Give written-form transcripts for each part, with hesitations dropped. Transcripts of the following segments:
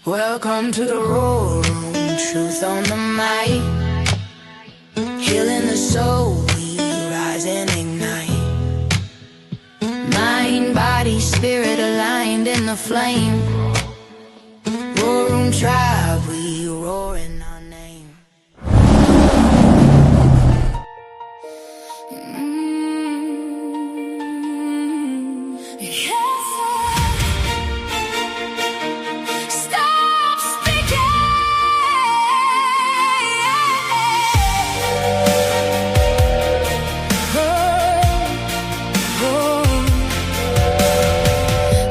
Welcome to the Roar Room, truth on the mic. Healing the soul, we rise and ignite. Mind, body, spirit aligned in the flame. Roar Room tribe, we roar in our name. Stop speaking.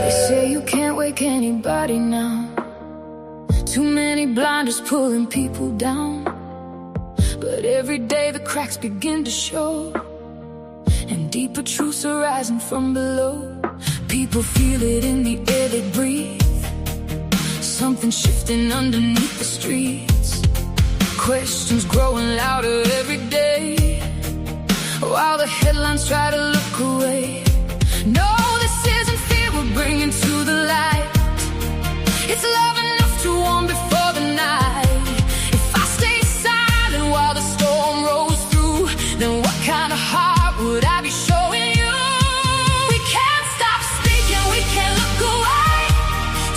They say you can't wake anybody now. Too many blinders pulling people down. But every day the cracks begin to show, and deeper truths are rising from below. People feel it in the air they breathe. Something shifting underneath the streets. Questions growing louder every day, while the headlines try to look away. No, this isn't fear we're bringing to the light. It's love enough to warm before the night. If I stay silent while the storm rolls through, then what kind of heart would I be showing you? We can't stop speaking, we can't look away.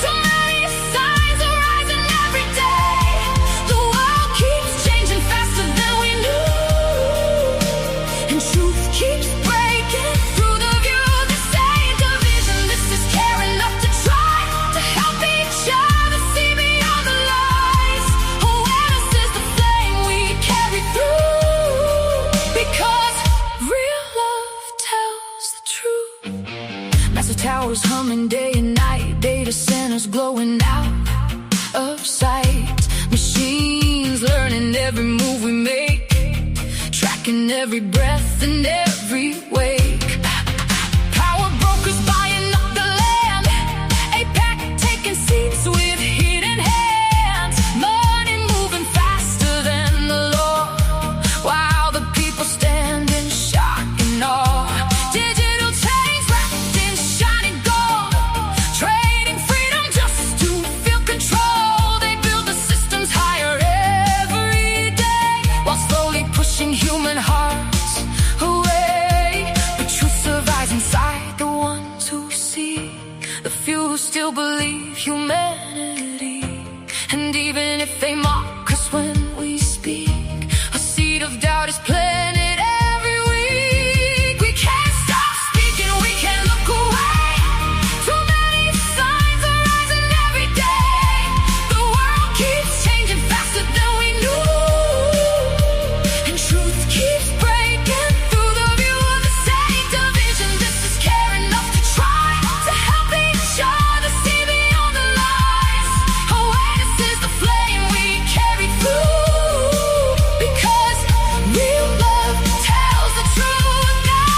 Too many signs are rising every day. The world keeps changing faster than we knew, and truth keeps breaking through the view. This ain't division, this is care enough to try to help each other see beyond the lies. Awareness is the flame we carry through, because real love tells the truth. Massive towers humming day and night, data centers glowing out of sight. Machines learning every move we make, tracking every breath and every wake. Power brokers buying up the land, APAC taking seats with hidden hands. Money moving faster than the law, while the people stand in shock and awe. Digital chains wrapped in shiny gold, trading freedom just to feel control. They build the systems higher every day, while slowly pushing human hearts away. But truth survives inside the ones who see, the few who still believe humanity. And even if they mock us when we speak, a seed of doubt is planted every week. We can't stop speaking, we can't look away. Too many signs are rising every day. The world keeps changing faster than we knew, and truth keeps breaking through the view of the same division. This is care enough to try to help each other see beyond the lies. Awareness is the flame we carry through, because real love tells the truth. Now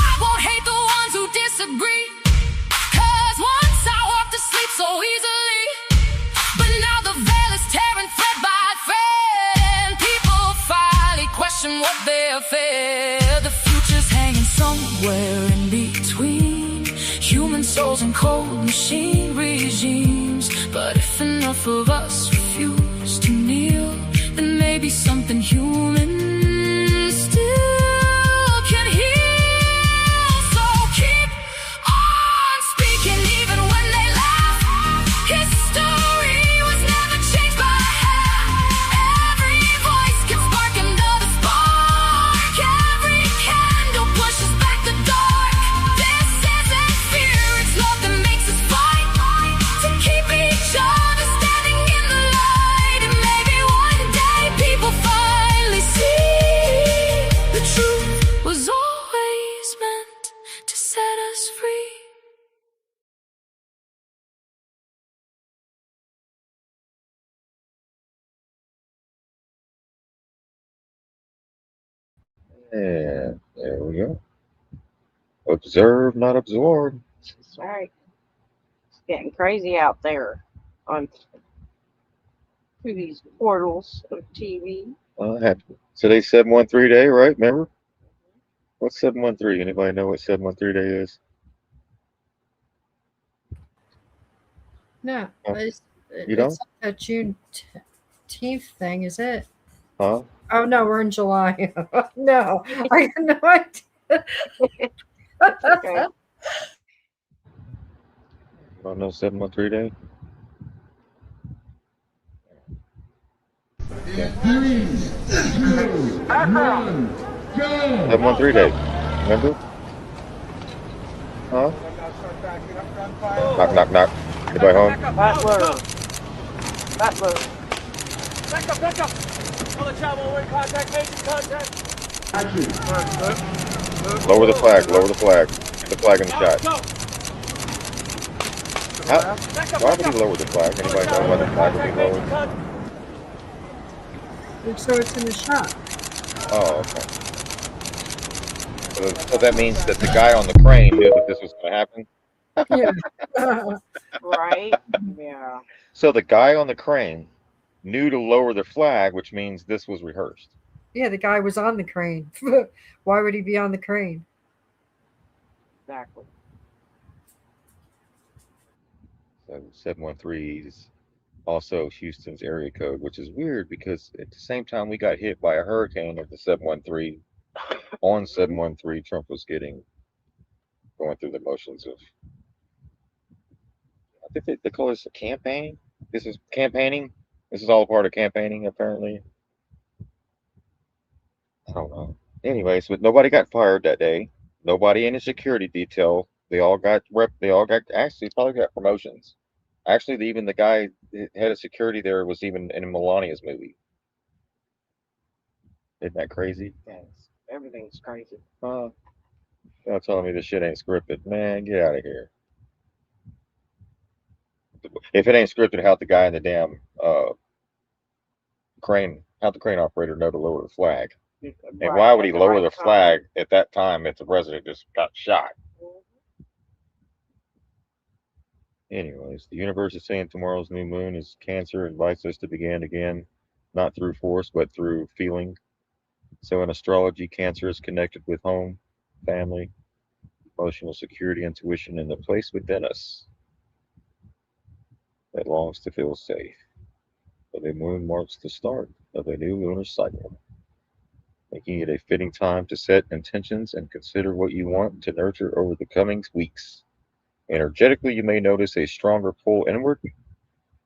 I won't hate the ones who disagree, 'cause once I walked to sleep so easily, but now the veil is tearing thread by thread, and people finally question what they're fed. The future's hanging somewhere in between human souls and cold machine regimes. But if enough of us refuse to kneel, then maybe something human still can heal. So keep on speaking even when they laugh. History was never changed by half. Every voice can spark another spark. Every candle pushes back the dark. This isn't fear, it's love that makes us fight, to keep each other standing in the light. And maybe one day people finally see the truth was always meant to set us free. And there we go. Observe, not absorb. That's right. It's getting crazy out there on through these portals of TV. Today's 713 day, right? Remember? What's 713? Anybody know what 713 day is? No, Oh. it's You It's don't? like a Juneteenth thing, is it? Huh? Oh no, we're in July. No, I got no idea. It's okay. You don't know 713 Day? Okay. Background. 713 Day. Remember? Huh? Knock, knock, knock. Anybody home? Butler. Butler. Back up. All the travel in contact, making contact. Lower the flag. Lower the flag. Get the flag in the shot. Go. How? Why would Back he up. lower the flag? All the Anybody know travel why the in flag would be contact, making lowered? contact. So it's in the shop. Oh, okay. So that means that the guy on the crane knew that this was going to happen. Yeah. Right? Yeah. So the guy on the crane knew to lower the flag, which means this was rehearsed. Yeah, the guy was on the crane. Why would he be on the crane? Exactly. So 713 is also Houston's area code, which is weird because at the same time we got hit by a hurricane of the 713, on 713, Trump was going through the motions of, I think they call this a campaign. This is campaigning. This is all part of campaigning, apparently. I don't know. Anyways, but nobody got fired that day. Nobody in the security detail. They all got rep. They all got actually probably got promotions. Actually, even the guy head of security there was even in Melania's movie. Isn't that crazy? Yes. Everything's crazy. Y'all telling me this shit ain't scripted, man? Get out of here. If it ain't scripted, how'd the guy in the damn crane? How'd the crane operator know to lower the flag? And Right. why would At he the lower right the time. flag at that time if the president just got shot? Anyways, the universe is saying tomorrow's new moon is Cancer, invites us to begin again, not through force, but through feeling. So in astrology, Cancer is connected with home, family, emotional security, intuition, and the place within us that longs to feel safe. So the moon marks the start of a new lunar cycle, making it a fitting time to set intentions and consider what you want to nurture over the coming weeks. Energetically, you may notice a stronger pull inward.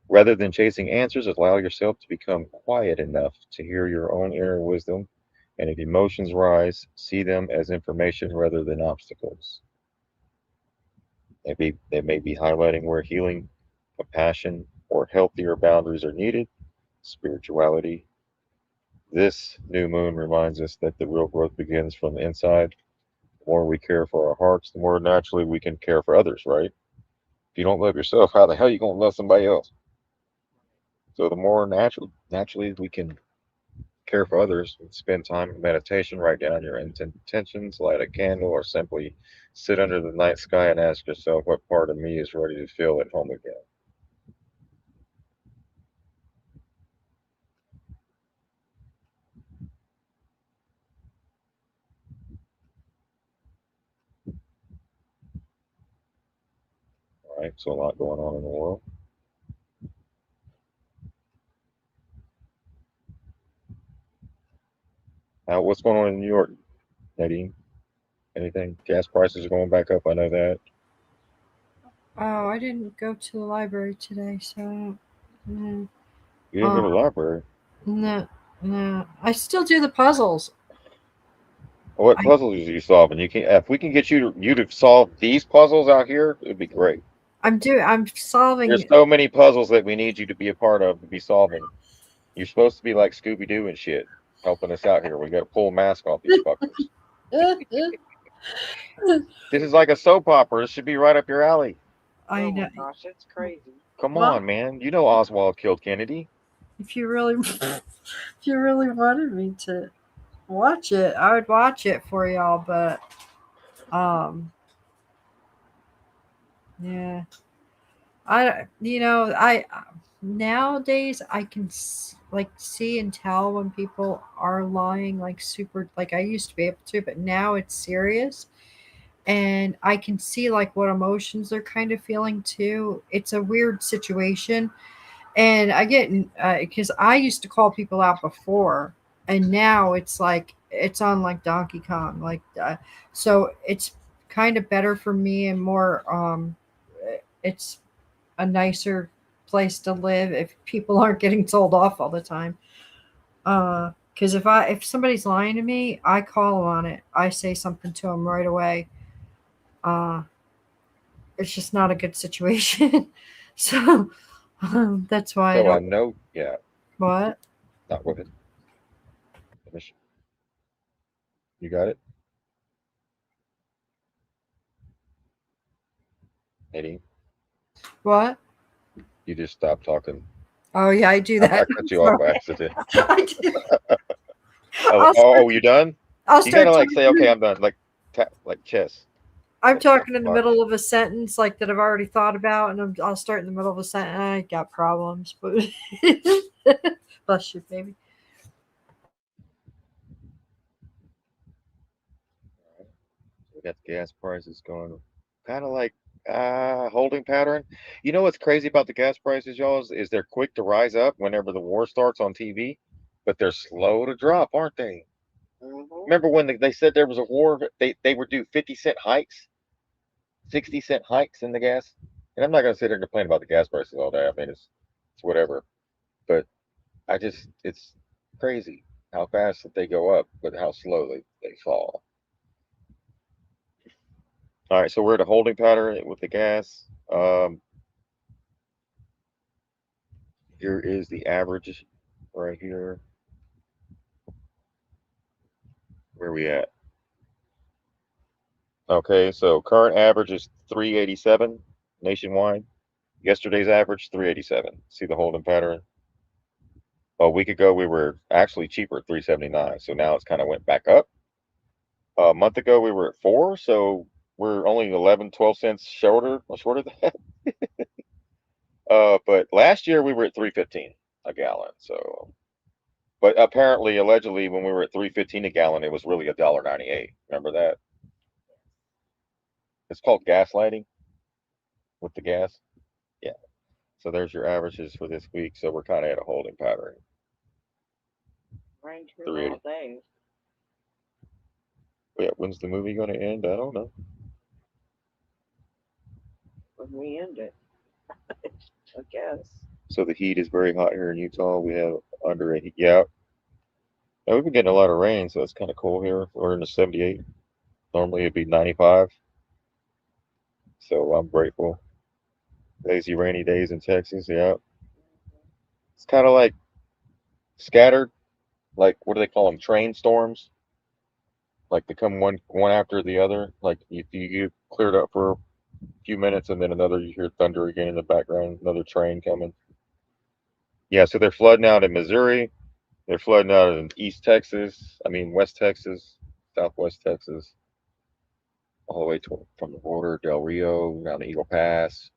Rather than chasing answers, allow yourself to become quiet enough to hear your own inner wisdom. And if emotions rise, see them as information rather than obstacles. They may be highlighting where healing, compassion, or healthier boundaries are needed. Spirituality. This new moon reminds us that the real growth begins from the inside. The more we care for our hearts, the more naturally we can care for others, right? If you don't love yourself, how the hell are you going to love somebody else? So the more naturally we can care for others, spend time in meditation, write down your intentions, light a candle, or simply sit under the night sky and ask yourself what part of me is ready to feel at home again. All right, so a lot going on in the world. What's going on in New York, Nadine? Anything? Gas prices are going back up. I know that. Oh, I didn't go to the library today, so mm, You didn't go uh, to the library. no, no. I still do the puzzles. What I, puzzles are you solving? You can If we can get you to solve these puzzles out here, it'd be great. I'm There's solving. so many puzzles that we need you to be a part of to be solving. You're supposed to be like Scooby Doo and shit, helping us out here. We got to pull a mask off these fuckers. This is like a soap opera. This should be right up your alley. I Oh my know. gosh, it's crazy. Come Well, on, man. You know Oswald killed Kennedy. if you really, if you really wanted me to watch it, I would watch it for y'all. But um, yeah, I nowadays I can like see and tell when people are lying like super. Like I used to be able to, but now it's serious. And I can see like what emotions they're kind of feeling too. It's a weird situation. And I get because I used to call people out before, and now it's like it's on like Donkey Kong, like so it's kind of better for me and more. It's a nicer place to live if people aren't getting told off all the time. Because if somebody's lying to me, I call them on it. I say something to them right away. Uh, it's just not a good situation. So that's why I So I don't. know, yeah, What? not with it. Finish. You got it, Nadine. What? You just stopped talking. Oh yeah, I do I that. cut I'm you off sorry. by accident. I do. Oh, I'll oh, start. you done? I'll You gotta start like say, okay, talking. I'm done. Like like chess. I'm Like talking in the block. middle of a sentence like that I've already thought about, and I'll start in the middle of a sentence. I got problems, but bless you, baby. We got the gas prices going kind of like holding pattern. You know what's crazy about the gas prices, y'all, is they're quick to rise up whenever the war starts on TV, but they're slow to drop, aren't they? Hmm. Remember when they said there was a war, they would do 50-cent hikes, 60-cent hikes in the gas? And I'm not going to sit here and complain about the gas prices all day. I mean, it's whatever. But it's crazy how fast that they go up, but how slowly they fall. All right, so we're at a holding pattern with the gas. Here is the average right here. Where we at? Okay, so current average is 387 nationwide. Yesterday's average 387. See the holding pattern? A week ago we were actually cheaper at 379, so now it's kind of went back up. A month ago we were at 4, so we're only 11, 12 cents shorter than that. But last year we were at 315 a gallon. So, but apparently, allegedly, when we were at 315 a gallon, it was really $1.98. Remember that? It's called gaslighting with the gas. Yeah. So there's your averages for this week. So we're kind of at a holding pattern. Rain true all 380. day. Yeah. When's the movie going to end? I don't know. When we end it, I guess. So the heat is very hot here in Utah. We have under a heat. Yeah. We've been getting a lot of rain, so it's kind of cool here. We're in the 78. Normally it'd be 95. So I'm grateful. Lazy rainy days in Texas. Yeah. It's kind of like scattered, like what do they call them? Train storms. Like they come one after the other. Like you get cleared up for a few minutes, and then another you hear thunder again in the background. Another train coming. Yeah, so they're flooding out in Missouri. They're flooding out in East Texas. I mean West Texas, Southwest Texas, all the way from the border, Del Rio down to Eagle Pass.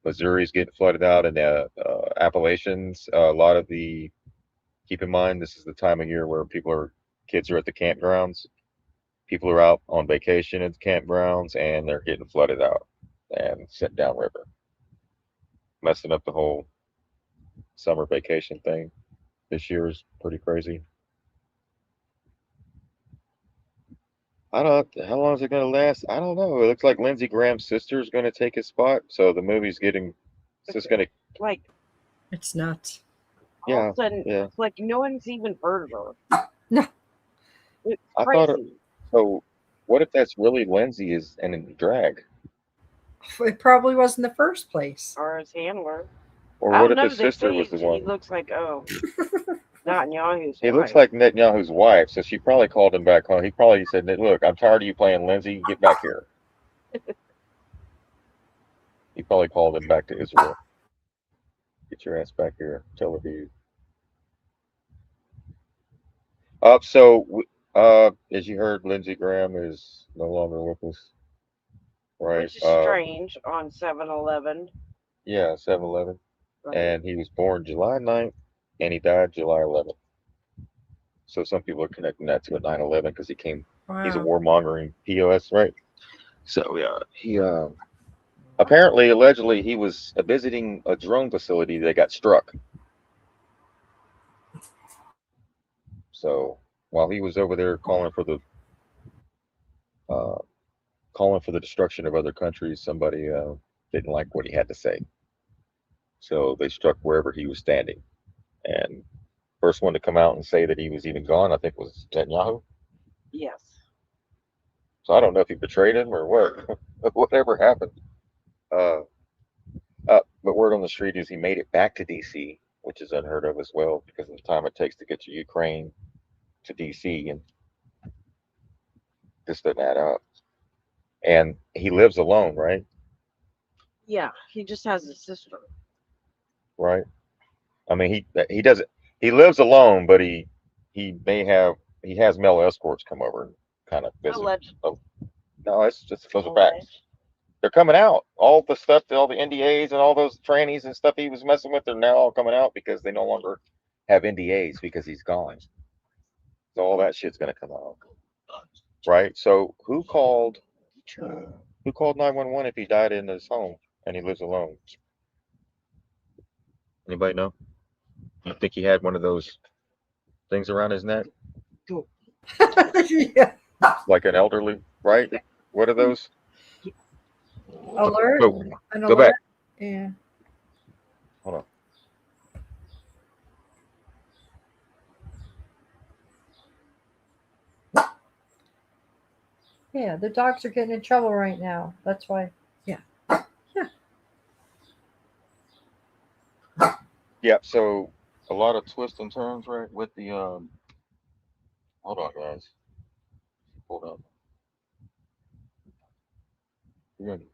Missouri's getting flooded out in the Appalachians. A lot of the keep in mind this is the time of year where kids are at the campgrounds. People are out on vacation at the campgrounds and they're getting flooded out and sent downriver, messing up the whole summer vacation thing. This year is pretty crazy. I don't know how long is it going to last. I don't know. It looks like Lindsey Graham's sister is going to take his spot, so the movie's getting. It's just going to. Like It's nuts. all of Yeah, a sudden, yeah. it's like no one's even heard of her. No, It's I thought. crazy. So, what if that's really Lindsay is and in drag, it probably was in the first place. Or his handler. or I what don't if know. his They sister say was the he one? looks like Netanyahu's He looks wife. like Netanyahu's wife, so she probably called him back home. He probably said, "Look, I'm tired of you playing Lindsay. Get back here." He probably called him back to Israel. Get your ass back here. Tel Aviv. So, as you heard, Lindsey Graham is no longer with us, right? Which is strange on 7-Eleven. Yeah, 7-Eleven. Right. And he was born July 9th, and he died July 11th. So some people are connecting that to a 9/11 because he's a Wow. warmongering POS, right? So yeah, he Apparently, allegedly, he was visiting a drone facility that got struck. So while he was over there uh, calling for the destruction of other countries, somebody didn't like what he had to say. So they struck wherever he was standing. And first one to come out and say that he was even gone, I think, was Netanyahu. Yes. So I don't know if he betrayed him or what, whatever happened. Uh, but word on the street is he made it back to D.C., which is unheard of as well because of the time it takes to get to Ukraine to D.C. and this doesn't add up. And he lives alone, right? Yeah, he just has a sister. Right. I mean, he doesn't. He lives alone, but he may have he has male escorts come over and kind of visit. Alleged. Oh, no, it's just those are facts. They're coming out. All the stuff, all the NDAs and all those trannies and stuff he was messing with, they're now all coming out because they no longer have NDAs because he's gone. So all that shit's gonna come out, right? So who called? Who called 911 if he died in his home and he lives alone? Anybody know? You think he had one of those things around his neck, Yeah. like an elderly, right? What are those? Alert. Go, An go alert. back. Yeah. Hold on. Yeah, the dogs are getting in trouble right now. That's why. Yeah. Yeah. Yeah. So a lot of twists and turns, right? With the hold on, guys. Hold on. You're gonna-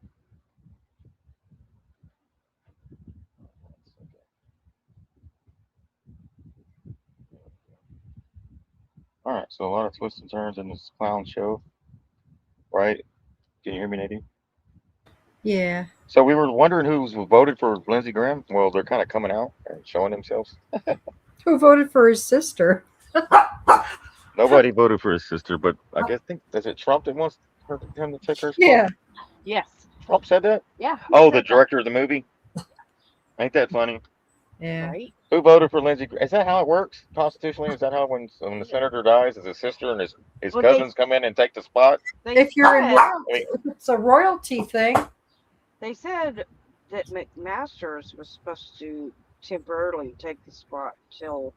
All right. So a lot of twists and turns in this clown show, right? Can you hear me, Nadine? Yeah. So we were wondering who's voted for Lindsey Graham. Well, they're kind of coming out and showing themselves. Who voted for his sister? Nobody voted for his sister, but I guess is it Trump that wants him to take her spot? Yeah. Yes. Trump said that. Yeah. Oh, the director of the movie. Ain't that funny? Yeah. Right. Who voted for Lindsey? Is that how it works constitutionally? Is that how when the senator dies, is his sister and his Well, cousins come in and take the spot? If you're in I royalty, mean, if it's a royalty thing. they said that McMaster's was supposed to temporarily take the spot till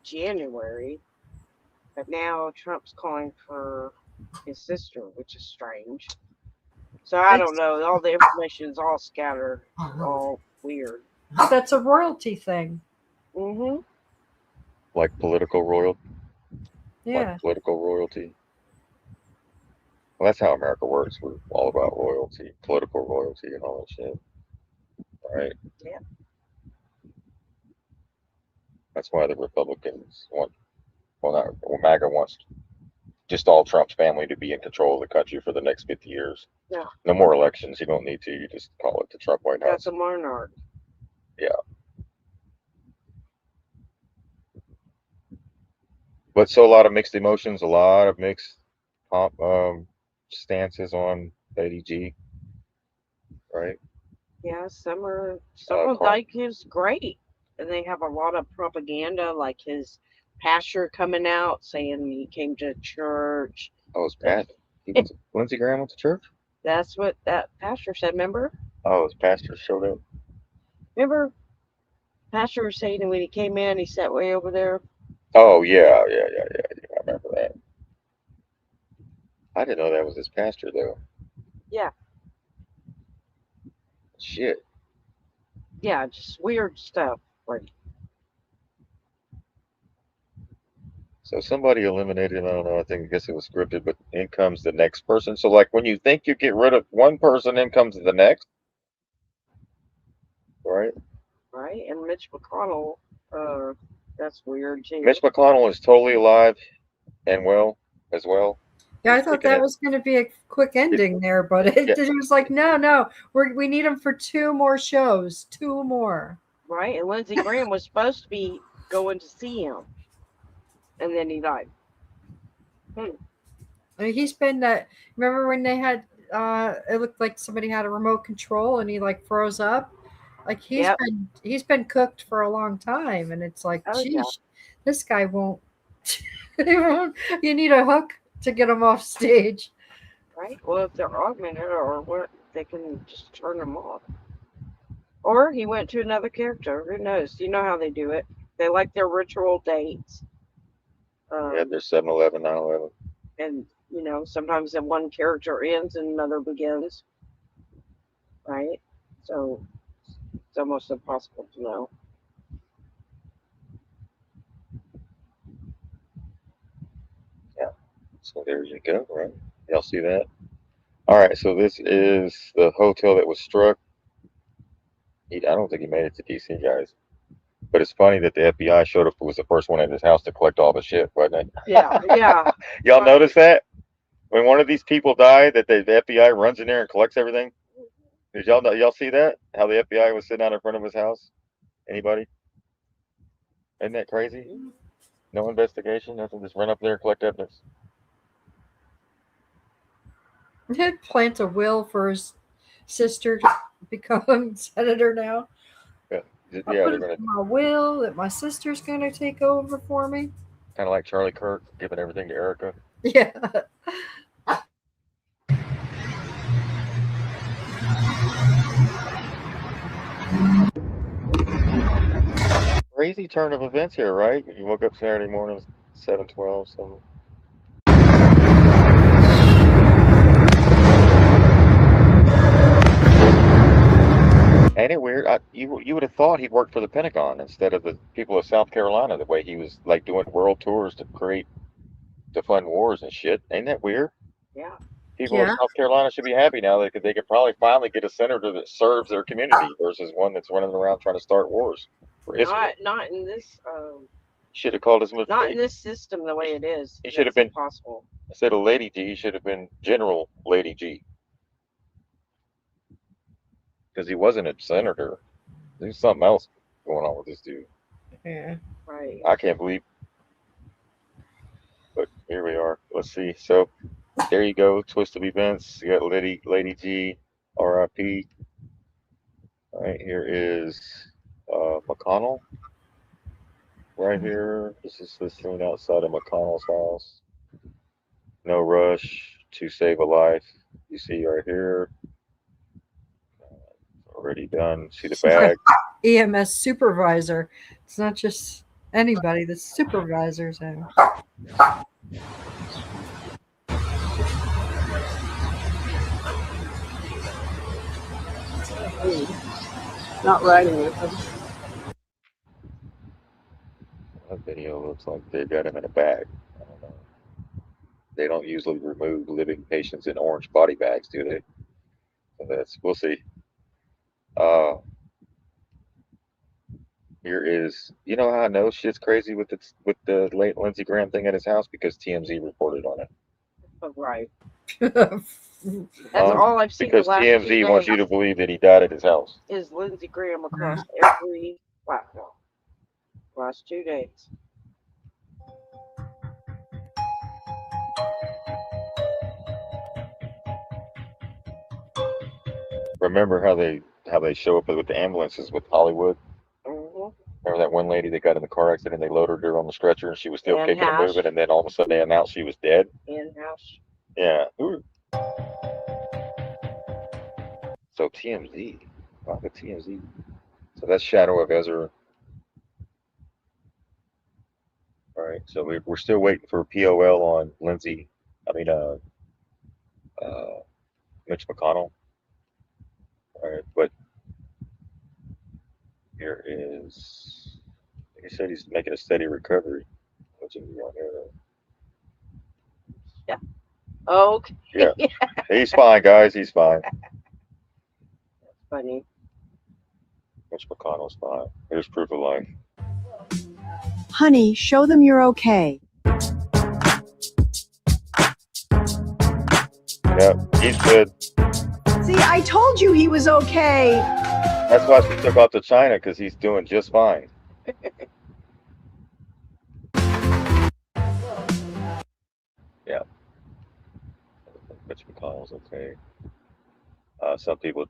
January, but now Trump's calling for his sister, which is strange. So I don't know. All the information's all scattered, all weird. That's a royalty thing. Mhm. like political royalty, Yeah. like political royalty. Well, that's how America works. We're all about royalty, political royalty, and all that shit. Right? Yeah. That's why the Republicans want, MAGA wants just all Trump's family to be in control of the country for the next 50 years. Yeah. No more elections. You don't need to. You just call it the Trump White House. That's a monarch. Yeah. But so a lot of mixed emotions, a lot of mixed stances on Lady G, right? Yeah, some like his great, and they have a lot of propaganda, like his pastor coming out saying he came to church. Oh, it's Pat. Lindsey Graham went to church? That's what that pastor said. Remember? Oh, his pastor showed up. Remember? Pastor was saying when he came in, he sat way over there. Oh, yeah. I remember that. I didn't know that was his pastor, though. Yeah. Shit. Yeah, just weird stuff. Like, So somebody eliminated him. I don't know. I guess it was scripted, but in comes the next person. So, like, when you think you get rid of one person, in comes the next, right? right? And Mitch McConnell, that's weird too. Mitch McConnell is totally alive and well as well. Yeah, I thought that was going to be a quick ending there, but it was like, no, we need him for 2 more shows, 2 more. Right, and Lindsey Graham was supposed to be going to see him, and then he died. I mean, he's been that. Remember when they had it looked like somebody had a remote control, and he like froze up. Like Yep. he's been cooked for a long time, and it's like, Oh yeah. geez, this guy won't. He won't. You need a hook to get him off stage. Right. Well, if they're augmented or what, they can just turn them off. Or he went to another character. Who knows? You know how they do it. They like their ritual dates. Yeah, there's 7-Eleven, 9/11. And sometimes that one character ends and another begins. Right. So it's almost impossible to know. Yeah. So there you go, right? Y'all see that? All right, so this is the hotel that was struck. I don't think he made it to DC, guys. But it's funny that the FBI showed up, was the first one at his house to collect all the shit, wasn't it? Yeah. Yeah. Y'all notice that? When one of these people died, that the FBI runs in there and collects everything? Did y'all see that? How the FBI was sitting out in front of his house? Anybody? Isn't that crazy? No investigation, nothing. Just run up there and collect evidence. He'd plant a will for his sister to become senator now. Yeah, I yeah, put they're it gonna in my will that my sister's going to take over for me. kind of like Charlie Kirk giving everything to Erica. Yeah. Crazy turn of events here, right? You woke up Saturday morning, 7:12, so. Ain't it weird? You would have thought he'd worked for the Pentagon instead of the people of South Carolina, the way he was like doing world tours to fund wars and shit. Ain't that weird? Yeah. People of Yeah. South Carolina should be happy now that they could probably finally get a senator that serves their community versus one that's running around trying to start wars for Israel. Not in this. Should have called his Not in this system the way it is. He should have been possible. instead of Lady G. He should have been General Lady G. Because he wasn't a senator. There's something else going on with this dude. Yeah. Right. I can't believe. But here we are. Let's see. So there you go. Twist of events. You got Lady G, R.I.P. All right, here is McConnell. Right here. This is the scene outside of McConnell's house. No rush to save a life. You see right here. Already done. See the bag. EMS supervisor. It's not just anybody. The supervisors have. Not riding with them. That video looks like they got him in a bag. I don't know. They don't usually remove living patients in orange body bags, do they? So we'll see. Here is, you know how I know shit's crazy with the late Lindsey Graham thing at his house, because TMZ reported on it. Oh, right. That's all I've seen. Because the last TMZ wants you to believe that he died at his house. Is Lindsey Graham across every platform. Last 2 days. Remember how they show up with the ambulances with Hollywood? Mm-hmm. Remember that one lady that got in the car accident? They loaded her on the stretcher and she was still kicking and moving, and then all of a sudden they announced she was dead. In-house. Yeah. So TMZ. Wow, the TMZ. So that's Shadow of Ezra. All right. So we're still waiting for POL on Lindsey. Mitch McConnell. All right, but here is. He said he's making a steady recovery. What's in on here? Yeah. Okay. Yeah. He's fine, guys. He's fine. That's funny. Mitch McConnell's fine. Here's proof of life. Honey, show them you're okay. Yeah, he's good. See, I told you he was okay. That's why she took off to China, because he's doing just fine. Yeah. Mitch McConnell's okay. Some people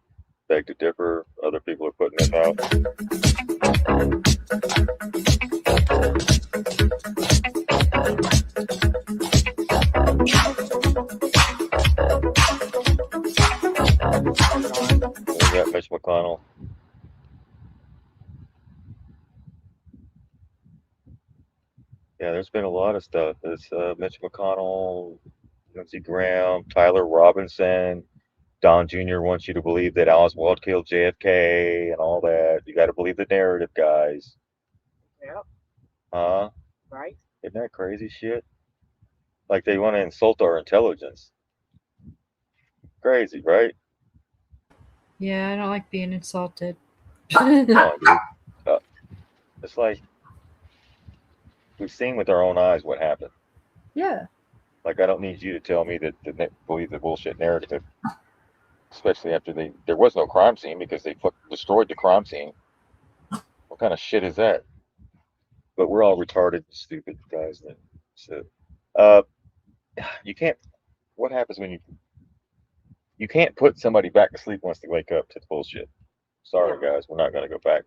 beg to differ. Other people are putting him out. We got Mitch McConnell. Yeah, there's been a lot of stuff. There's Mitch McConnell, Lindsey Graham, Tyler Robinson. Don Jr. wants you to believe that Oswald killed JFK and all that. You got to believe the narrative, guys. Yep. Huh? Right. Isn't that crazy shit? Like they want to insult our intelligence. Crazy, right? Yeah, I don't like being insulted. Come on, dude. It's like we've seen with our own eyes what happened. Yeah. Like I don't need you to tell me that believe the bullshit narrative. Especially after there was no crime scene because they destroyed the crime scene. What kind of shit is that? But we're all retarded, stupid guys. Then, so, you can't. What happens when you can't put somebody back to sleep once they wake up to the bullshit? Sorry, guys, we're not gonna go back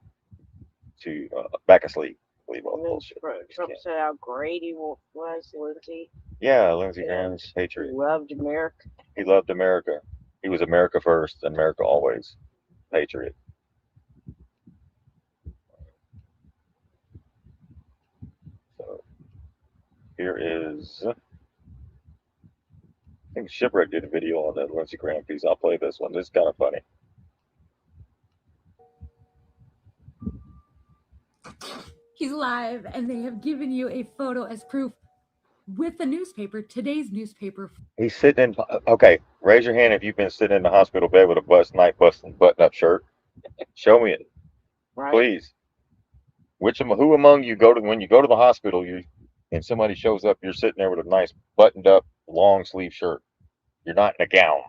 to back asleep. Believe all the bullshit. Trump said how great he was, Lindsey. Yeah, Lindsey Graham's patriot. He loved America. He loved America. He was America first, America always. Patriot. So here is. I think Shipwreck did a video on that Lindsey Graham piece. I'll play this one. This is kind of funny. He's live, and they have given you a photo as proof with the newspaper, today's newspaper. He's sitting in. Okay, raise your hand if you've been sitting in the hospital bed with a button-up shirt. Show me it, Right. please. Who among you when you go to the hospital, and somebody shows up, you're sitting there with a nice buttoned-up long sleeve shirt. You're not in a gown.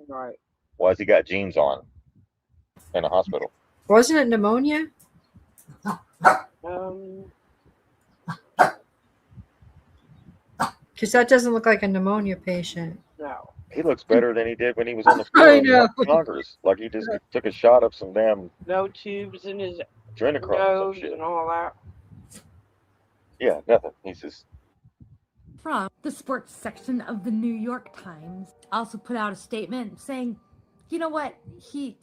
Right. Why's he got jeans on in the hospital? Wasn't it pneumonia? Because that doesn't look like a pneumonia patient. No. He looks better than he did when he was on the floor of Congress. Like he just took a shot of some damn no tubes in his adrenochrome nose shit. and all that. Yeah, nothing. He's just. From the sports section of the New York Times also put out a statement saying, you know what, he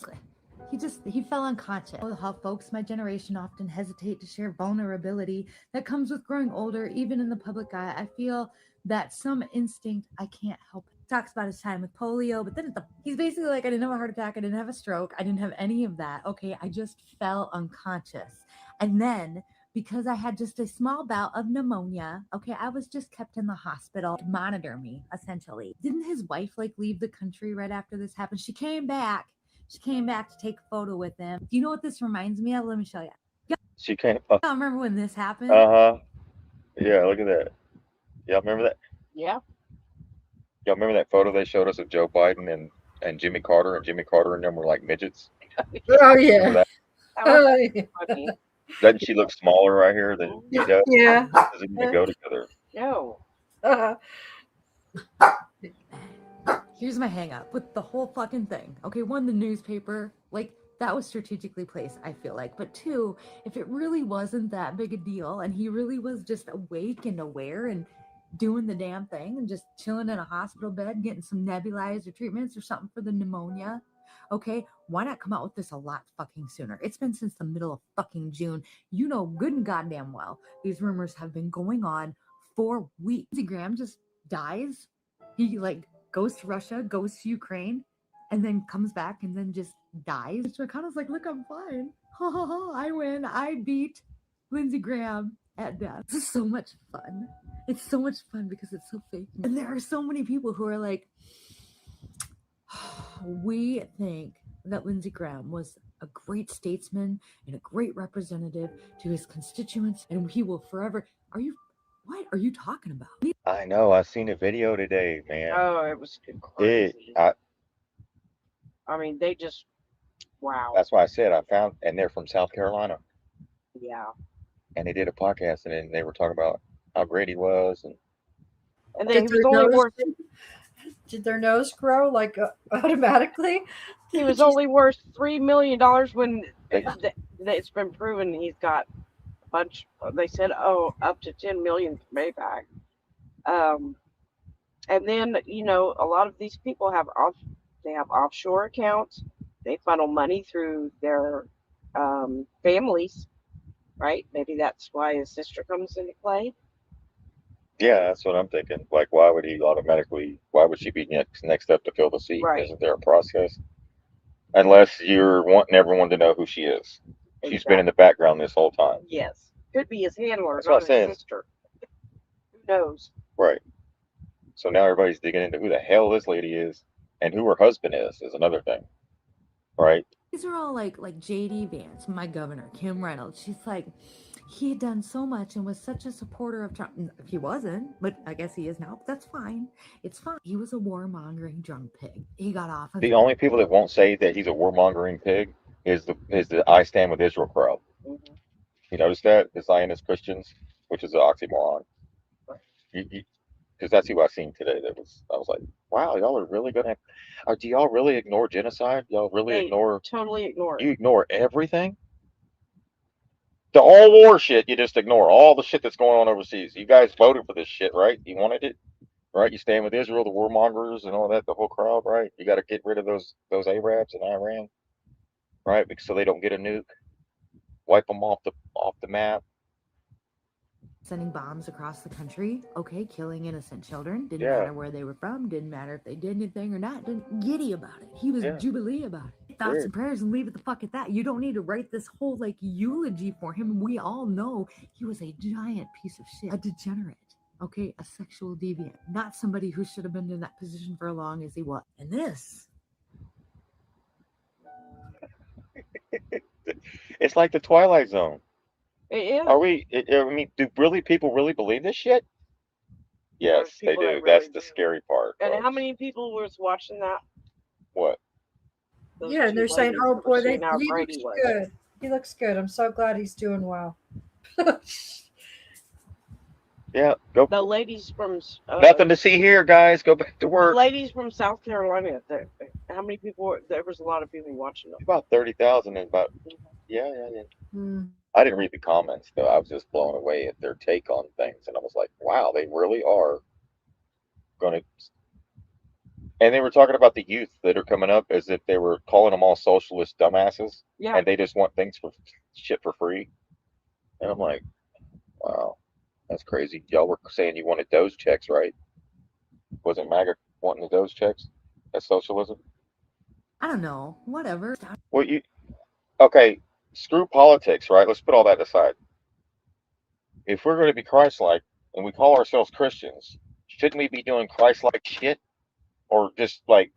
fell unconscious. How folks my generation often hesitate to share vulnerability that comes with growing older, even in the public eye. I feel that some instinct I can't help. Talks about his time with polio, but then he's basically like, I didn't have a heart attack, I didn't have a stroke, I didn't have any of that. Okay, I just fell unconscious. And then because I had just a small bout of pneumonia, okay, I was just kept in the hospital to monitor me, essentially. Didn't his wife leave the country right after this happened? She came back to take a photo with him. Do you know what this reminds me of? Let me show you. She came. I remember when this happened. Yeah, look at that. Y'all remember that? Yeah. Y'all remember that photo they showed us of Joe Biden and Jimmy Carter, and Jimmy Carter and them were like midgets? Oh, yeah. That was funny. Doesn't she look smaller right here than he does? Yeah. Doesn't even go together. No. Here's my hang up with the whole fucking thing. Okay, one, the newspaper, that was strategically placed, I feel like. But two, if it really wasn't that big a deal and he really was just awake and aware and doing the damn thing and just chilling in a hospital bed, getting some nebulizer treatments or something for the pneumonia, okay, why not come out with this a lot fucking sooner? It's been since the middle of fucking June. You know good and goddamn well these rumors have been going on for weeks. Lindsey Graham just dies. He goes to Russia, goes to Ukraine, and then comes back and then just dies. So McConnell's like, look, I'm fine. Ha ha ha, I win. I beat Lindsey Graham at death. This is so much fun. It's so much fun because it's so fake. And there are so many people who are like, we think that Lindsey Graham was a great statesman and a great representative to his constituents, and he will forever. What are you talking about? I know. I seen a video today, man. Oh, it was crazy. I mean, they just, wow. That's why I said and they're from South Carolina. Yeah. And they did a podcast, and then they were talking about how great he was, and then he was only worth Did their nose grow like automatically? He was only worth $3 million when it's been proven he's got a bunch. They said, up to 10 million for Maybach. And then a lot of these people have offshore accounts. They funnel money through their families, right? Maybe that's why his sister comes into play. Yeah, that's what I'm thinking. Like, why would she be next up to fill the seat? Right. Isn't there a process? Unless you're wanting everyone to know who she is. She's been in the background this whole time. Yes. Could be his handler, That's what not I'm saying. his sister. Who knows? Right. So now everybody's digging into who the hell this lady is and who her husband is another thing. Right? These are all like J.D. Vance, my governor, Kim Reynolds. She's like, he had done so much and was such a supporter of Trump. He wasn't, but I guess he is now. But that's fine. It's fine. He was a warmongering drunk pig. He got off of The only people that won't say that he's a warmongering pig is the I Stand With Israel crowd. Mm-hmm. You notice that? The Zionist Christians, which is an oxymoron. Because that's who I seen today. I was like, wow, y'all are really gonna. Do y'all really ignore genocide? Y'all really ignore? Totally ignore it. You ignore everything. The all war shit, you just ignore all the shit that's going on overseas. You guys voted for this shit, right? You wanted it, right? You stand with Israel, the warmongers, and all that, the whole crowd, right? You got to get rid of those Arabs in Iran, right? Because so they don't get a nuke, wipe them off the map. sending bombs across the country, okay, killing innocent children, didn't Yeah. matter where they were from, didn't matter if they did anything or not, didn't giddy about it. He was jubilee about it. Thoughts and prayers and leave it the fuck at that. You don't need to write this whole like eulogy for him. We all know he was a giant piece of shit, a degenerate, okay, a sexual deviant, not somebody who should have been in that position for as long as he was. And this, It's like the Twilight Zone. It is. Are we? I mean, do people really believe this shit? Yes, they do. That's the scary part. And folks. how many people was watching that? What? Those Yeah, and two they're saying, ladies "Oh that were boy, saying how he great looks he was. good. He looks good. I'm so glad he's doing well." Yeah, go. The ladies from Nothing to see here, guys. Go back to work. ladies from South Carolina. How many people? There was a lot of people watching them. About 30,000 and about yeah. I didn't read the comments though. I was just blown away at their take on things, and I was like, wow, they really are going to. And they were talking about the youth that are coming up as if they were calling them all socialist dumbasses, Yeah. and they just want things for free. And I'm like, wow, that's crazy. Y'all were saying you wanted those checks, right? Wasn't MAGA wanting those checks? That's socialism. I don't know, whatever. Well, okay, screw politics, right? Let's put all that aside. If we're going to be Christ-like and we call ourselves Christians, shouldn't we be doing Christ-like shit, or just like,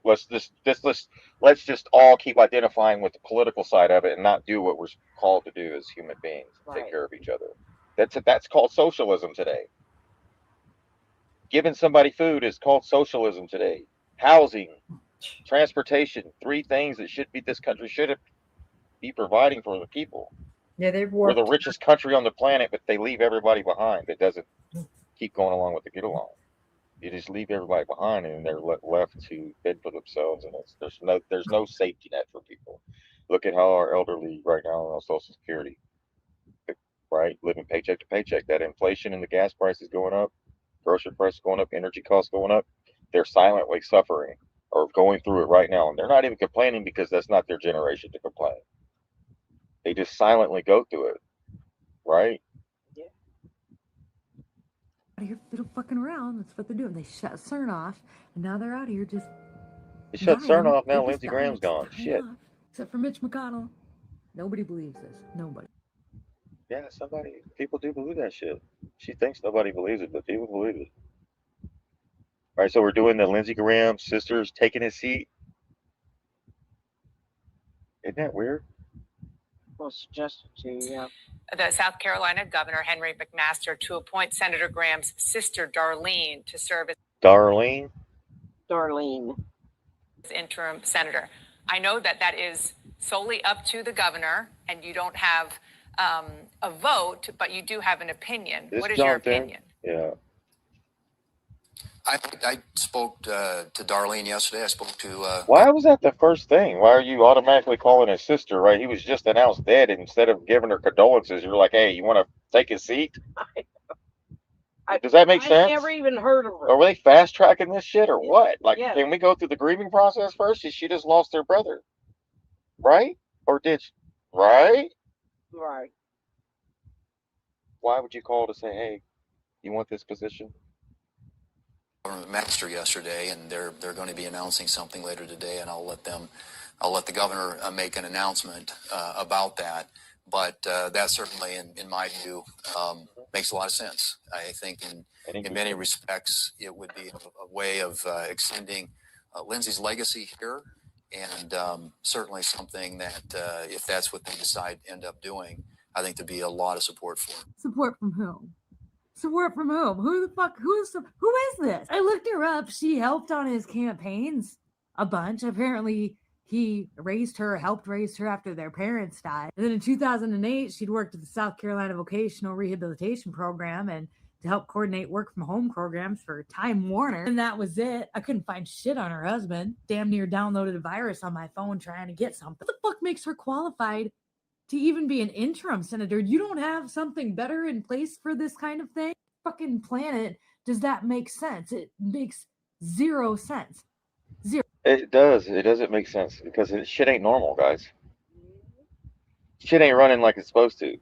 let's just all keep identifying with the political side of it and not do what we're called to do as human beings, take care of each other. That's called socialism today. Giving somebody food is called socialism today. Housing, transportation, 3 things that this country should be providing for the people. Yeah, they've We're worked. the richest country on the planet, but they leave everybody behind that doesn't keep going along with the get along. You just leave everybody behind, and they're left to fend for themselves, and there's no safety net for people. Look at how our elderly right now are on Social Security, right? Living paycheck to paycheck. That inflation and the gas prices going up, grocery prices going up, energy costs going up. They're silently suffering or going through it right now, and they're not even complaining because that's not their generation to complain. They just silently go through it, right? Yeah. Out here fiddle fucking around. That's what they're doing. They shut CERN off, and now they're out here just. They shut CERN off now. They're Lindsey just Graham's dying, gone. Shit. off. Except for Mitch McConnell. Nobody believes this. Nobody. Yeah, people do believe that shit. She thinks nobody believes it, but people believe it. All right, so we're doing the Lindsey Graham sisters taking his seat. Isn't that weird? Well, suggested to, yeah. The South Carolina Governor Henry McMaster to appoint Senator Graham's sister Darlene to serve as Darlene. interim senator. I know that is solely up to the governor, and you don't have a vote, but you do have an opinion. What is your opinion? Yeah. I spoke to Darlene yesterday. I spoke to. Why was that the first thing? Why are you automatically calling his sister, right? He was just announced dead, and instead of giving her condolences, you're like, hey, you want to take his seat? Does that make sense? I never even heard of her. Or were they fast tracking this shit or what? Like, Yeah. can we go through the grieving process first? She just lost her brother, right? Or did she? Right? Right. Why would you call to say, hey, you want this position? Master yesterday, and they're going to be announcing something later today, and I'll let the governor make an announcement about that. But that certainly, in my view, makes a lot of sense. I think in many respects, it would be a way of extending Lindsay's legacy here, and certainly something that if that's what they decide to end up doing, I think there'd be a lot of support for. Support from whom? Support from whom? Who is this? I looked her up. She helped on his campaigns a bunch. Apparently, he helped raise her after their parents died. And then in 2008, she'd worked at the South Carolina Vocational Rehabilitation Program and to help coordinate work from home programs for Time Warner. And that was it. I couldn't find shit on her husband. Damn near downloaded a virus on my phone trying to get something. What the fuck makes her qualified to even be an interim senator? You don't have something better in place for this kind of thing? Fucking planet, does that make sense? It makes zero sense. Zero. It does. It doesn't make sense because shit ain't normal, guys. Shit ain't running like it's supposed to.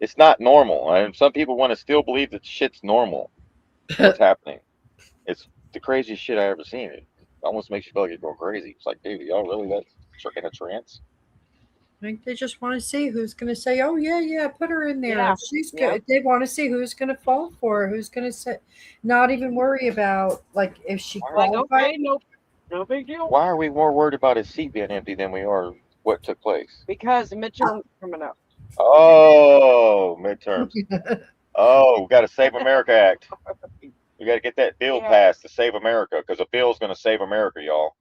It's not normal. And some people want to still believe that shit's normal. What's happening? It's the craziest shit I ever seen. It almost makes you feel like you're going crazy. It's like, dude, y'all really that in a trance? I think they just want to see who's going to say, "Oh yeah, put her in there. Yeah. She's good." They want to see who's going to fall for her, who's going to say, not even worry about like if she qualifies. Like, okay, no big deal. Why are we more worried about his seat being empty than we are what took place? Because the midterms coming up. Oh, midterms. Oh, we got to Save America Act. We got to get that bill passed to save America because a bill's going to save America, y'all.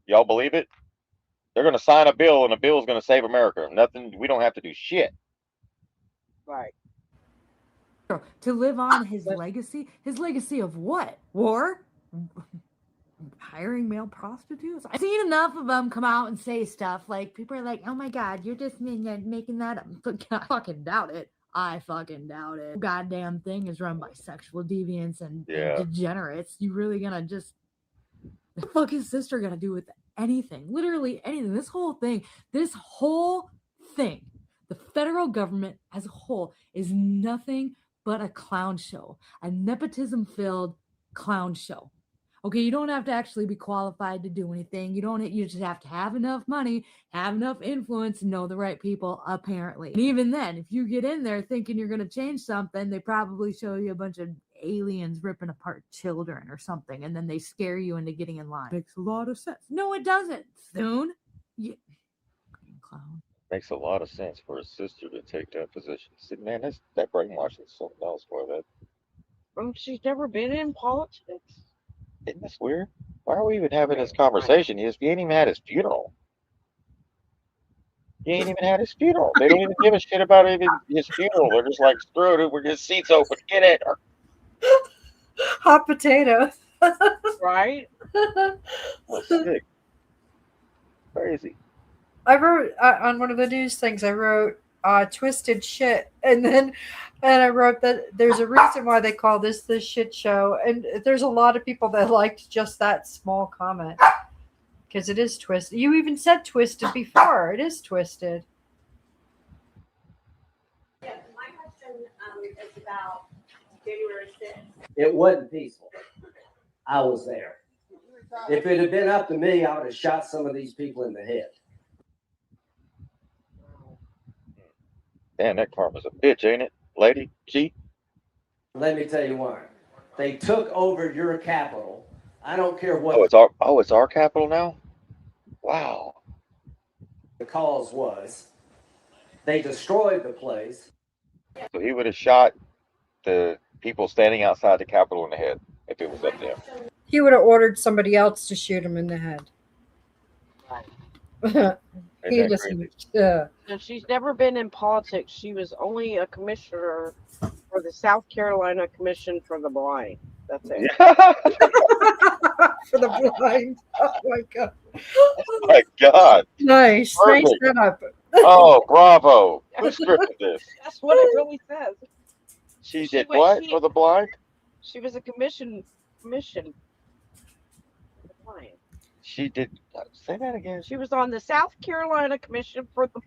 Y'all believe it? They're going to sign a bill, and the bill's going to save America. Nothing. We don't have to do shit. Right. To live on his legacy. His legacy of what? War? Hiring male prostitutes? I've seen enough of them come out and say stuff like, people are like, oh my God, you're just making that up. I fucking doubt it. I fucking doubt it. Goddamn thing is run by sexual deviants and degenerates. You really gonna just, the fuck is sister gonna do with anything? Literally anything. This whole thing, the federal government as a whole is nothing but a clown show, a nepotism-filled clown show. Okay, you don't have to actually be qualified to do anything. You just have to have enough money, have enough influence, and know the right people, apparently. And even then, if you get in there thinking you're going to change something, they probably show you a bunch of aliens ripping apart children or something, and then they scare you into getting in line. Makes a lot of sense. No, it doesn't. Soon. You clown. Makes a lot of sense for a sister to take that position. See, man, that brainwashing is something else, boy. She's never been in politics. Isn't this weird? Why are we even having this conversation? He ain't even had his funeral. He ain't even had his funeral. They don't even give a shit about his funeral. They're just like, screw it, we're just seats open. Get it. Hot potato. Right? Well, sick. Crazy. I wrote on one of the news things, I wrote twisted shit. And I wrote that there's a reason why they call this the shit show. And there's a lot of people that liked just that small comment because it is twisted. You even said twisted before. It is twisted. Yeah, my question is about January 6th. It wasn't peaceful. I was there. If it had been up to me, I would have shot some of these people in the head. Damn, that karma's a bitch, ain't it, lady? G? Let me tell you why. They took over your capital. I don't care what. It's our capital now? Wow. The cause was. They destroyed the place. So he would have shot the people standing outside the Capitol in the head if it was up to him. He would have ordered somebody else to shoot him in the head. He doesn't. And she's never been in politics. She was only a commissioner for the South Carolina Commission for the Blind. That's it. For the blind. Oh my god. Oh my God. Nice. Perfect. Nice setup. Oh, bravo. Who scripted this? That's what it really says. She did what for the blind? She was a commission. She did. Say that again. She was on the South Carolina Commission for the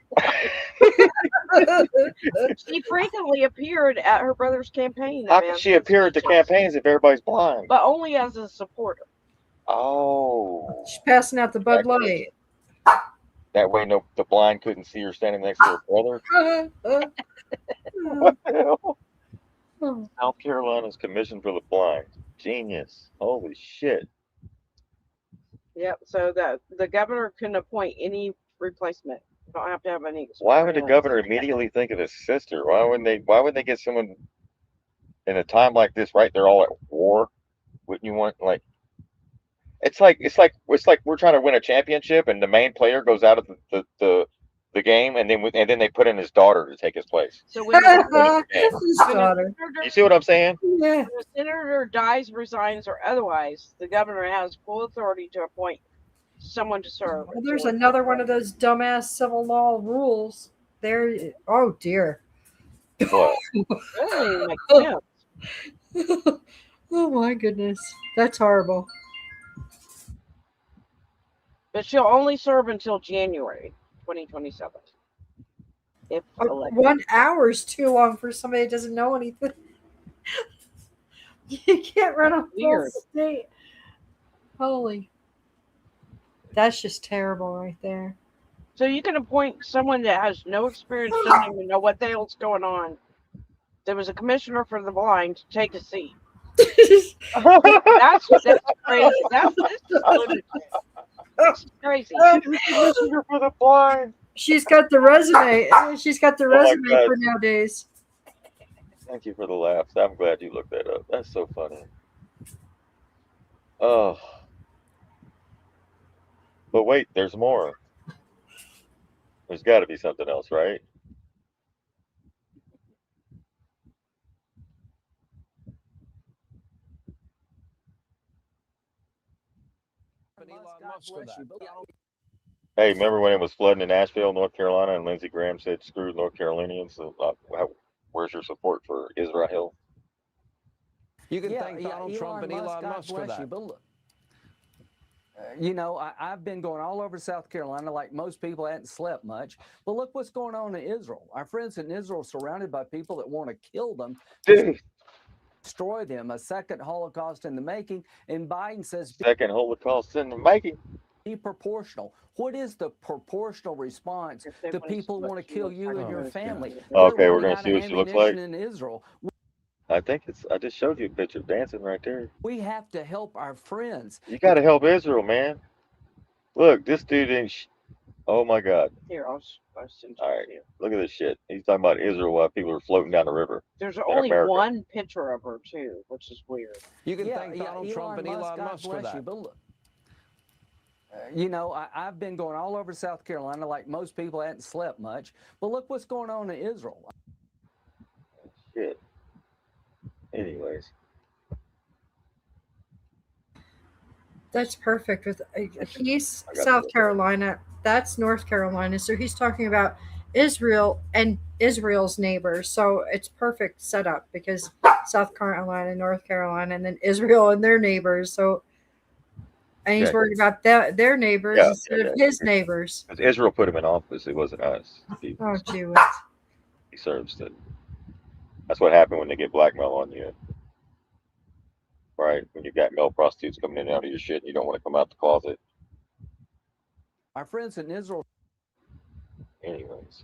Blind. She frequently appeared at her brother's campaign. How can she appear at the campaigns if everybody's blind? But only as a supporter. Oh. She's passing out the Bud Light. That way, the blind couldn't see her standing next to her brother. What the hell? South Carolina's Commission for the Blind. Genius. Holy shit. Yep. So the governor can appoint any replacement. You don't have to have any. Why would the governor immediately think of his sister? Why wouldn't they get someone in a time like this, right? They're all at war. Wouldn't you want it's like we're trying to win a championship and the main player goes out of the game and then they put in his daughter to take his place. So when His daughter. You see what I'm saying? Yeah. When a senator dies, resigns, or otherwise, the governor has full authority to appoint someone to serve. Well, there's another one of those dumbass civil law rules. There. Oh dear. What? Really makes sense. Oh my goodness, that's horrible. But she'll only serve until January 2027. If elected. 1 hour is too long for somebody that doesn't know anything. You can't run a full Weird. state. Holy. That's just terrible right there. So you can appoint someone that has no experience, doesn't even know what the hell's going on. There was a commissioner for the blind to take a seat. That's crazy. That's crazy. Commissioner for the blind. She's got the resume. She's got the resume God. for nowadays. Thank you for the laughs. I'm glad you looked that up. That's so funny. Oh. But wait, there's more. There's got to be something else, right? Hey, remember when it was flooding in Asheville, North Carolina, and Lindsey Graham said, "Screw North Carolinians"? So, where's your support for Israel? You can thank Donald Trump and Elon Musk for that. But look, you know, I've been going all over South Carolina like most people. I hadn't slept much. But look what's going on in Israel. Our friends in Israel are surrounded by people that want to kill them, destroy them. A second Holocaust in the making. And Biden says, second Holocaust in the making. Be proportional. What is the proportional response to people who want to kill you and your family? Okay, we're going to see what she looks like. In Israel. I think I just showed you a picture dancing right there. We have to help our friends. You got to help Israel, man. Look, this dude ain't. Oh my God. Here, I'll send you. All right, look at this shit. He's talking about Israel while people are floating down the river. There's only one picture of her too, which is weird. You can thank Donald Trump and Elon Musk for that. But look, you know, I've been going all over South Carolina like most people. I hadn't slept much. But look what's going on in Israel. Shit. Anyways. That's perfect. With he's South Carolina, that's North Carolina. So he's talking about Israel and Israel's neighbors. So it's perfect setup because South Carolina, North Carolina, and then Israel and their neighbors. So and he's worried about their neighbors instead of his neighbors. Because Israel put him in office. It wasn't us. Oh, gee. He serves it. That's what happened when they get blackmail on you. Right? When you got male prostitutes coming in and out of your shit and you don't want to come out the closet. Our friends in Israel. Anyways.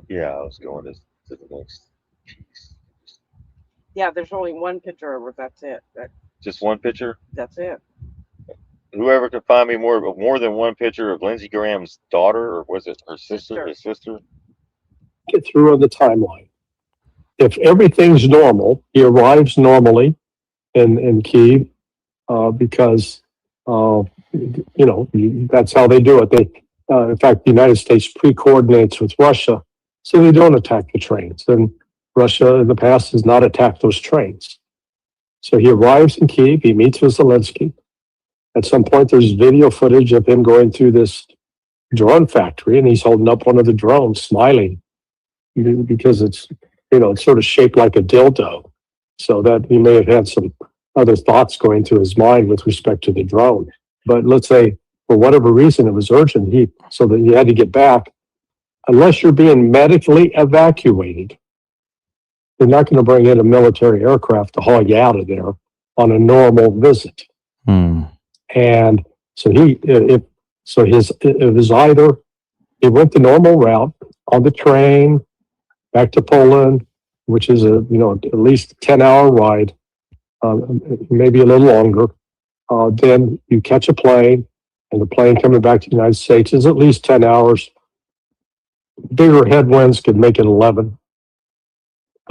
Yeah, I was going to the next piece. Yeah, there's only one picture of her. That's it. Just one picture? That's it. Whoever could find me more than one picture of Lindsey Graham's daughter, or was it her sister? His sister? Get through on the timeline. If everything's normal, he arrives normally in Kyiv because you know that's how they do it. They, in fact, the United States pre-coordinates with Russia So they don't attack the trains. And Russia in the past has not attacked those trains. So he arrives in Kyiv, he meets with Zelensky. At some point, there's video footage of him going through this drone factory, and he's holding up one of the drones, smiling, because it's, it's sort of shaped like a dildo. So that he may have had some other thoughts going through his mind with respect to the drone. But let's say, for whatever reason, it was urgent, so that he had to get back. Unless you're being medically evacuated, they're not going to bring in a military aircraft to haul you out of there on a normal visit. And so it was either he went the normal route on the train back to Poland, which is at least a 10-hour ride, maybe a little longer. Then you catch a plane, and the plane coming back to the United States is at least 10 hours. Bigger headwinds could make it 11.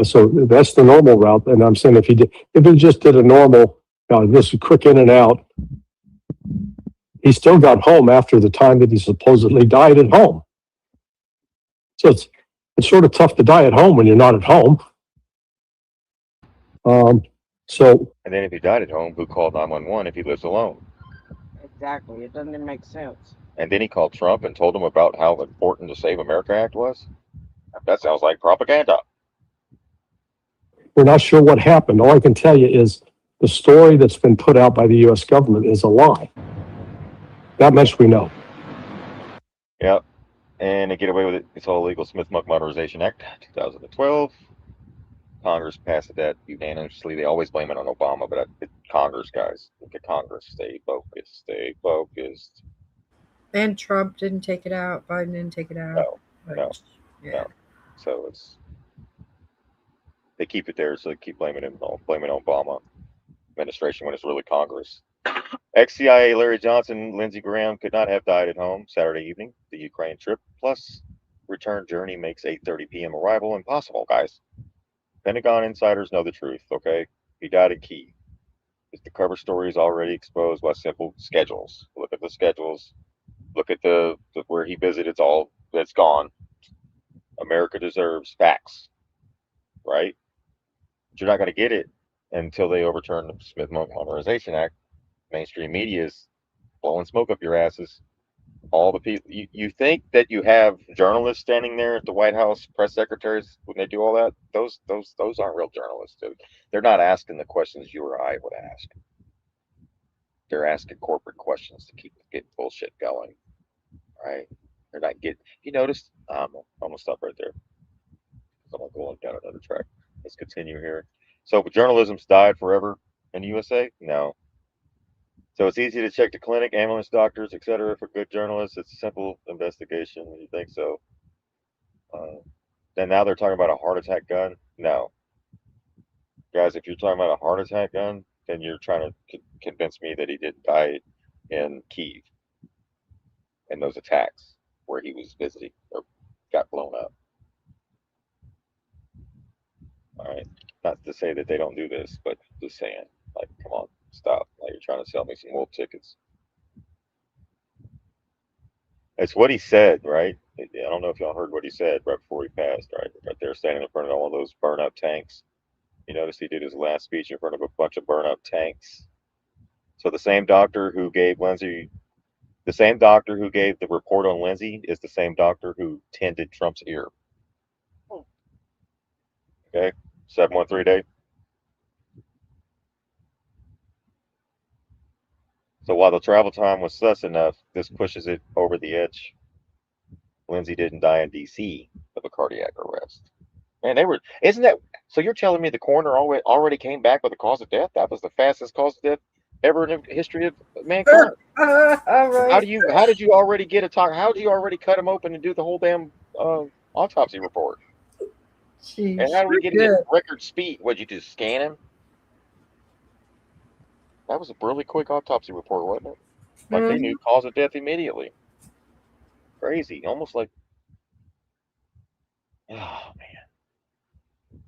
So that's the normal route. And I'm saying if he just did a normal, this quick in and out, he still got home after the time that he supposedly died at home. So it's sort of tough to die at home when you're not at home. And then if he died at home, who called 911 if he lives alone? Exactly. It doesn't even make sense. And then he called Trump and told him about how important the Save America Act was? That sounds like propaganda. We're not sure what happened. All I can tell you is the story that's been put out by the U.S. government is a lie. That much we know. Yep. And they get away with it. It's all legal. Smith-Muck Modernization Act, 2012. Congress passed that unanimously. They always blame it on Obama, but it's Congress, guys. Look at Congress. Stay focused. Stay focused. And Trump didn't take it out. Biden didn't take it out. No. So they keep it there, so they keep blaming Obama administration when it's really Congress. Ex-CIA Larry Johnson, Lindsey Graham could not have died at home Saturday evening. The Ukraine trip plus return journey makes 8:30 p.m. arrival impossible, guys. Pentagon insiders know the truth, okay? He died at Kyiv. The cover story is already exposed by simple schedules. Look at the schedules. Look at the where he visited. It's gone. America deserves facts, right? But you're not going to get it until they overturn the Smith-Muck Modernization Act. Mainstream media is blowing smoke up your asses. All the people you think that you have journalists standing there at the White House, press secretaries, when they do all that, those aren't real journalists, dude. They're not asking the questions you or I would ask. They're asking corporate questions to get bullshit going, right? They're not getting. You noticed? I'm gonna stop right there. I'm gonna go on down another track. Let's continue here. So, journalism's died forever in the USA? No. So it's easy to check the clinic, ambulance, doctors, etc. For good journalists. It's a simple investigation. You think so? Then now they're talking about a heart attack gun. No, guys, if you're talking about a heart attack gun, then you're trying to convince me that he didn't die in Kyiv in those attacks where he was visiting or got blown up. All right, not to say that they don't do this, but just saying, like, come on, stop. Like, you're trying to sell me some wolf tickets. It's what he said, right? I don't know if y'all heard what he said right before he passed, right? Right there, standing in front of all those burn-up tanks. You notice he did his last speech in front of a bunch of burn-up tanks. So the same doctor who gave the report on Lindsay is the same doctor who tended Trump's ear. Okay, 713 day. So while the travel time was sus enough, this pushes it over the edge. Lindsay didn't die in D.C. of a cardiac arrest. Man, isn't that, so you're telling me the coroner already came back with the cause of death? That was the fastest cause of death ever in the history of mankind. Right. How did you already get a talk? How did you already cut him open and do the whole damn autopsy report? Jeez, and how did we get it at record speed? Would you just scan him? That was a really quick autopsy report, wasn't it? Like they knew cause of death immediately. Crazy, almost like, oh man.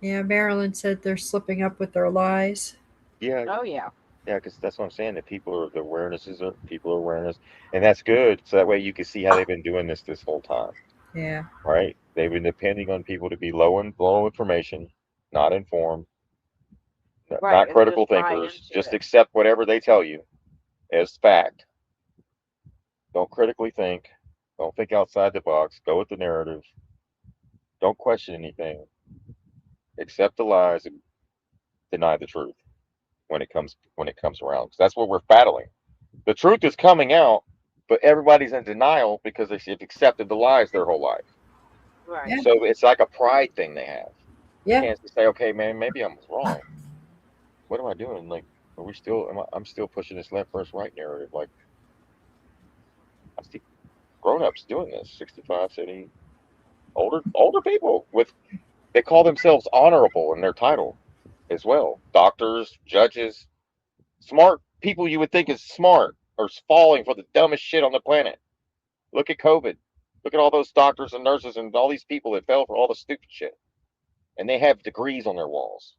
Yeah, Marilyn said they're slipping up with their lies. Yeah. Oh yeah. Yeah, because that's what I'm saying. That the awareness, and that's good. So that way you can see how they've been doing this whole time. Yeah. Right? They've been depending on people to be low information, not informed, Right, not and critical just buy thinkers. into Just it. accept whatever they tell you as fact. Don't critically think. Don't think outside the box. Go with the narrative. Don't question anything. Accept the lies and deny the truth when it comes around. 'Cause that's what we're battling. The truth is coming out, but everybody's in denial because they've accepted the lies their whole life. Right. Yeah. So it's like a pride thing they have. Yeah. Can't say, okay, man, maybe I'm wrong. What am I doing? Like, are we still? I'm still pushing this left versus right narrative. Like, I see grown-ups doing this. 65, 70, older people with they call themselves honorable in their title as well. Doctors, judges, smart people you would think is smart are falling for the dumbest shit on the planet. Look at COVID. Look at all those doctors and nurses and all these people that fell for all the stupid shit. And they have degrees on their walls.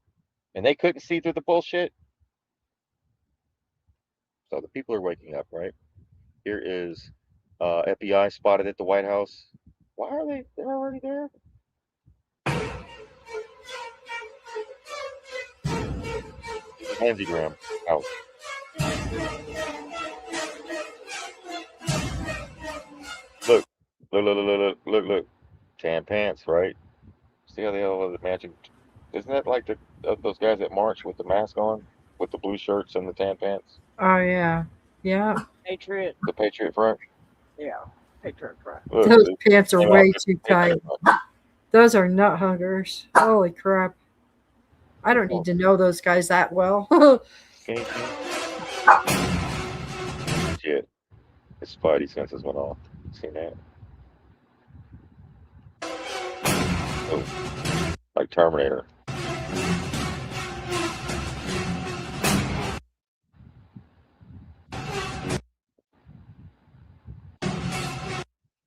And they couldn't see through the bullshit. So the people are waking up, right? Here is FBI spotted at the White House. Why are they? They're already there. Lindsey Graham house. Look. Tan pants, right? See how they all the matching? Isn't that like those guys that march with the mask on, with the blue shirts and the tan pants? Oh yeah. Yeah. Patriot. The Patriot Front. Yeah. Patriot Front. Look, Those they pants are came out way with too the Patriot tight. Front. Those are nut huggers. Holy crap. I don't Oh, need to know those guys that well. skinny jeans. Shit, his spidey senses went off. Seen that? Oh, like Terminator.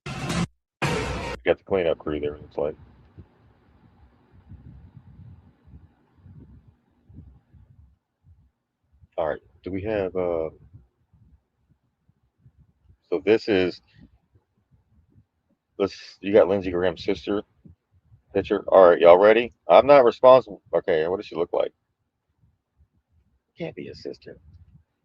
You got the cleanup crew there. It's like. All right. Do we have so this is you got Lindsey Graham's sister picture. All right, y'all ready? I'm not responsible. Okay, what does she look like? Can't be a sister.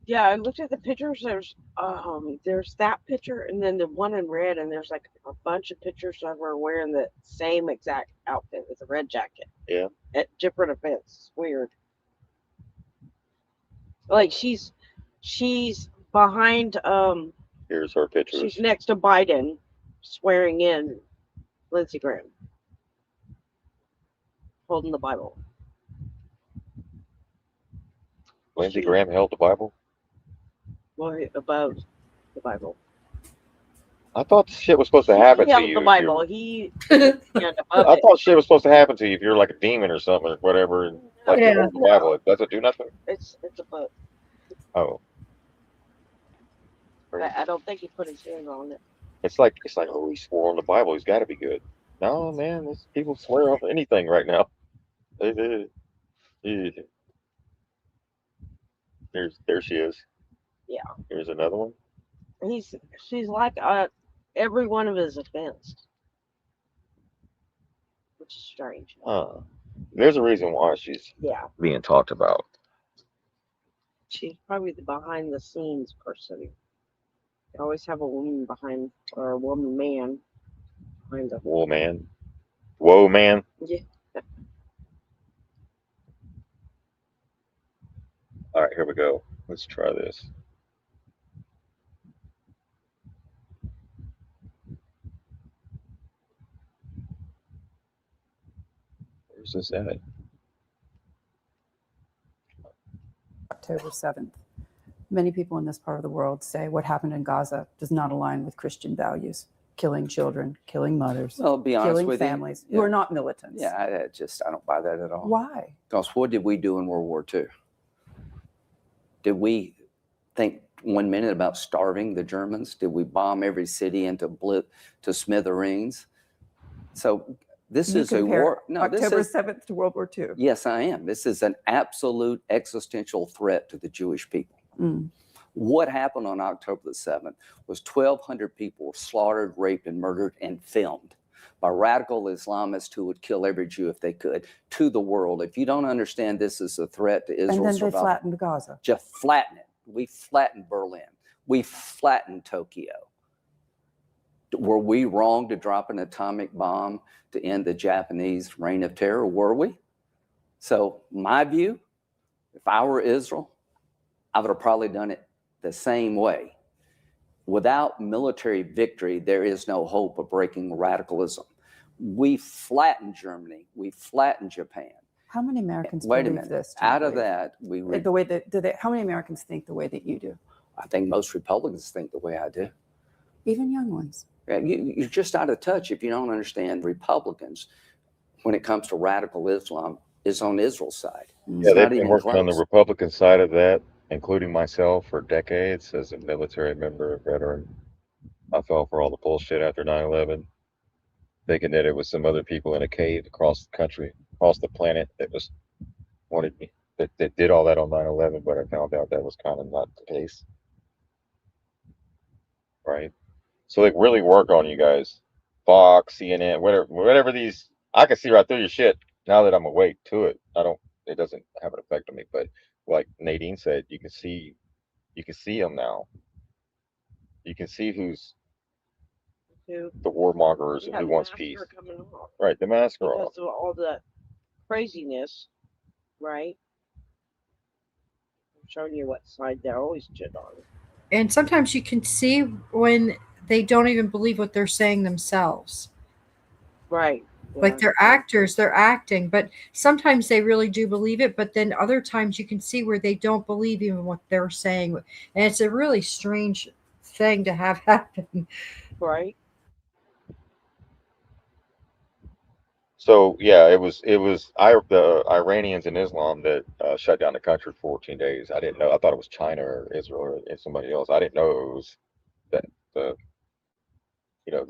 Yeah, I looked at the pictures. There's that picture, and then the one in red, and there's like a bunch of pictures of her wearing the same exact outfit with a red jacket Yeah. at different events. It's weird. Like she's behind Here's her pictures. she's next to Biden swearing in Lindsey Graham holding the Bible. Lindsey Graham held the Bible? Well, above the Bible. I thought shit was supposed to happen He to held you. the Bible. He above I it. thought shit was supposed to happen to you if you're like a demon or something or whatever. And like you hold the Bible, it doesn't do nothing. It's a book. Oh. I don't think he put his hand on it. It's like oh, he swore on the Bible. He's got to be good. No, man, people swear off anything right now. There she is. Yeah. Here's another one. She's like every one of his events, which is strange. There's a reason why she's being talked about. She's probably the behind the scenes person. They always have a woman behind, or a woman man behind them. Whoa, man. Whoa, man. Yeah. All right, here we go. Let's try this. Where's this at? October 7th. Many people in this part of the world say what happened in Gaza does not align with Christian values. Killing children, killing mothers, Well, I'll be honest killing with families you. who are not militants. Yeah, I don't buy that at all. Why? Because what did we do in World War II? Did we think 1 minute about starving the Germans? Did we bomb every city into to smithereens? So this You is a compare war. No, October 7th to World War II. Yes, I am. This is an absolute existential threat to the Jewish people. Mm. What happened on October the 7th was 1,200 people were slaughtered, raped, and murdered and filmed. by radical Islamists who would kill every Jew if they could, to the world. If you don't understand this is a threat to Israel's And then they survival, flattened Gaza. just flatten it. We flattened Berlin. We flattened Tokyo. Were we wrong to drop an atomic bomb to end the Japanese reign of terror? Were we? So my view, if I were Israel, I would have probably done it the same way. Without military victory, there is no hope of breaking radicalism. We flattened Germany. We flattened Japan. How many Americans Wait a believe minute. this? Out of that, the way that how many Americans think the way that you do? I think most Republicans think the way I do. Even young ones. You're just out of touch if you don't understand Republicans, when it comes to radical Islam, is on Israel's side. Yeah, they've been working on the Republican side of that, including myself, for decades as a military member, a veteran. I fell for all the bullshit after 9/11, thinking that it was some other people in a cave across the country, across the planet, that wanted me, that did all that on 9/11, but I found out that was kind of not the case. Right? So like really work on you guys. Fox, CNN, whatever these, I can see right through your shit now that I'm awake to it. It doesn't have an effect on me, but like Nadine said, you can see them now. You can see who's the warmongers and who wants peace. Right, the masks are off. Because of all the craziness, right? I'm showing you what side they're always shit on. And sometimes you can see when they don't even believe what they're saying themselves. Right. Like they're actors, they're acting, but sometimes they really do believe it. But then other times you can see where they don't believe even what they're saying. And it's a really strange thing to have happen. Right. So yeah, it was the Iranians and Islam that shut down the country for 14 days. I didn't know. I thought it was China or Israel or somebody else. I didn't know it was that the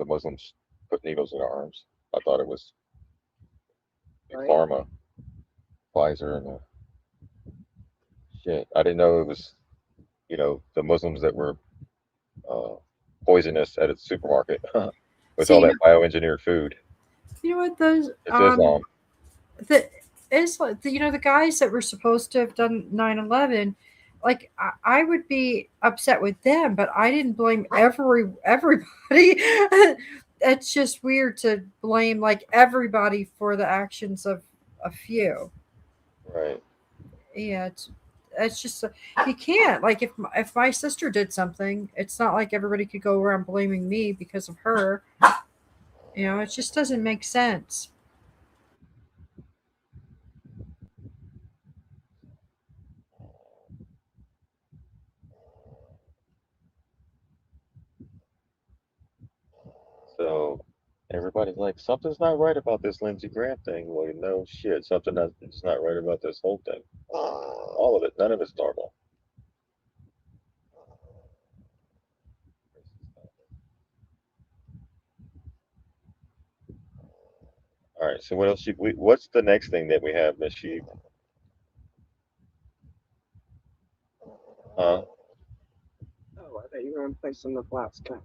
Muslims put needles in our arms. I thought it was Pharma, Pfizer, and shit. I didn't know it was the Muslims that were poisonous at its supermarket with all that bioengineered food. You know what those It's Islam. The guys that were supposed to have done 9/11, like I would be upset with them, but I didn't blame everybody. It's just weird to blame like everybody for the actions of a few. Right. Yeah, it's just you can't, like, if my sister did something, it's not like everybody could go around blaming me because of her. It just doesn't make sense. So everybody's like, something's not right about this Lindsey Graham thing. Well, no shit, something that's not right about this whole thing. All of it, none of it's normal. All right, so what else? What's the next thing that we have, Miss Sheep? Huh? Oh, I thought you were going to play some of the Blast Count.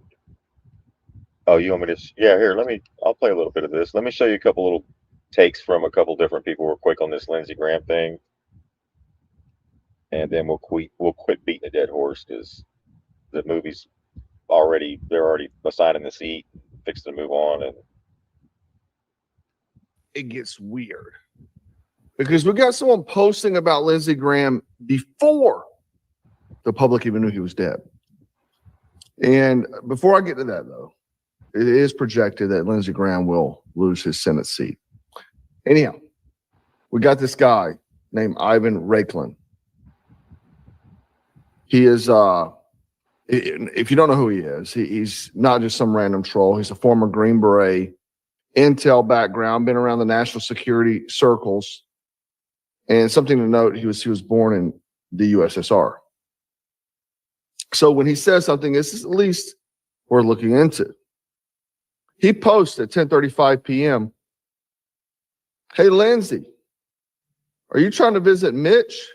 Oh, you want me to? Yeah, here. I'll play a little bit of this. Let me show you a couple little takes from a couple different people real quick on this Lindsey Graham thing, and then we'll quit beating a dead horse because the movie's they're already assigning the seat, fixing to move on, and it gets weird because we got someone posting about Lindsey Graham before the public even knew he was dead. And before I get to that, though, it is projected that Lindsey Graham will lose his Senate seat. Anyhow, we got this guy named Ivan Raiklin. He is, if you don't know who he is, he's not just some random troll. He's a former Green Beret, intel background, been around the national security circles. And something to note, he was born in the USSR. So when he says something, this is at least worth looking into. He posts at 10:35 p.m. Hey, Lindsey, are you trying to visit Mitch?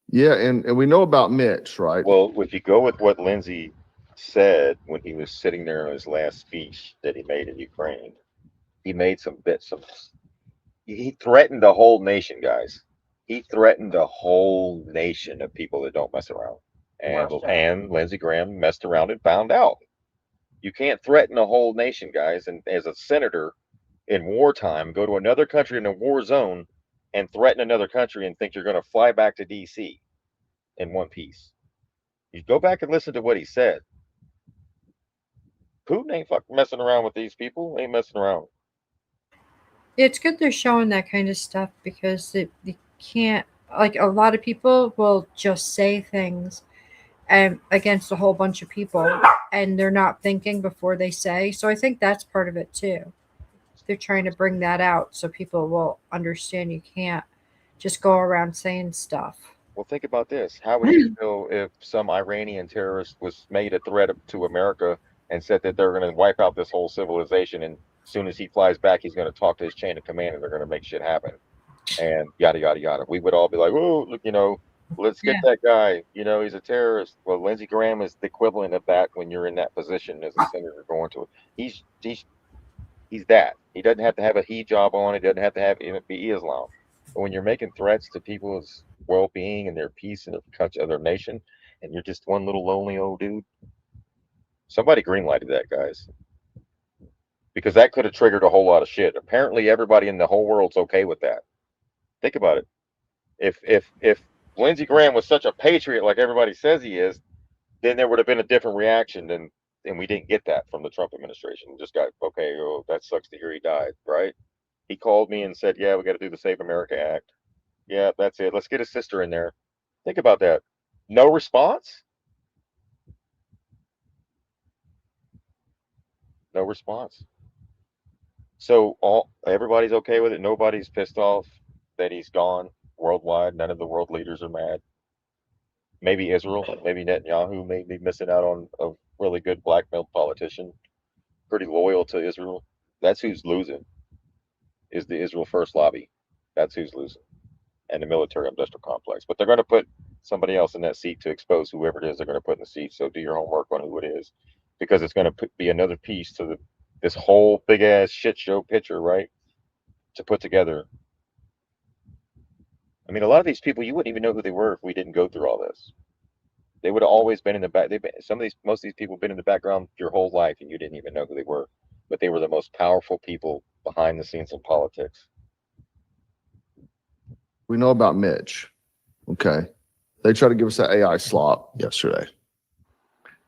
Yeah, and we know about Mitch, right? well, if you go with what Lindsey said when he was sitting there in his last speech that he made in Ukraine. He made some bits of. He threatened the whole nation, guys. He threatened the whole nation of people that don't mess around. And Lindsey Graham messed around and found out. You can't threaten a whole nation, guys. And as a senator in wartime, go to another country in a war zone and threaten another country and think you're going to fly back to D.C. in one piece. You go back and listen to what he said. Putin ain't fucking messing around with these people. Ain't messing around. It's good they're showing that kind of stuff because they can't, like, a lot of people will just say things against a whole bunch of people and they're not thinking before they say. So I think that's part of it too. They're trying to bring that out so people will understand you can't just go around saying stuff. Well, think about this. How would you feel if some Iranian terrorist was made a threat to America and said that they're going to wipe out this whole civilization, and as soon as he flies back, he's going to talk to his chain of command and they're going to make shit happen, and yada yada yada. We would all be like, "Oh, look, let's get that guy. He's a terrorist." Well, Lindsey Graham is the equivalent of that when you're in that position as a senator going to it. He's that. He doesn't have to have a hijab on. He doesn't have to have be Islam. But when you're making threats to people's well-being and their peace and their country, of their nation, and you're just one little lonely old dude, somebody greenlighted that, guys, because that could have triggered a whole lot of shit. Apparently, everybody in the whole world's okay with that. Think about it. If Lindsey Graham was such a patriot like everybody says he is, then there would have been a different reaction than. And we didn't get that from the Trump administration. We just got, okay, oh, that sucks to hear he died, right? He called me and said, yeah, we got to do the Save America Act. Yeah, that's it. Let's get his sister in there. Think about that. No response? No response. So everybody's okay with it. Nobody's pissed off that he's gone worldwide. None of the world leaders are mad. Maybe Israel, maybe Netanyahu may be missing out on a really good blackmailed politician, pretty loyal to Israel. That's who's losing, is the Israel First lobby. That's who's losing, and the military industrial complex. But they're going to put somebody else in that seat to expose whoever it is they're going to put in the seat. So do your homework on who it is, because it's going to be another piece to this whole big ass shit show picture, right? To put together. I mean, a lot of these people, you wouldn't even know who they were if we didn't go through all this. They would have always been in the back. Most of these people have been in the background your whole life, and you didn't even know who they were. But they were the most powerful people behind the scenes in politics. We know about Mitch. Okay. They tried to give us that AI slot yesterday.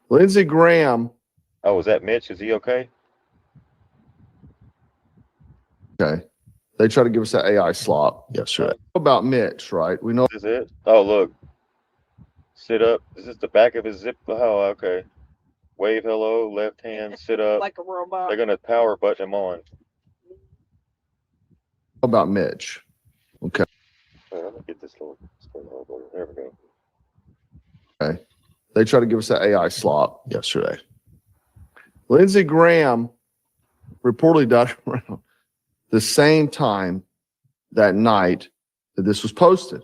Lindsey Graham. Oh, is that Mitch? Is he okay? Okay. They tried to give us that AI slot yesterday. About Mitch, right? We know. This is it? Oh, look. Sit up. Is this the back of his zip? Oh, okay. Wave hello, left hand, sit up. Like a robot. They're going to power button him on. About Mitch. Okay. Wait, let me get this little. There we go. Okay. They tried to give us that AI slot yesterday. Lindsey Graham reportedly died around the same time that night that this was posted.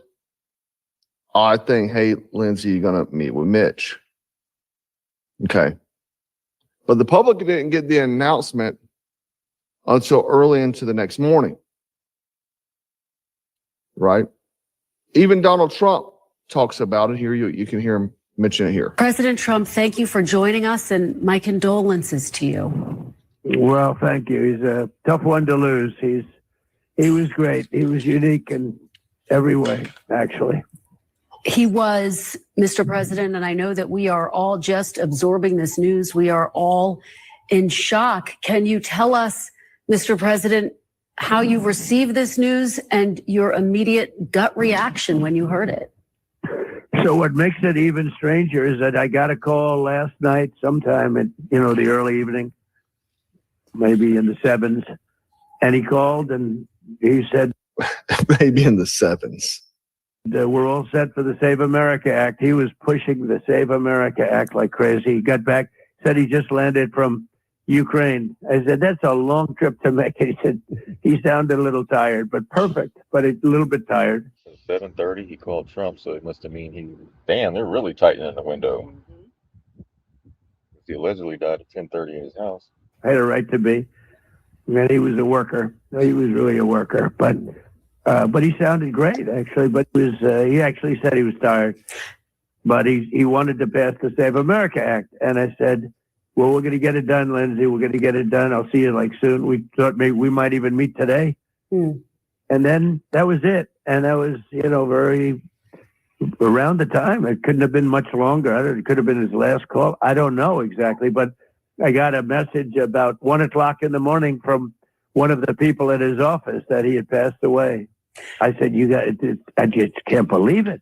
I think, hey, Lindsey, you're going to meet with Mitch. Okay. But the public didn't get the announcement until early into the next morning. Right? Even Donald Trump talks about it here. You can hear him mention it here. President Trump, thank you for joining us, and my condolences to you. Well, thank you. He's a tough one to lose. He was great. He was unique in every way, actually. He was, Mr. President, and I know that we are all just absorbing this news. We are all in shock. Can you tell us, Mr. President, how you received this news and your immediate gut reaction when you heard it? So what makes it even stranger is that I got a call last night sometime at, the early evening, maybe in the 7s. And he called and he said, maybe in the 7s. We're all set for the Save America Act. He was pushing the Save America Act like crazy. He got back, said he just landed from Ukraine. I said, that's a long trip to make. He said, he sounded a little tired, but perfect, but a little bit tired. 7:30, he called Trump, so it must have mean damn, they're really tightening the window. He allegedly died at 10:30 in his house. Had a right to be. And he was a worker. He was really a worker, but he sounded great actually. But he actually said he was tired, but he wanted to pass the Save America Act, and I said, "Well, we're going to get it done, Lindsay. We're going to get it done. I'll see you like soon." We thought maybe we might even meet today, and then that was it. And that was very around the time. It couldn't have been much longer. It could have been his last call. I don't know exactly, but I got a message about 1:00 in the morning from one of the people at his office that he had passed away. I said, I just can't believe it.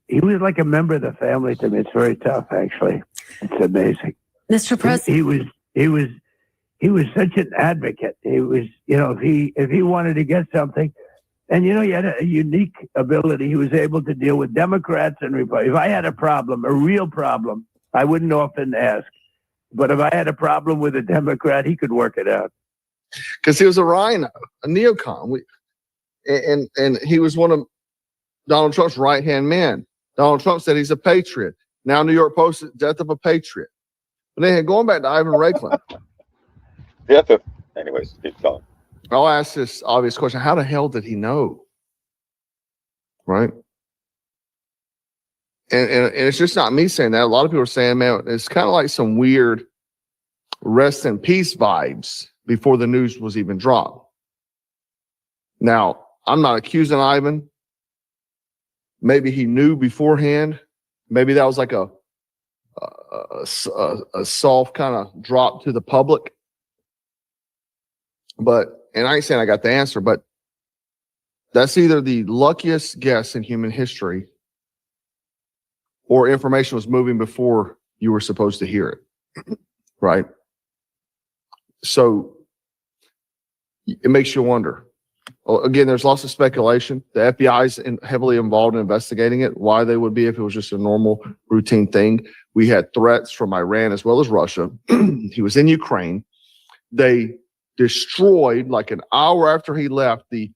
He was like a member of the family to me. It's very tough, actually. It's amazing. Mr. President. He was such an advocate. He was, if he wanted to get something, and he had a unique ability. He was able to deal with Democrats and Republicans. If I had a problem, a real problem, I wouldn't often ask. But if I had a problem with a Democrat, he could work it out. Because he was a rhino, a neocon. And he was one of Donald Trump's right-hand men. Donald Trump said he's a patriot. Now New York Post, death of a patriot. But then going back to Ivan Raiklin. Anyways, keep going. I'll ask this obvious question. How the hell did he know? Right? And it's just not me saying that. A lot of people are saying, man, it's kind of like some weird rest in peace vibes before the news was even dropped. Now, I'm not accusing Ivan. Maybe he knew beforehand. Maybe that was like a soft kind of drop to the public. And I ain't saying I got the answer, but that's either the luckiest guess in human history or information was moving before you were supposed to hear it, right? So it makes you wonder. Well, again, there's lots of speculation. The FBI is heavily involved in investigating it. Why they would be if it was just a normal routine thing. We had threats from Iran as well as Russia. He was in Ukraine. They destroyed, like an hour after he left, the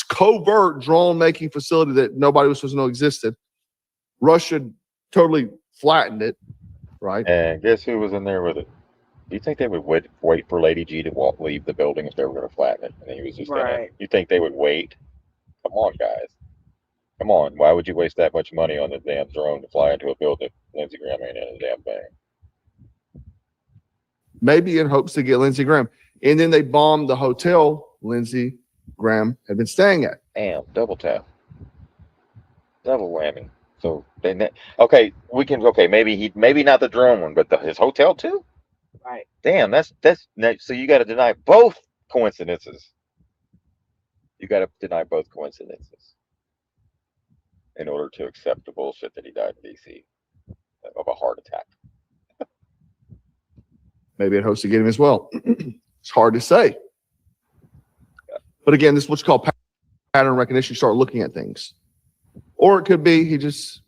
covert drone making facility that nobody was supposed to know existed. Russia totally flattened it, right? And guess who was in there with it? Do you think they would wait for Lady G to leave the building if they were going to flatten it? And he was just in it. You think they would wait? Come on, guys. Come on. Why would you waste that much money on the damn drone to fly into a building? Lindsey Graham ain't in a damn thing. Maybe in hopes to get Lindsey Graham. And then they bombed the hotel Lindsey Graham had been staying at. Damn, double tap. Double whammy. So maybe not the drone one, but his hotel too? Right. Damn, that's so you got to deny both coincidences. You got to deny both coincidences in order to accept the bullshit that he died in D.C. of a heart attack. Maybe it hopes to get him as well. It's hard to say. But again, this is what's called pattern recognition. You start looking at things. Or it could be he just,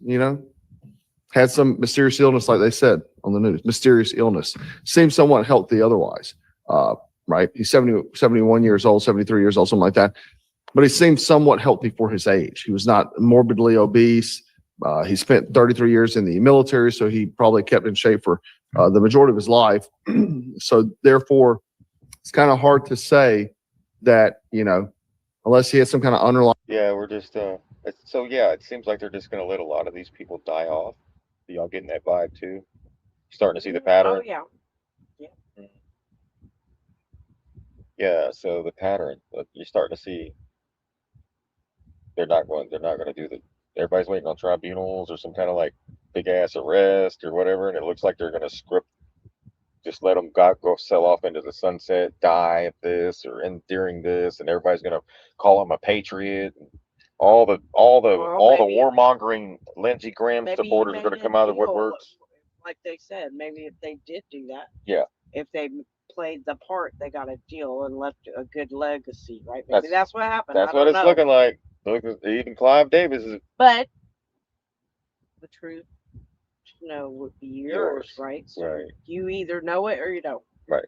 had some mysterious illness, like they said on the news. Mysterious illness. Seems somewhat healthy otherwise, right? He's 71 years old, 73 years old, something like that. But he seems somewhat healthy for his age. He was not morbidly obese. He spent 33 years in the military, so he probably kept in shape for the majority of his life. So therefore, it's kind of hard to say that, unless he had some kind of underlying. Yeah, we're just, it seems like they're just going to let a lot of these people die off. Are y'all getting that vibe too? Starting to see the pattern? Oh, yeah. Yeah, so the pattern, you're starting to see they're not going to do everybody's waiting on tribunals or some kind of like big ass arrest or whatever, and it looks like they're going to just let them go sell off into the sunset, die at this or during this, and everybody's going to call him a patriot. And all the warmongering Lindsey Graham supporters are going to come out of the woodworks. Like they said, maybe if they did do that, if they played the part, they got a deal and left a good legacy, right? Maybe that's what happened. That's what it's looking like. Look, even Clive Davis is. But the truth, would be yours, right? So right. You either know it or you don't. Right.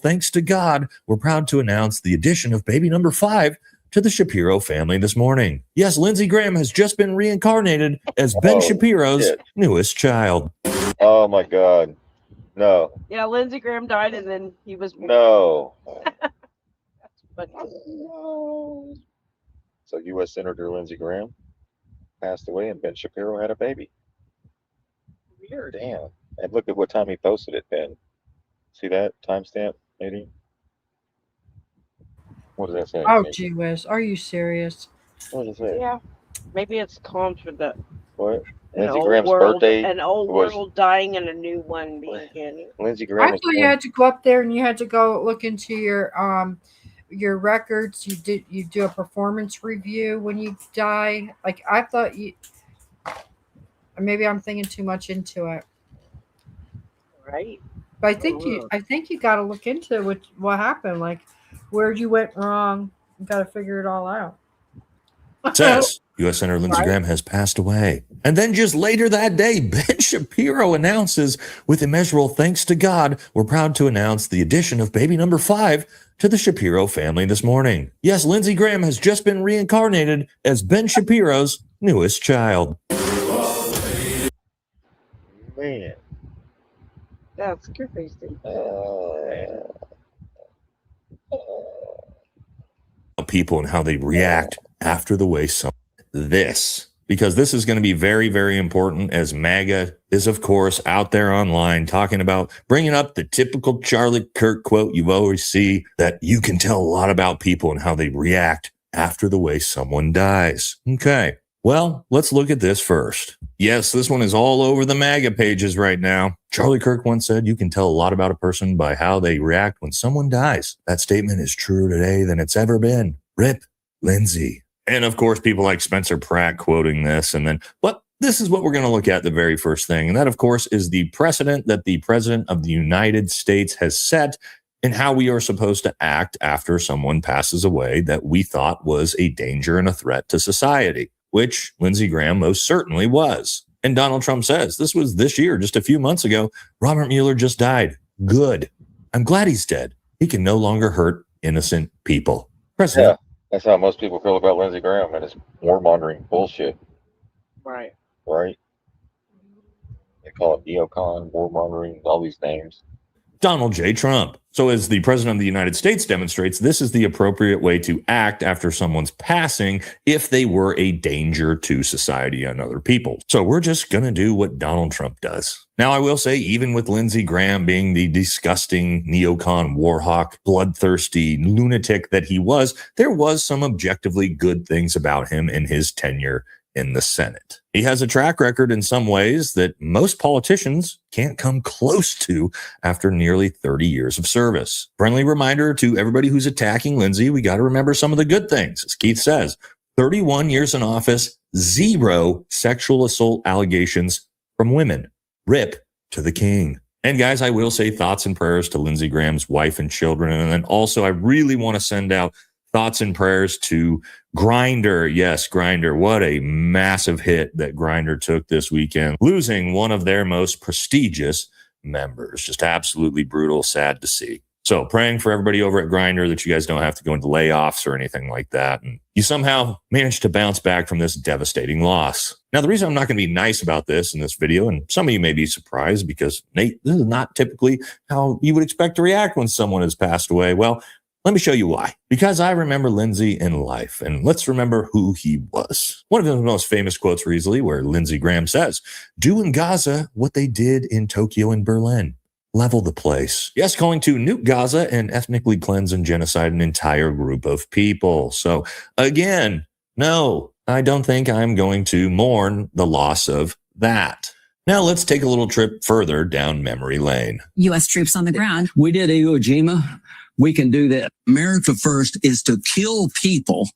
Thanks to God, we're proud to announce the addition of baby number 5 to the Shapiro family this morning. Yes, Lindsey Graham has just been reincarnated as Ben Shapiro's newest child. Oh my God. No. Yeah, Lindsey Graham died and then he was born. No. That's funny. So U.S. Senator Lindsey Graham passed away and Ben Shapiro had a baby. Weird. Damn. And look at what time he posted it, Ben. See that timestamp, Nadine? What does that say? Oh, gee whiz. Are you serious? What does it say? Yeah. Maybe it's calm for the What? an Lindsey old Graham's world, birthday an old was world dying and a new one beginning. Lindsey Graham. I thought you had to go up there and you had to go look into your records. You do a performance review when you die. Like I thought you. Maybe I'm thinking too much into it. Right. But I think you got to look into what happened. Like where you went wrong. You got to figure it all out. Says U.S. Senator Lindsey Right. Graham has passed away. And then just later that day, Ben Shapiro announces, with immeasurable thanks to God, we're proud to announce the addition of baby number 5 to the Shapiro family this morning. Yes, Lindsey Graham has just been reincarnated as Ben Shapiro's newest child. Man. That's crazy. People and how they react after the way some this, because this is going to be very, very important, as MAGA is, of course, out there online talking about bringing up the typical Charlie Kirk quote you always see, that you can tell a lot about people and how they react after the way someone dies. Okay, well, let's look at this first. Yes, this one is all over the MAGA pages right now. Charlie Kirk once said, you can tell a lot about a person by how they react when someone dies. That statement is truer today than it's ever been. Rip Lindsey. And of course, people like Spencer Pratt quoting this. And then, but this is what we're going to look at the very first thing. And that, of course, is the precedent that the President of the United States has set in how we are supposed to act after someone passes away that we thought was a danger and a threat to society, which Lindsey Graham most certainly was. And Donald Trump says, this was this year, just a few months ago, Robert Mueller just died. Good. I'm glad he's dead. He can no longer hurt innocent people. President. Yeah, that's how most people feel about Lindsey Graham and his warmongering bullshit. Right. Right? They call it neocon, warmongering, all these names. Donald J. Trump. So as the President of the United States demonstrates, this is the appropriate way to act after someone's passing if they were a danger to society and other people. So we're just going to do what Donald Trump does. Now, I will say, even with Lindsey Graham being the disgusting neocon, warhawk, bloodthirsty lunatic that he was, there was some objectively good things about him in his tenure in the Senate. He has a track record in some ways that most politicians can't come close to after nearly 30 years of service. Friendly reminder to everybody who's attacking Lindsey, we got to remember some of the good things. As Keith says, 31 years in office, 0 sexual assault allegations from women. Rip to the king. And guys, I will say thoughts and prayers to Lindsey Graham's wife and children. And then also, I really want to send out thoughts and prayers to Grindr. Yes, Grindr. What a massive hit that Grindr took this weekend, losing one of their most prestigious members. Just absolutely brutal, sad to see. So praying for everybody over at Grindr that you guys don't have to go into layoffs or anything like that. And you somehow managed to bounce back from this devastating loss. Now, the reason I'm not going to be nice about this in this video, and some of you may be surprised because, Nate, this is not typically how you would expect to react when someone has passed away. Well, let me show you why. Because I remember Lindsey in life, and let's remember who he was. One of his most famous quotes recently, where Lindsey Graham says, do in Gaza what they did in Tokyo and Berlin. Level the place. Yes, calling to nuke Gaza and ethnically cleanse and genocide an entire group of people. So again, no, I don't think I'm going to mourn the loss of that. Now let's take a little trip further down memory lane. U.S. troops on the ground. We did Iwo Jima. We can do that. America first is to kill people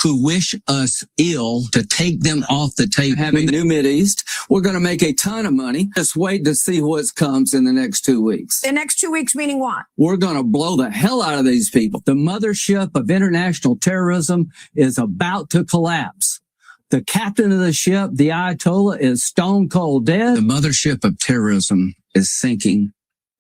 who wish us ill, to take them off the table. Having the new Mideast, we're going to make a ton of money. Just wait to see what comes in the next 2 weeks. The next 2 weeks, meaning what? We're going to blow the hell out of these people. The mothership of international terrorism is about to collapse. The captain of the ship, the Ayatollah, is stone cold dead. The mothership of terrorism is sinking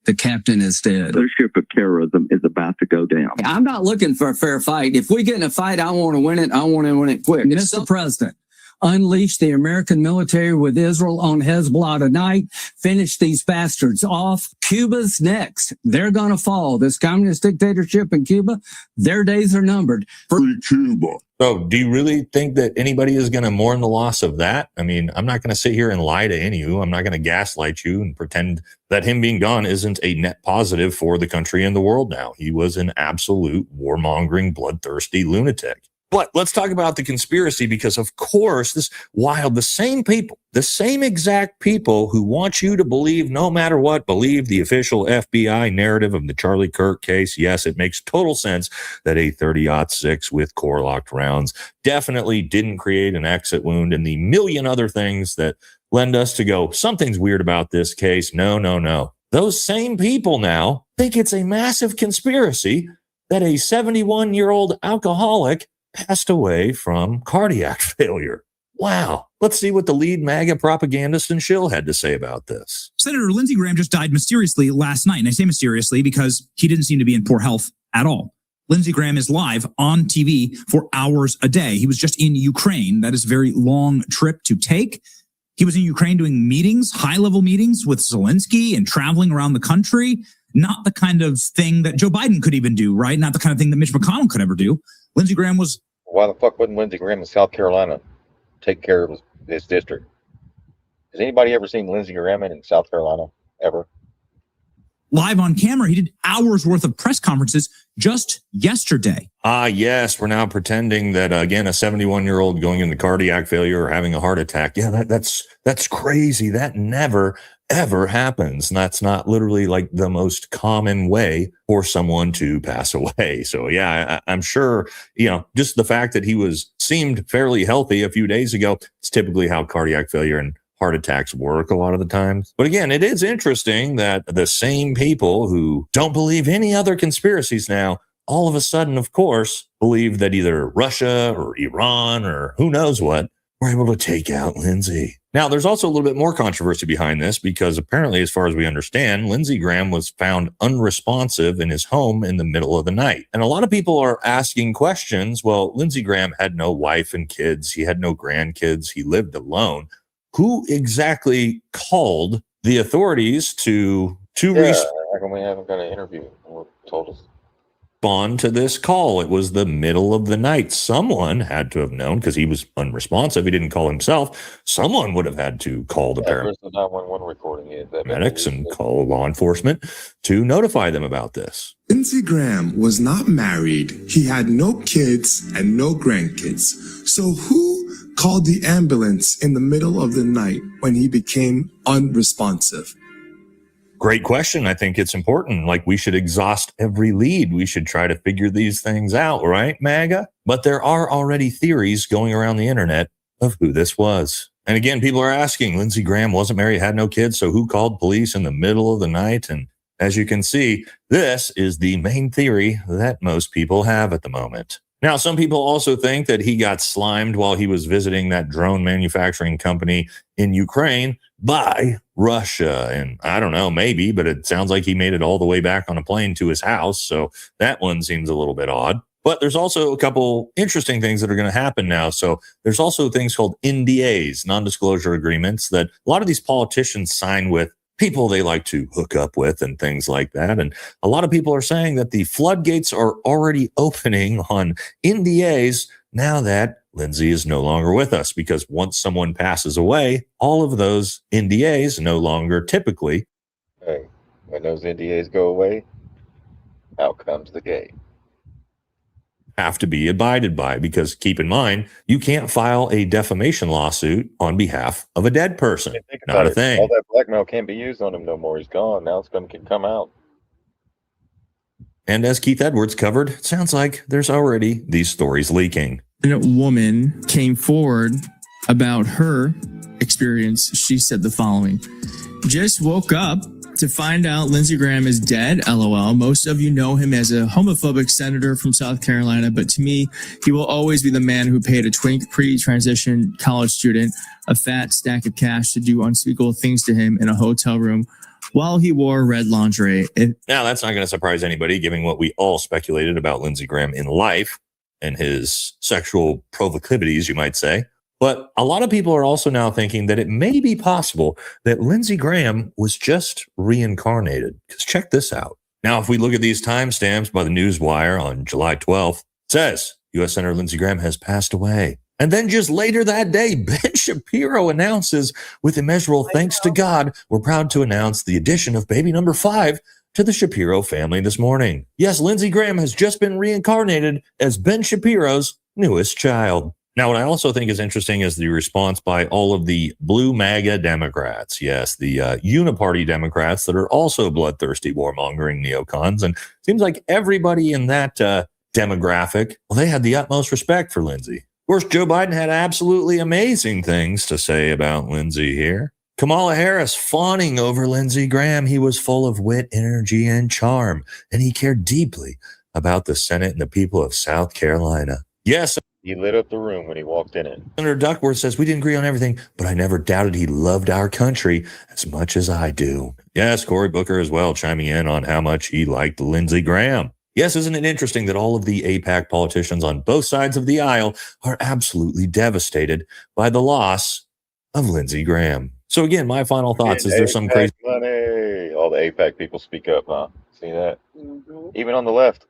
The captain is dead. Their ship of terrorism is about to go down. I'm not looking for a fair fight. If we get in a fight, I want to win it. I want to win it quick. Mr. President, unleash the American military with Israel on Hezbollah tonight. Finish these bastards off. Cuba's next. They're going to fall. This communist dictatorship in Cuba, their days are numbered. Free Cuba. So do you really think that anybody is going to mourn the loss of that? I mean, I'm not going to sit here and lie to any of you. I'm not going to gaslight you and pretend that him being gone isn't a net positive for the country and the world now. He was an absolute warmongering, bloodthirsty lunatic. But let's talk about the conspiracy, because of course, the same people, the same exact people who want you to believe no matter what, believe the official FBI narrative of the Charlie Kirk case. Yes, it makes total sense that a 30-06 with core-locked rounds definitely didn't create an exit wound, and the million other things that lend us to go, something's weird about this case. No. Those same people now think it's a massive conspiracy that a 71-year-old alcoholic passed away from cardiac failure. Wow. Let's see what the lead MAGA propagandist and shill had to say about this. Senator Lindsey Graham just died mysteriously last night. And I say mysteriously because he didn't seem to be in poor health at all. Lindsey Graham is live on TV for hours a day. He was just in Ukraine. That is a very long trip to take. He was in Ukraine doing meetings, high-level meetings with Zelensky and traveling around the country. Not the kind of thing that Joe Biden could even do, right? Not the kind of thing that Mitch McConnell could ever do. Lindsey Graham was... Why the fuck wouldn't Lindsey Graham in South Carolina take care of his district? Has anybody ever seen Lindsey Graham in South Carolina, ever? Live on camera. He did hours worth of press conferences just yesterday. Yes, we're now pretending that, again, a 71-year-old going into cardiac failure or having a heart attack. Yeah, that's crazy. That never, ever happens. And that's not literally like the most common way for someone to pass away. So, yeah, I'm sure, just the fact that he seemed fairly healthy a few days ago, it's typically how cardiac failure and heart attacks work a lot of the times. But again, it is interesting that the same people who don't believe any other conspiracies now, all of a sudden, of course, believe that either Russia or Iran or who knows what were able to take out Lindsey. Now, there's also a little bit more controversy behind this because apparently, as far as we understand, Lindsey Graham was found unresponsive in his home in the middle of the night. And a lot of people are asking questions. Well, Lindsey Graham had no wife and kids. He had no grandkids. He lived alone. Who exactly called the authorities to how come we haven't got an interview? Or told us. Respond to this call? It was the middle of the night. Someone had to have known because he was unresponsive. He didn't call himself. Someone would have had to call the Where's the 911 recording? paramedics and call law enforcement to notify them about this. Lindsey Graham was not married. He had no kids and no grandkids. So who called the ambulance in the middle of the night when he became unresponsive? Great question. I think it's important. Like, we should exhaust every lead. We should try to figure these things out, right, MAGA? But there are already theories going around the internet of who this was. And again, people are asking, Lindsey Graham wasn't married, had no kids, so who called police in the middle of the night? And as you can see, this is the main theory that most people have at the moment. Now, some people also think that he got slimed while he was visiting that drone manufacturing company in Ukraine by Russia. And I don't know, maybe, but it sounds like he made it all the way back on a plane to his house. So that one seems a little bit odd. But there's also a couple interesting things that are going to happen now. So there's also things called NDAs, non-disclosure agreements, that a lot of these politicians sign with people they like to hook up with and things like that. And a lot of people are saying that the floodgates are already opening on NDAs now that Lindsey is no longer with us, because once someone passes away, all of those NDAs no longer typically. Hey, when those NDAs go away, out comes the gate. Have to be abided by, because keep in mind, you can't file a defamation lawsuit on behalf of a dead person. Not a thing. All that blackmail can't be used on him no more. He's gone. Now it's going to come out. And as Keith Edwards covered, it sounds like there's already these stories leaking. A woman came forward about her experience. She said the following: just woke up to find out Lindsey Graham is dead, LOL. Most of you know him as a homophobic senator from South Carolina, but to me, he will always be the man who paid a twink pre-transition college student a fat stack of cash to do unspeakable things to him in a hotel room while he wore red lingerie. Now, that's not going to surprise anybody, given what we all speculated about Lindsey Graham in life and his sexual proclivities, you might say. But a lot of people are also now thinking that it may be possible that Lindsey Graham was just reincarnated. Because check this out. Now, if we look at these timestamps by the Newswire on July 12th, it says U.S. Senator Lindsey Graham has passed away. And then just later that day, Ben Shapiro announces, with immeasurable thanks to God, we're proud to announce the addition of baby number 5 to the Shapiro family this morning. Yes, Lindsey Graham has just been reincarnated as Ben Shapiro's newest child. Now, what I also think is interesting is the response by all of the blue MAGA Democrats. Yes, the uniparty Democrats that are also bloodthirsty, warmongering neocons. And it seems like everybody in that demographic, well, they had the utmost respect for Lindsey. Of course, Joe Biden had absolutely amazing things to say about Lindsey here. Kamala Harris fawning over Lindsey Graham. He was full of wit, energy, and charm, and he cared deeply about the Senate and the people of South Carolina. Yes, he lit up the room when he walked in it. Senator Duckworth says, we didn't agree on everything, but I never doubted he loved our country as much as I do. Yes, Cory Booker as well, chiming in on how much he liked Lindsey Graham. Yes, isn't it interesting that all of the AIPAC politicians on both sides of the aisle are absolutely devastated by the loss of Lindsey Graham? So again, my final thoughts, is there some crazy money? All the AIPAC people speak up, huh? See that? Mm-hmm. Even on the left.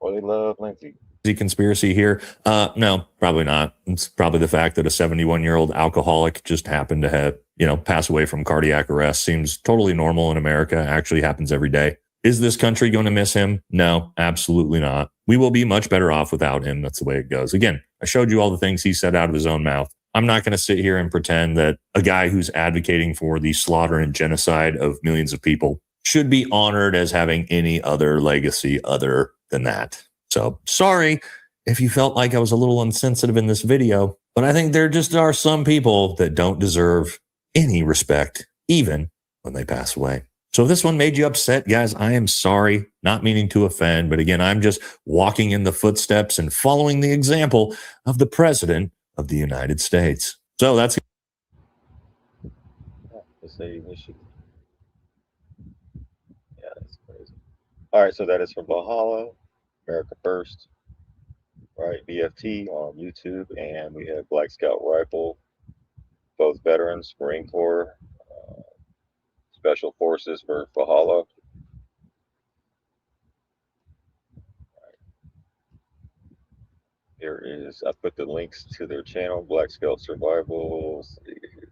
Well, they love Lindsey. Conspiracy here? No, probably not. It's probably the fact that a 71-year-old alcoholic just happened to have, pass away from cardiac arrest. Seems totally normal in America. Actually happens every day. Is this country going to miss him? No, absolutely not. We will be much better off without him. That's the way it goes. Again, I showed you all the things he said out of his own mouth. I'm not going to sit here and pretend that a guy who's advocating for the slaughter and genocide of millions of people should be honored as having any other legacy other than that. So sorry if you felt like I was a little insensitive in this video, but I think there just are some people that don't deserve any respect, even when they pass away. So if this one made you upset, guys, I am sorry, not meaning to offend. But again, I'm just walking in the footsteps and following the example of the President of the United States. So that's Michigan. Yeah, that's crazy. All right, so that is from Valhalla, America First, right? BFT on YouTube, and we have Black Scout Rifle, both veterans, Marine Corps, Special Forces for Valhalla. Here is, I put the links to their channel, Black Scout Survival. Let's see here.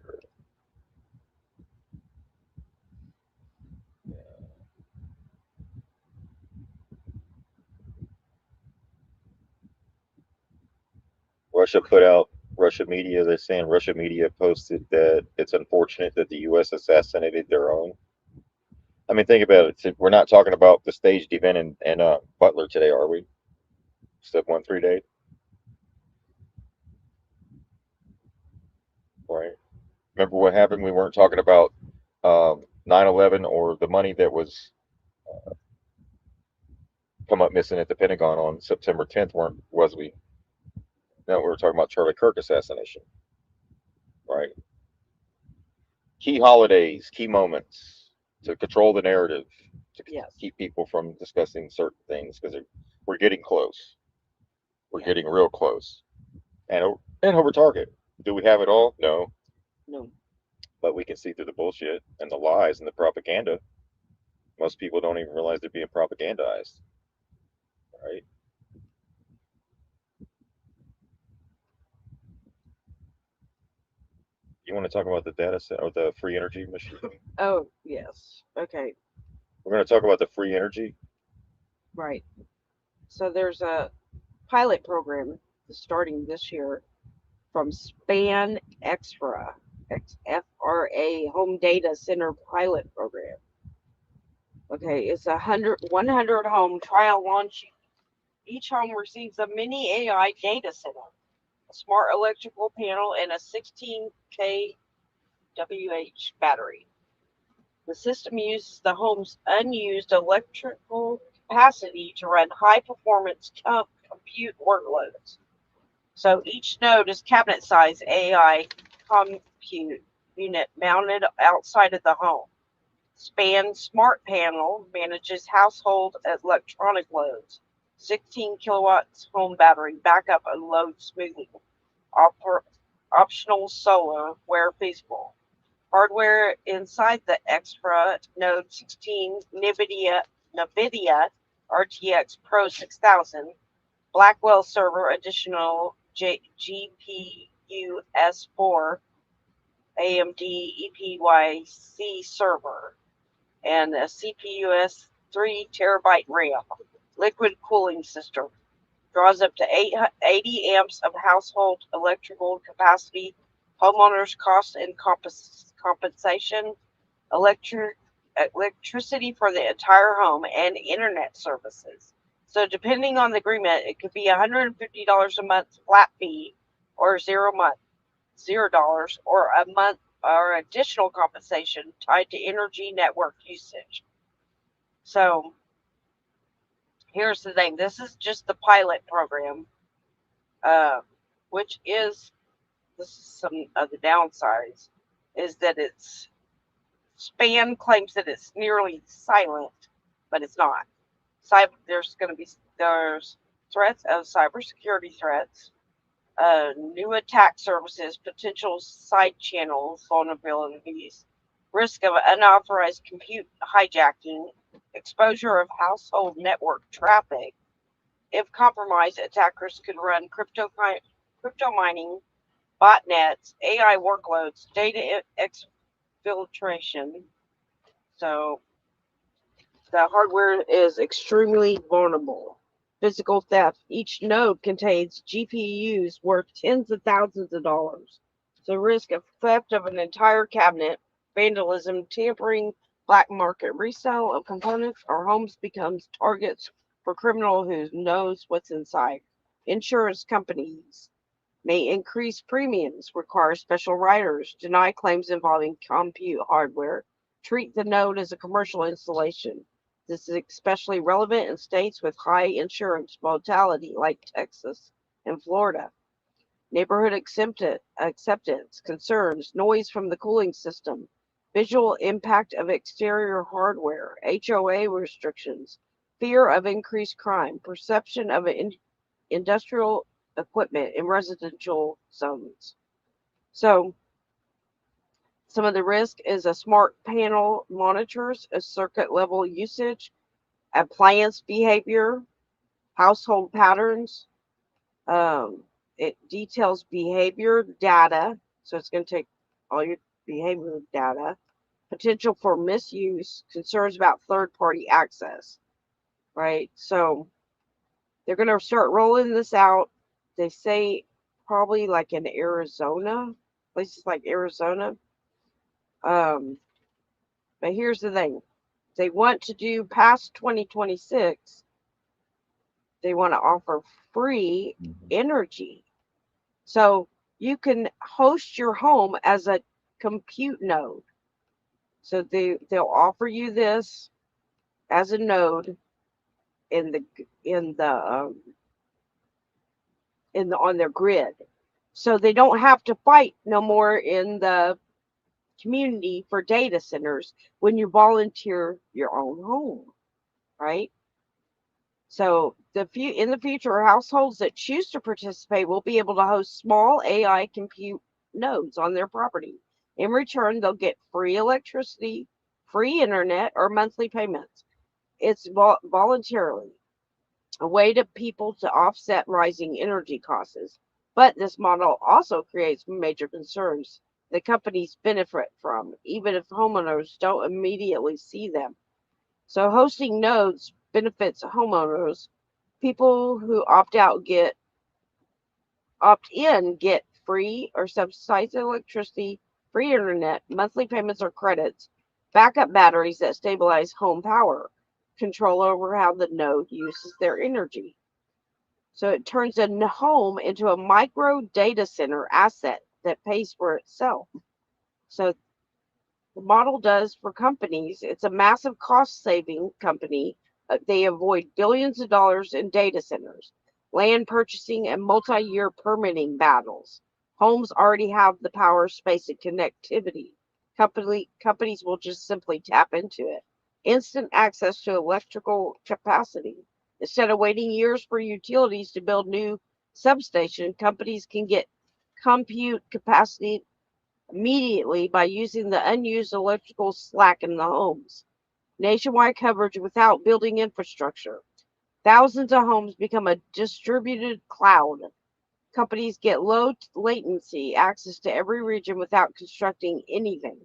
Russia media, they're saying Russia media posted that it's unfortunate that the U.S. assassinated their own. I mean, think about it. We're not talking about the staged event in Butler today, are we? Step 1-3 date. Right. Remember what happened? We weren't talking about 9/11 or the money that was come up missing at the Pentagon on September 10th, was we? No, we were talking about Charlie Kirk assassination. Right. Key holidays, key moments to control the narrative, to keep people from discussing certain things, because we're getting close. We're getting real close. And over target. Do we have it all? No. No. But we can see through the bullshit and the lies and the propaganda. Most people don't even realize they're being propagandized. Right? You want to talk about the data set or the free energy machine? Oh, yes. Okay. We're going to talk about the free energy. Right. So there's a pilot program starting this year from Span Extra, FRA Home Data Center Pilot Program. Okay, it's 100 home trial launch. Each home receives a mini AI data center, a smart electrical panel, and a 16 kWh battery. The system uses the home's unused electrical capacity to run high-performance compute workloads. So each node is cabinet-sized AI compute unit mounted outside of the home. Span Smart Panel manages household electronic loads. 16 kilowatts home battery backup and load smoothing. Optional solar where feasible. Hardware inside the Extra Node 16 NVIDIA RTX Pro 6000 Blackwell server, additional GPU S4 AMD EPYC server, and a CPU 3 terabyte RAM. Liquid cooling system. Draws up to 80 amps of household electrical capacity. Homeowners cost and compensation. Electricity for the entire home and internet services. So depending on the agreement, it could be $150 a month flat fee, or $0 or a month or additional compensation tied to energy network usage. So here's the thing. This is just the pilot program, which is, this is some of the downsides, is that it's Span claims that it's nearly silent, but it's not. There's threats of cybersecurity threats, new attack surfaces, potential side channel vulnerabilities, risk of unauthorized compute hijacking, exposure of household network traffic. If compromised, attackers could run crypto mining, botnets, AI workloads, data exfiltration. So the hardware is extremely vulnerable. Physical theft. Each node contains GPUs worth tens of thousands of dollars. So risk of theft of an entire cabinet, vandalism, tampering, black market resale of components or homes becomes targets for criminal who knows what's inside. Insurance companies may increase premiums, require special riders, deny claims involving compute hardware, treat the node as a commercial installation. This is especially relevant in states with high insurance mortality like Texas and Florida. Neighborhood acceptance, concerns, noise from the cooling system, visual impact of exterior hardware, HOA restrictions, fear of increased crime, perception of industrial equipment in residential zones. So, some of the risk is a smart panel monitors a circuit level usage, appliance behavior, household patterns. It details behavior data, so it's going to take all your behavior data. Potential for misuse, concerns about third-party access, right? So they're going to start rolling this out. They say probably like in Arizona, places like Arizona. But here's the thing. They want to do past 2026. They want to offer free energy. So you can host your home as a compute node. So they'll offer you this as a node on their grid. So they don't have to fight no more in the community for data centers when you volunteer your own home, right? So in the future, households that choose to participate will be able to host small AI compute nodes on their property. In return, they'll get free electricity, free internet, or monthly payments. It's voluntarily a way to people to offset rising energy costs. But this model also creates major concerns that companies benefit from, even if homeowners don't immediately see them. So hosting nodes benefits homeowners. People who opt in get free or subsidized electricity, free internet, monthly payments or credits, backup batteries that stabilize home power, control over how the node uses their energy. So it turns a home into a micro data center asset that pays for itself. So the model does for companies, it's a massive cost saving company. They avoid billions of dollars in data centers, land purchasing, and multi-year permitting battles. Homes already have the power, space, and connectivity. Companies will just simply tap into it. Instant access to electrical capacity. Instead of waiting years for utilities to build new substation, companies can get compute capacity immediately by using the unused electrical slack in the homes. Nationwide coverage without building infrastructure. Thousands of homes become a distributed cloud. Companies get low latency access to every region without constructing anything.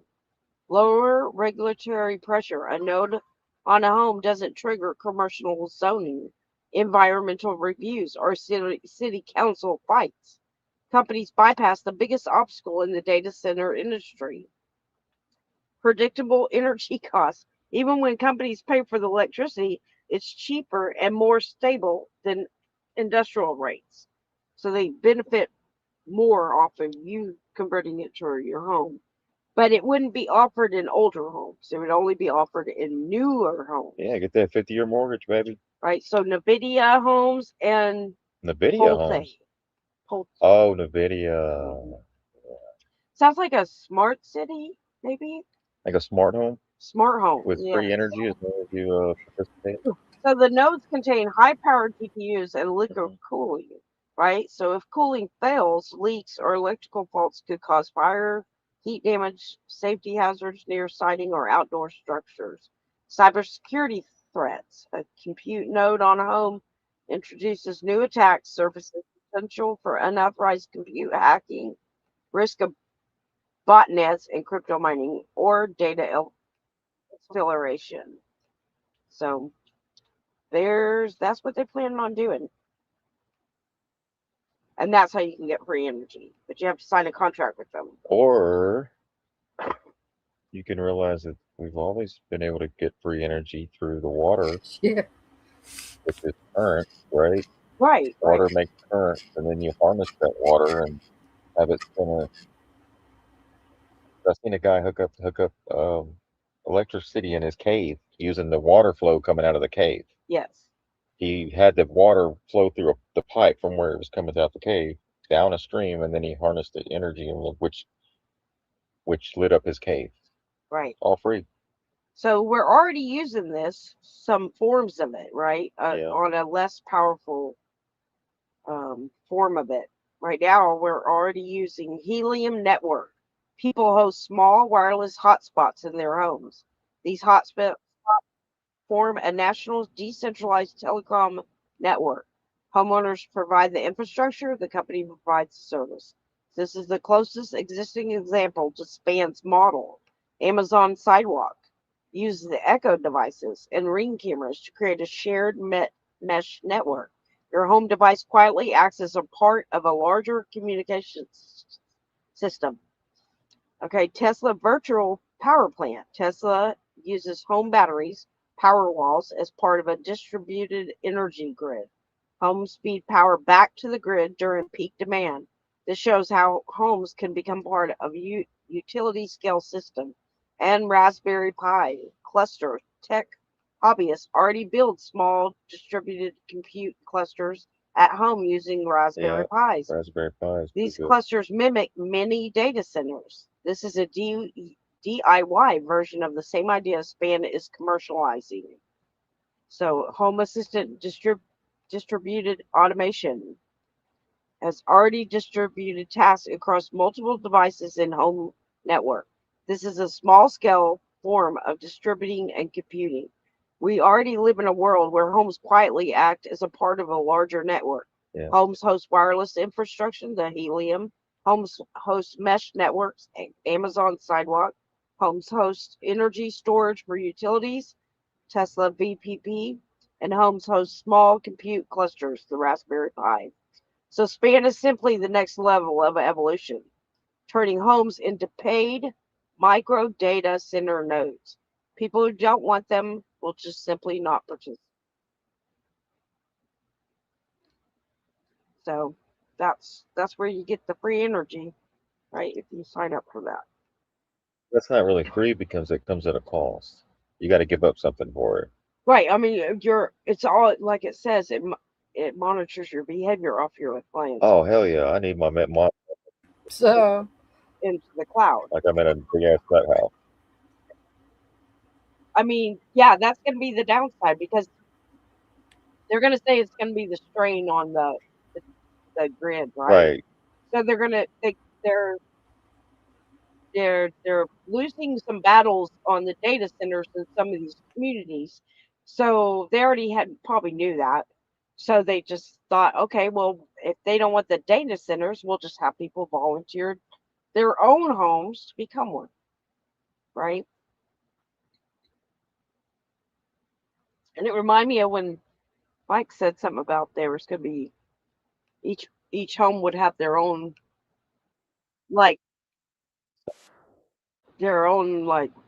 Lower regulatory pressure. A node on a home doesn't trigger commercial zoning, environmental reviews, or city council fights. Companies bypass the biggest obstacle in the data center industry. Predictable energy costs. Even when companies pay for the electricity, it's cheaper and more stable than industrial rates. So they benefit more off of you converting it to your home. But it wouldn't be offered in older homes. It would only be offered in newer homes. Yeah, get that 50-year mortgage, baby. Right. So NVIDIA homes and NVIDIA homes. Oh, NVIDIA. Sounds like a smart city, maybe? Like a smart home? Smart home. With free energy as long as you participate. So the nodes contain high-powered GPUs and liquid cooling, right? So if cooling fails, leaks or electrical faults could cause fire, heat damage, safety hazards near siting or outdoor structures. Cybersecurity threats. A compute node on a home introduces new attack surfaces, potential for unauthorized compute hacking, risk of botnets and crypto mining, or data acceleration. So that's what they plan on doing. And that's how you can get free energy. But you have to sign a contract with them. Or you can realize that we've always been able to get free energy through the water. Yeah. Which is current, right? Right. Water makes current, and then you harness that water and have it spin. I've seen a guy hook up electricity in his cave using the water flow coming out of the cave. Yes. He had the water flow through the pipe from where it was coming out the cave down a stream, and then he harnessed the energy, which lit up his cave. Right. All free. So we're already using some forms of it, right? On a less powerful form of it. Right now, we're already using helium network. People host small wireless hotspots in their homes. These hotspots form a national decentralized telecom network. Homeowners provide the infrastructure, the company provides the service. This is the closest existing example to Span's model. Amazon Sidewalk uses the Echo devices and Ring cameras to create a shared mesh network. Your home device quietly acts as a part of a larger communications system. Okay, Tesla virtual power plant. Tesla uses home batteries, power walls as part of a distributed energy grid. Homes feed power back to the grid during peak demand. This shows how homes can become part of a utility scale system. And Raspberry Pi cluster tech hobbyists already build small distributed compute clusters at home using Raspberry Pis. Raspberry Pis. These clusters mimic mini data centers. This is a DIY version of the same idea Span is commercializing. So, home assistant distributed automation has already distributed tasks across multiple devices in home network. This is a small scale form of distributing and computing. We already live in a world where homes quietly act as a part of a larger network. Yeah. Homes host wireless infrastructure, the Helium. Homes host mesh networks, Amazon Sidewalk. Homes host energy storage for utilities, Tesla VPP. And homes host small compute clusters, the Raspberry Pi. So Span is simply the next level of evolution, turning homes into paid micro data center nodes. People who don't want them will just simply not participate. So that's where you get the free energy, right? If you sign up for that. That's not really free because it comes at a cost. You got to give up something for it. Right. I mean, it's all like it says. It monitors your behavior off your appliance. Oh hell yeah! I need my So into the cloud. Like I'm in a big ass nut house. I mean, yeah, that's going to be the downside because they're going to say it's going to be the strain on the grid, right? Right. So they're going to they're losing some battles on the data centers in some of these communities. So they already probably knew that. So they just thought, okay, well, if they don't want the data centers, we'll just have people volunteer their own homes to become one, right? And it reminded me of when Mike said something about there was going to be each home would have their own like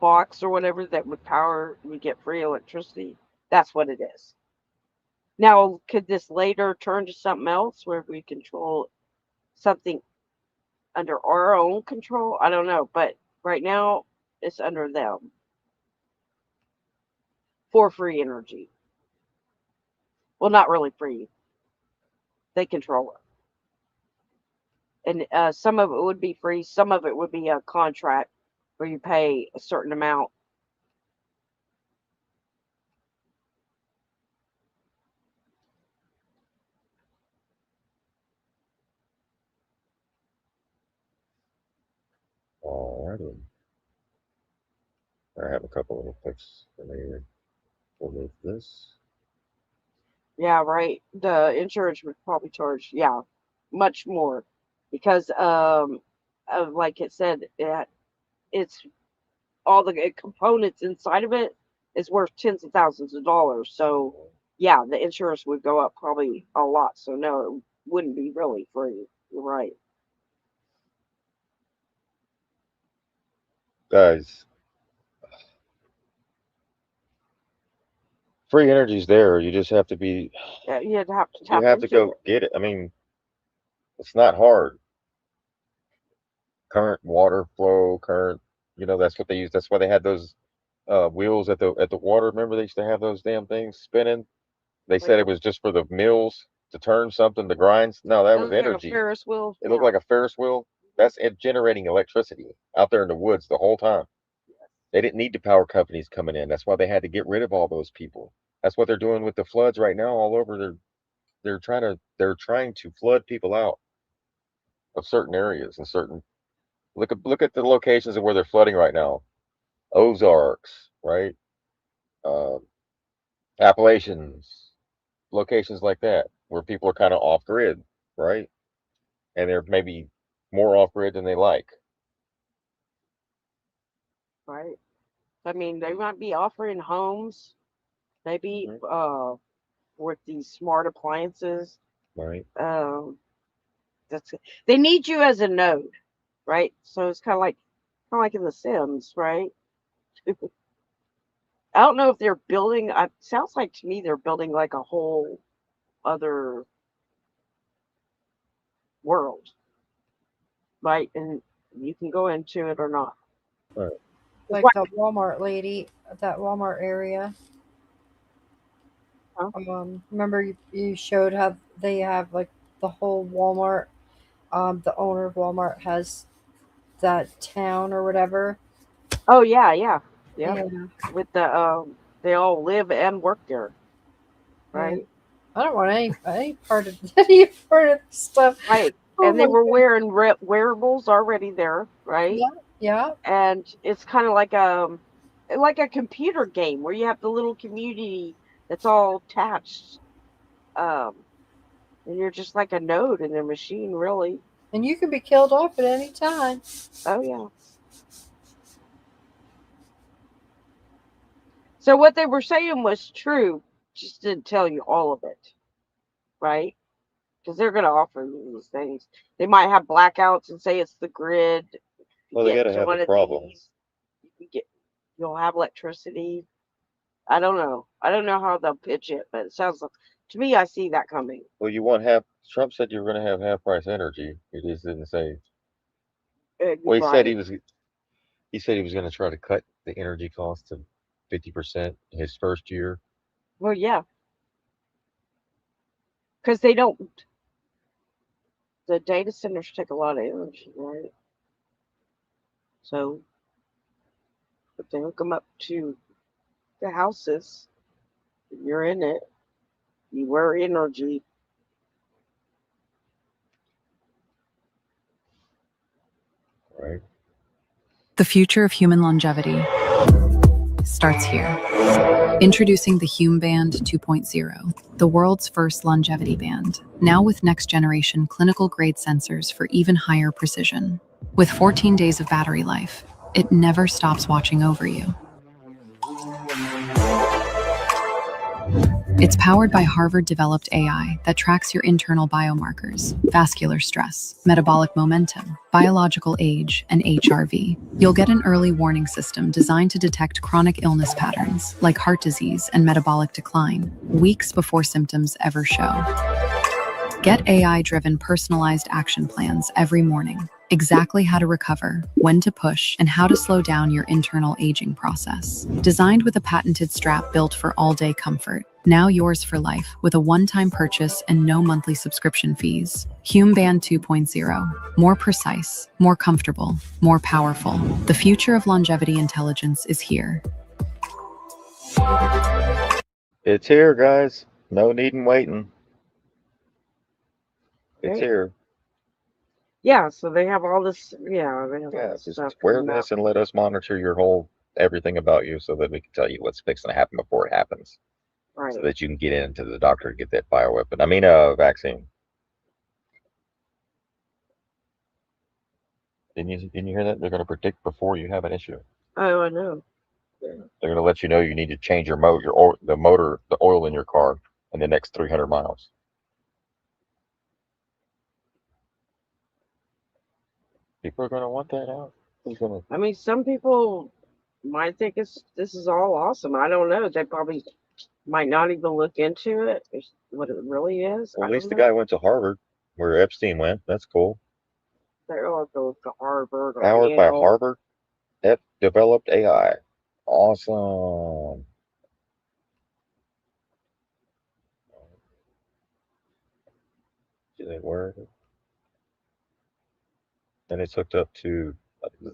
box or whatever that would get free electricity. That's what it is. Now, could this later turn to something else where we control something under our own control? I don't know, but right now it's under them for free energy. Well, not really free. They control it. And some of it would be free, some of it would be a contract where you pay a certain amount. Alrighty. I have a couple of clicks for me. We'll move this. Yeah, right. The insurance would probably charge, yeah, much more because of like it said, it's all the components inside of it is worth tens of thousands of dollars. So yeah, the insurance would go up probably a lot. So no, it wouldn't be really free. You're right. Guys, free energy's there. You just have to be. Yeah, you'd have to You tap have to into go it. get it. I mean, it's not hard. Current, water flow, current. That's what they use. That's why they had those wheels at the water. Remember, they used to have those damn things spinning. They said Like it was just for the mills to turn something to grind. No, that it was looks like a energy. Ferris wheel. It looked like a Ferris wheel. That's it generating electricity out there in the woods the whole time. They didn't need the power companies coming in. That's why they had to get rid of all those people. That's what they're doing with the floods right now all over. They're trying to flood people out of certain areas and certain. Look at the locations of where they're flooding right now. Ozarks, right? Uh, Appalachians, locations like that where people are kind of off grid, right? And they're maybe more off grid than they like. Right. I mean, they might be offering homes, maybe with these smart appliances. Right. That's they need you as a node, right? So it's kind of like in The Sims, right? I don't know if they're building. Sounds like to me they're building like a whole other world, right? And you can go into it or not. Right. Like the Walmart lady, that Walmart area. Remember you showed how they have like the whole Walmart. The owner of Walmart has that town or whatever. Oh yeah, yeah. Yeah. With they all live and work there, right? I don't want any part of any part of this stuff. Right. Oh And they my were God. wearing wearables already there, right? Yeah. And it's kind of like a computer game where you have the little community that's all attached. And you're just like a node in their machine, really. And you can be killed off at any time. Oh yeah. So what they were saying was true, just didn't tell you all of it, right? Because they're going to offer you these things. They might have blackouts and say it's the grid. If you Well, they get got to into have one a of problem. these, you'll have electricity. I don't know. I don't know how they'll pitch it, but it sounds like to me I see that coming. Well, you want half. Trump said you were going to have half price energy. He just didn't say. Well, he said Right. he said he was going to try to cut the energy cost to 50% his first year. Well, yeah, because they don't. The data centers take a lot of energy, right? So, but they hook them up to the houses. You're in it. You wear energy. Right. The future of human longevity starts here. Introducing the Hume Band 2.0, the world's first longevity band, now with next-generation clinical-grade sensors for even higher precision. With 14 days of battery life, it never stops watching over you. It's powered by Harvard-developed AI that tracks your internal biomarkers, vascular stress, metabolic momentum, biological age, and HRV. You'll get an early warning system designed to detect chronic illness patterns, like heart disease and metabolic decline, weeks before symptoms ever show. Get AI-driven personalized action plans every morning. Exactly how to recover, when to push, and how to slow down your internal aging process. Designed with a patented strap built for all-day comfort. Now yours for life with a one-time purchase and no monthly subscription fees. Hume Band 2.0. More precise, more comfortable, more powerful. The future of longevity intelligence is here. It's here, guys. No needing waiting. It's Right. here. Yeah, so they have all this. Yeah, they have all Yeah, this just stuff wear coming out. this and let us monitor your whole everything about you so that we can tell you what's fixing to happen before it happens. Right. So that you can get into the doctor to get that bioweapon. I mean, vaccine. Didn't you hear that? They're going to predict before you have an issue. Oh, I know. Yeah. They're going to let you know you need to change your the oil in your car in the next 300 miles. People are going to want that out. Who's going to? I mean, some people might think this is all awesome. I don't know. They probably might not even look into it, what it really is. Well, I at least the don't know. guy went to Harvard, where Epstein went. That's cool. They all go to Harvard or Powered by Yale. Harvard, developed AI. Awesome. Do they wear it? And it's hooked up to.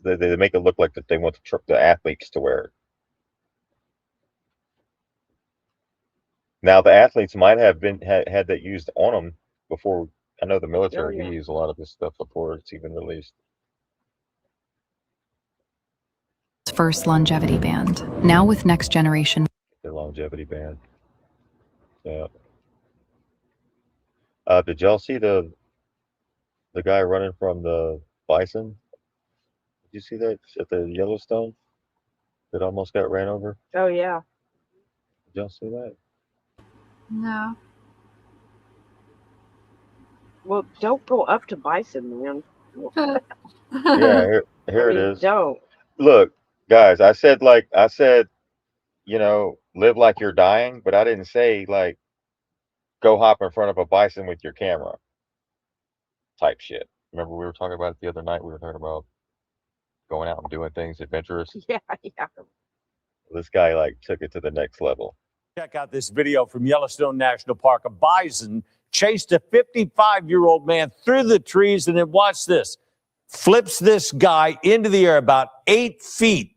They make it look like that they want the athletes to wear it. Now the athletes might have had that used on them before. I know the military yeah. we use a lot of this stuff before it's even released. First longevity band, now with next generation. The longevity band. Yeah. Did y'all see the guy running from the bison? Did you see that at the Yellowstone that almost got ran over? Oh yeah. Did y'all see that? No. Well, don't go up to bison, man. Yeah, here it is. Don't. Look, guys, I said, live like you're dying, but I didn't say, go hop in front of a bison with your camera type shit. Remember we were talking about it the other night? We were talking about going out and doing things adventurous. Yeah. This guy, took it to the next level. Check out this video from Yellowstone National Park. A bison chased a 55-year-old man through the trees, and then watch this. Flips this guy into the air about 8 feet.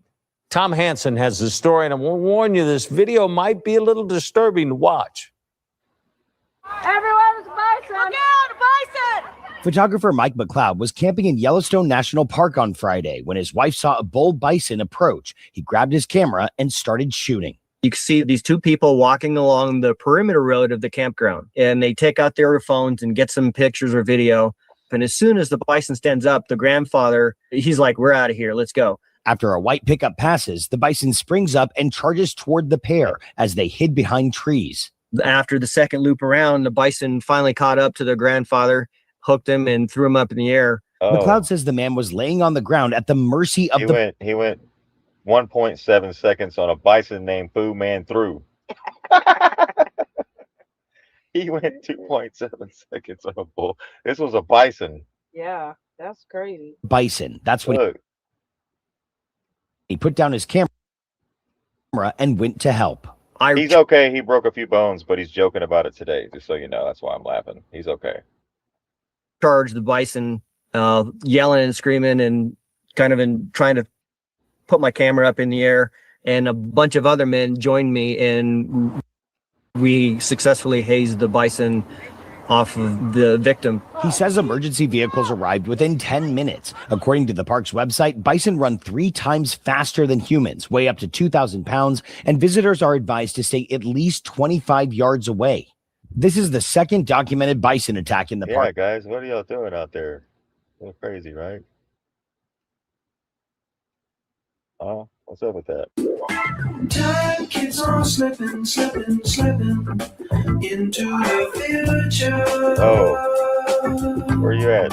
Tom Hansen has the story, and I will warn you, this video might be a little disturbing to watch. Everyone's bison! Look out, bison! Photographer Mike McLeod was camping in Yellowstone National Park on Friday when his wife saw a bull bison approach. He grabbed his camera and started shooting. You can see these two people walking along the perimeter road of the campground, and they take out their phones and get some pictures or video. And as soon as the bison stands up, the grandfather, he's like, "We're out of here. Let's go." After a white pickup passes, the bison springs up and charges toward the pair as they hid behind trees. After the second loop around, the bison finally caught up to the grandfather, hooked him, and threw him up in the air. McLeod says the man was laying on the ground at the mercy of He went 1.7 seconds on a bison named Fu Man through. He went 2.7 seconds on a bull. This was a bison. Yeah, that's crazy. bison. That's when he put down his camera and went to help. He's okay. He broke a few bones, but he's joking about it today, just so you know. That's why I'm laughing. He's okay. Charged the bison, yelling and screaming and kind of in trying to put my camera up in the air, and a bunch of other men joined me, and we successfully hazed the bison off of the victim. He says emergency vehicles arrived within 10 minutes. According to the park's website, bison run 3 times faster than humans, weigh up to 2,000 pounds, and visitors are advised to stay at least 25 yards away. This is the second documented bison attack in the park. Yeah, guys, what are y'all doing out there? You're crazy, right? Oh, what's up with that? Time keeps on slipping, slipping, slipping into the future. Oh, where you at?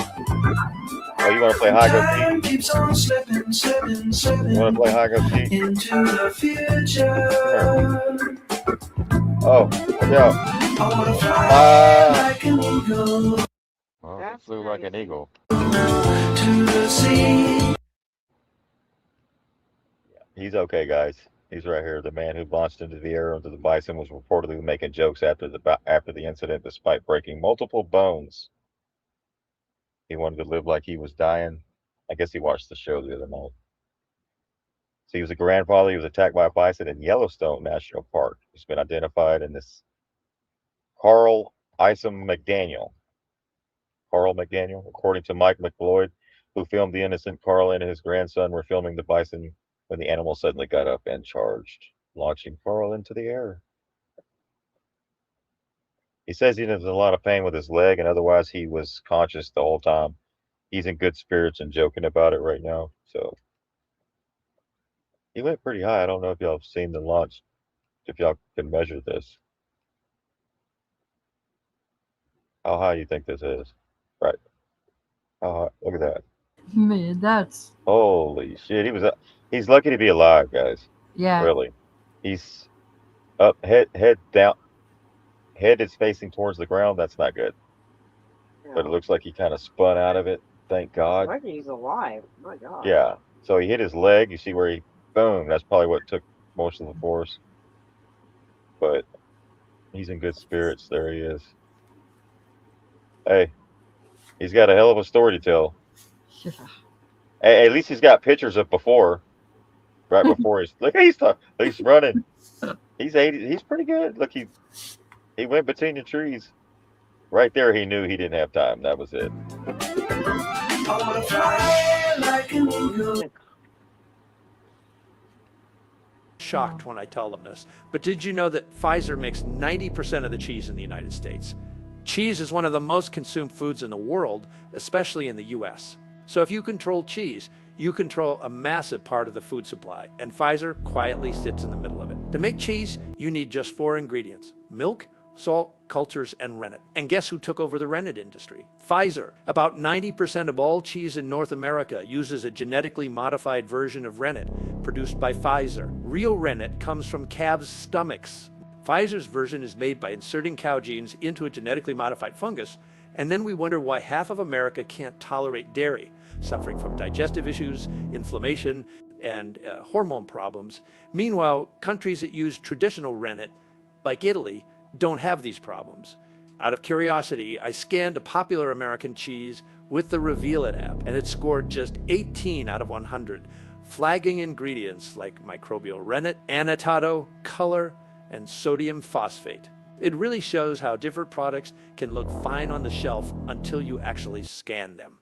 Oh, you want to play hide go Time keeps on slipping, slipping, slipping. You want to play hide go seek? Into the future. Oh, look out. I wanna fly like an eagle Oh, it flew like an eagle. to the sea. He's okay, guys. He's right here. The man who launched into the air onto the bison was reportedly making jokes after the incident, despite breaking multiple bones. He wanted to live like he was dying. I guess he watched the show the other night. So he was a grandfather. He was attacked by a bison in Yellowstone National Park. He's been identified in this Carl Isom McDaniel. Carl McDaniel, according to Mike McLeod, who filmed the innocent. Carl and his grandson were filming the bison when the animal suddenly got up and charged, launching Carl into the air. He says he was in a lot of pain with his leg, and otherwise he was conscious the whole time. He's in good spirits and joking about it right now. So he went pretty high. I don't know if y'all have seen the launch, if y'all can measure this. How high do you think this is? Right. How high? Look at that. Man, that's Holy shit. He's lucky to be alive, guys. yeah. Really. He's up, head down. Head is facing towards the ground. That's not good. But it looks like he kind of spun out of it. Thank God. Lucky he's alive. My God. Yeah. So he hit his leg. You see where he, boom. That's probably what took most of the force. But he's in good spirits. There he is. Hey, he's got a hell of a story to tell. Yeah. Hey, at least he's got pictures of before. Right before look, he's running. He's 80. He's pretty good. Look, he went between the trees. Right there, he knew he didn't have time. That was it. I wanna fly like an eagle. Shocked when I tell them this. But did you know that Pfizer makes 90% of the cheese in the United States? Cheese is one of the most consumed foods in the world, especially in the US. So if you control cheese, you control a massive part of the food supply, and Pfizer quietly sits in the middle of it. To make cheese, you need just 4 ingredients: milk, salt, cultures, and rennet. And guess who took over the rennet industry? Pfizer. About 90% of all cheese in North America uses a genetically modified version of rennet produced by Pfizer. Real rennet comes from calves' stomachs. Pfizer's version is made by inserting cow genes into a genetically modified fungus, and then we wonder why half of America can't tolerate dairy, suffering from digestive issues, inflammation, and hormone problems. Meanwhile, countries that use traditional rennet, like Italy, don't have these problems. Out of curiosity, I scanned a popular American cheese with the Reveal It app, and it scored just 18 out of 100, flagging ingredients like microbial rennet, annatto, color, and sodium phosphate. It really shows how different products can look fine on the shelf until you actually scan them.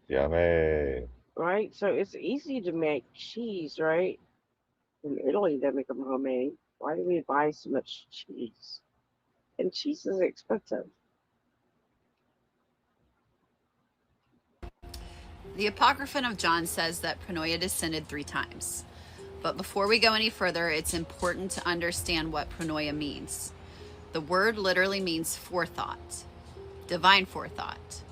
Yummy. Right? So it's easy to make cheese, right? In Italy, they make them homemade. Why do we buy so much cheese? And cheese is expensive. The Apocryphon of John says that Pronoia descended 3 times. But before we go any further, it's important to understand what Pronoia means. The word literally means forethought, divine forethought.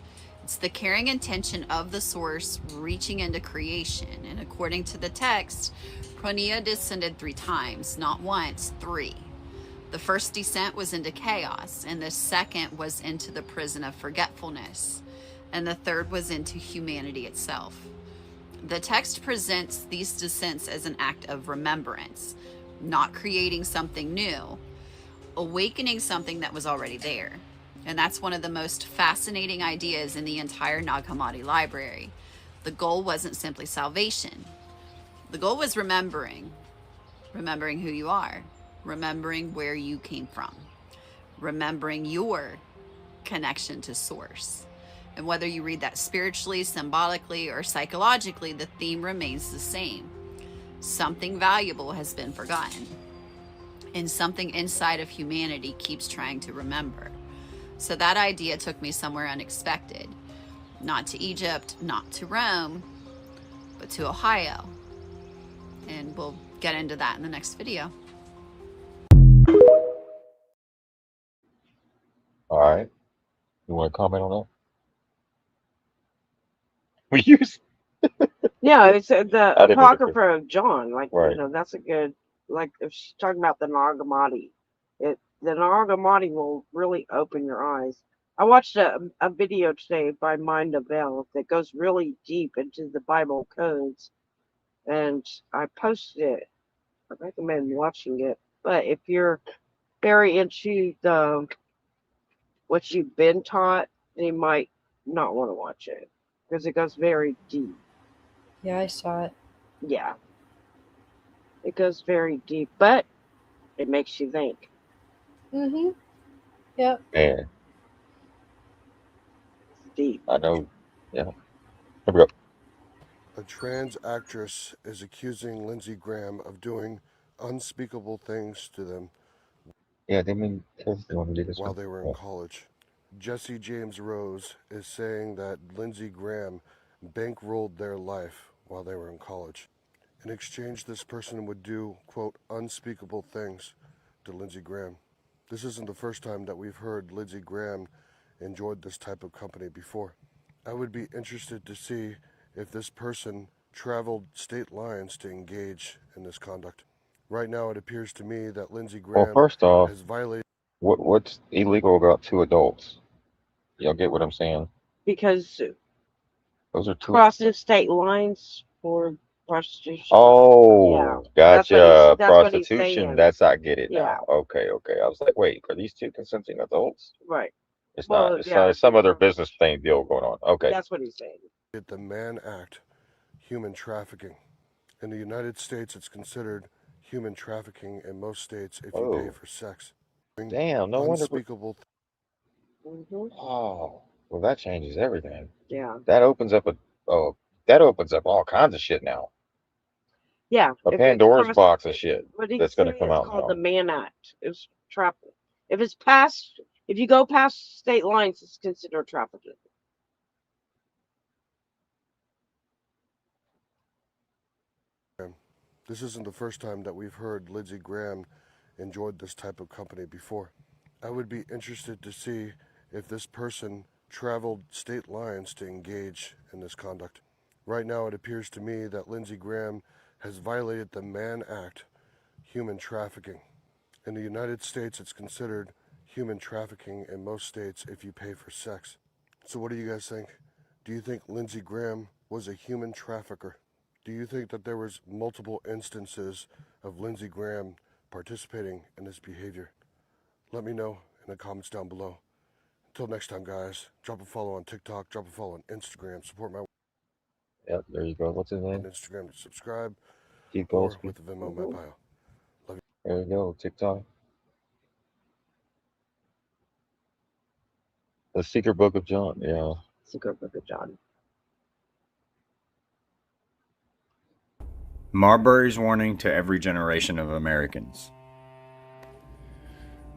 It's the caring intention of the source reaching into creation. And according to the text, Pronoia descended 3 times, not once, 3. The first descent was into chaos, and the second was into the prison of forgetfulness, and the third was into humanity itself. The text presents these descents as an act of remembrance, not creating something new, awakening something that was already there. And that's one of the most fascinating ideas in the entire Nag Hammadi library. The goal wasn't simply salvation. The goal was remembering who you are, remembering where you came from, remembering your connection to source. And whether you read that spiritually, symbolically, or psychologically, the theme remains the same. Something valuable has been forgotten, and something inside of humanity keeps trying to remember. So that idea took me somewhere unexpected. Not to Egypt, not to Rome, but to Ohio. And we'll get into that in the next video. All right. You want to comment on that? We use. Yeah, it's the I didn't mean to- Apocrypha of John. Like, Right. That's a good, like, if she's talking about the Nag Hammadi, the Nag Hammadi will really open your eyes. I watched a video today by Mind of Bell that goes really deep into the Bible codes, and I posted it. I recommend watching it. But if you're very into what you've been taught, then you might not want to watch it because it goes very deep. Yeah, I saw it. Yeah. It goes very deep, but it makes you think. Mm-hmm. Yep. Man, It's deep. I know. Yeah. Here we go. A trans actress is accusing Lindsey Graham of doing unspeakable things to them Yeah, they mean you want me to do this while one? they were in college. Jesse James Rose is saying that Lindsey Graham bankrolled their life while they were in college. In exchange, this person would do, quote, unspeakable things to Lindsey Graham. This isn't the first time that we've heard Lindsey Graham enjoyed this type of company before. I would be interested to see if this person traveled state lines to engage in this conduct. Right now, it appears to me that Lindsey Well, Graham first off, has violated. what's illegal about two adults? Y'all get what I'm saying? Because Those are two. crossing state lines for prostitution. Oh, Yeah. gotcha. That's what he's Prostitution. saying. That's I get it Yeah. now. Okay. I was like, wait, are these two consenting adults? Right. It's Well, not. It's yeah. some other business thing deal going on. Okay. That's what he's saying. The Mann Act, human trafficking. In the United States, it's considered human trafficking in most states if you pay Oh. for sex. Damn. No wonder. Unspeakable. Oh, well, that changes everything. Yeah. That opens up all kinds of shit now. Yeah. A if it's Pandora's cross- box of shit what did he that's going say? to come It's out called now. the Mann Act. It's trafficking. If you go past state lines, it's considered trafficking. This isn't the first time that we've heard Lindsey Graham enjoyed this type of company before. I would be interested to see if this person traveled state lines to engage in this conduct. Right now, it appears to me that Lindsey Graham has violated the Mann Act, human trafficking. In the United States, it's considered human trafficking in most states if you pay for sex. So what do you guys think? Do you think Lindsey Graham was a human trafficker? Do you think that there was multiple instances of Lindsey Graham participating in this behavior? Let me know in the comments down below. Until next time, guys, drop a follow on TikTok, drop a follow on Instagram, support my Yep, there you go. What's his on name? Instagram to subscribe, Keith or Goldsby. with the Venmo in my bio. Love you. There you go. TikTok. The Secret Book of John. Yeah. Secret Book of John. Marbury's warning to every generation of Americans.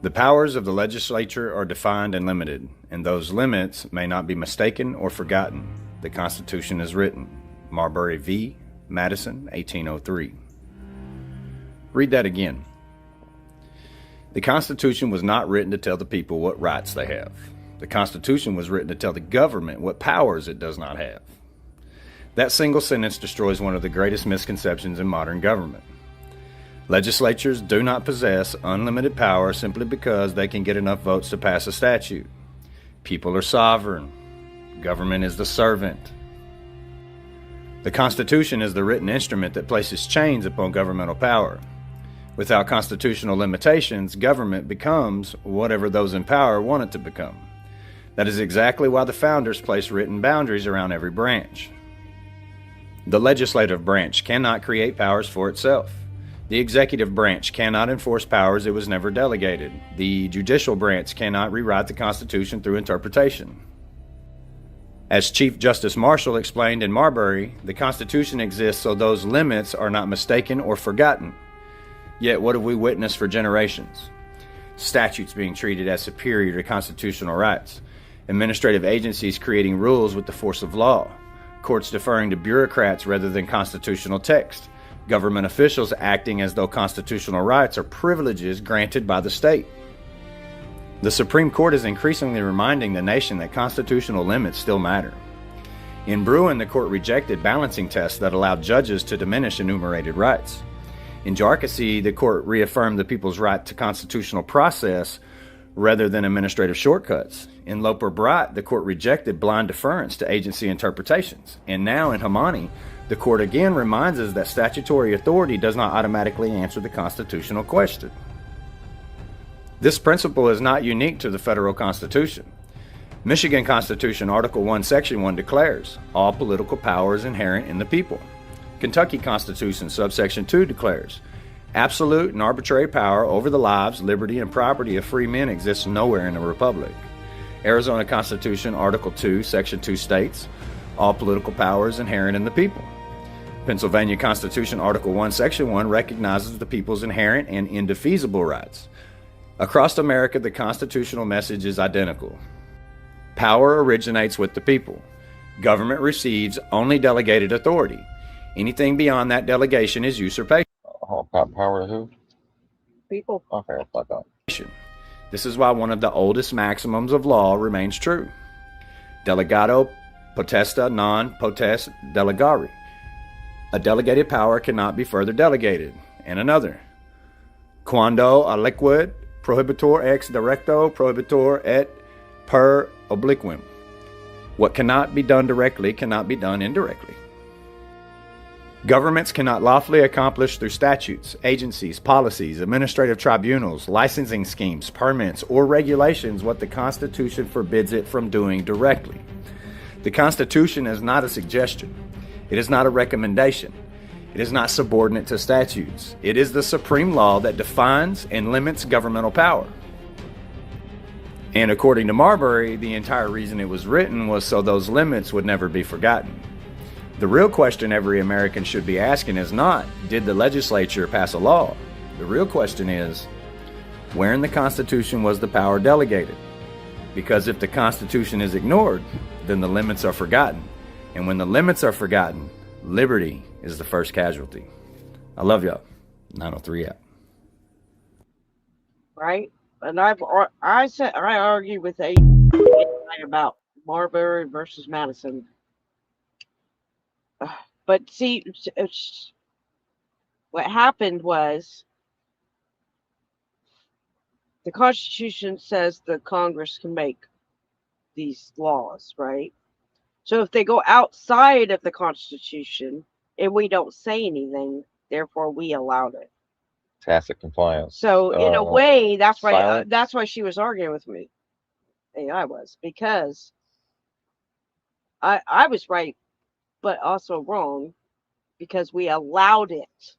The powers of the legislature are defined and limited, and those limits may not be mistaken or forgotten. The Constitution is written. Marbury v. Madison, 1803. Read that again. The Constitution was not written to tell the people what rights they have. The Constitution was written to tell the government what powers it does not have. That single sentence destroys one of the greatest misconceptions in modern government. Legislatures do not possess unlimited power simply because they can get enough votes to pass a statute. People are sovereign. Government is the servant. The Constitution is the written instrument that places chains upon governmental power. Without constitutional limitations, government becomes whatever those in power want it to become. That is exactly why the founders placed written boundaries around every branch. The legislative branch cannot create powers for itself. The executive branch cannot enforce powers it was never delegated. The judicial branch cannot rewrite the Constitution through interpretation. As Chief Justice Marshall explained in Marbury, the Constitution exists so those limits are not mistaken or forgotten. Yet what have we witnessed for generations? Statutes being treated as superior to constitutional rights, administrative agencies creating rules with the force of law, courts deferring to bureaucrats rather than constitutional text, government officials acting as though constitutional rights are privileges granted by the state. The Supreme Court is increasingly reminding the nation that constitutional limits still matter. In Bruin, the court rejected balancing tests that allowed judges to diminish enumerated rights. In Jarkissi, the court reaffirmed the people's right to constitutional process rather than administrative shortcuts. In Loper-Bright, the court rejected blind deference to agency interpretations. And now in Hamani, the court again reminds us that statutory authority does not automatically answer the constitutional question. This principle is not unique to the federal Constitution. Michigan Constitution Article 1, Section 1 declares, all political power is inherent in the people. Kentucky Constitution Subsection 2 declares, absolute and arbitrary power over the lives, liberty, and property of free men exists nowhere in a republic. Arizona Constitution Article 2, Section 2 states, all political power is inherent in the people. Pennsylvania Constitution Article 1, Section 1 recognizes the people's inherent and indefeasible rights. Across America, the constitutional message is identical. Power originates with the people. Government receives only delegated authority. Anything beyond that delegation is usurpation. Power to who? People. Okay, I thought that. This is why one of the oldest maxims of law remains true. Delegado potesta non potest delegari. A delegated power cannot be further delegated. And another. Quando aliquid prohibitor ex directo prohibitor et per obliquum. What cannot be done directly cannot be done indirectly. Governments cannot lawfully accomplish through statutes, agencies, policies, administrative tribunals, licensing schemes, permits, or regulations what the Constitution forbids it from doing directly. The Constitution is not a suggestion. It is not a recommendation. It is not subordinate to statutes. It is the supreme law that defines and limits governmental power. And according to Marbury, the entire reason it was written was so those limits would never be forgotten. The real question every American should be asking is not, did the legislature pass a law? The real question is, where in the Constitution was the power delegated? Because if the Constitution is ignored, then the limits are forgotten. And when the limits are forgotten, liberty is the first casualty. I love y'all. 903 out. Right? And I argue with a about Marbury versus Madison. But see, what happened was the Constitution says the Congress can make these laws, right? So if they go outside of the Constitution and we don't say anything, therefore we allowed it. Tacit compliance. So in a way, that's why silent. she was arguing with me. I was, because I was right, but also wrong, because we allowed it.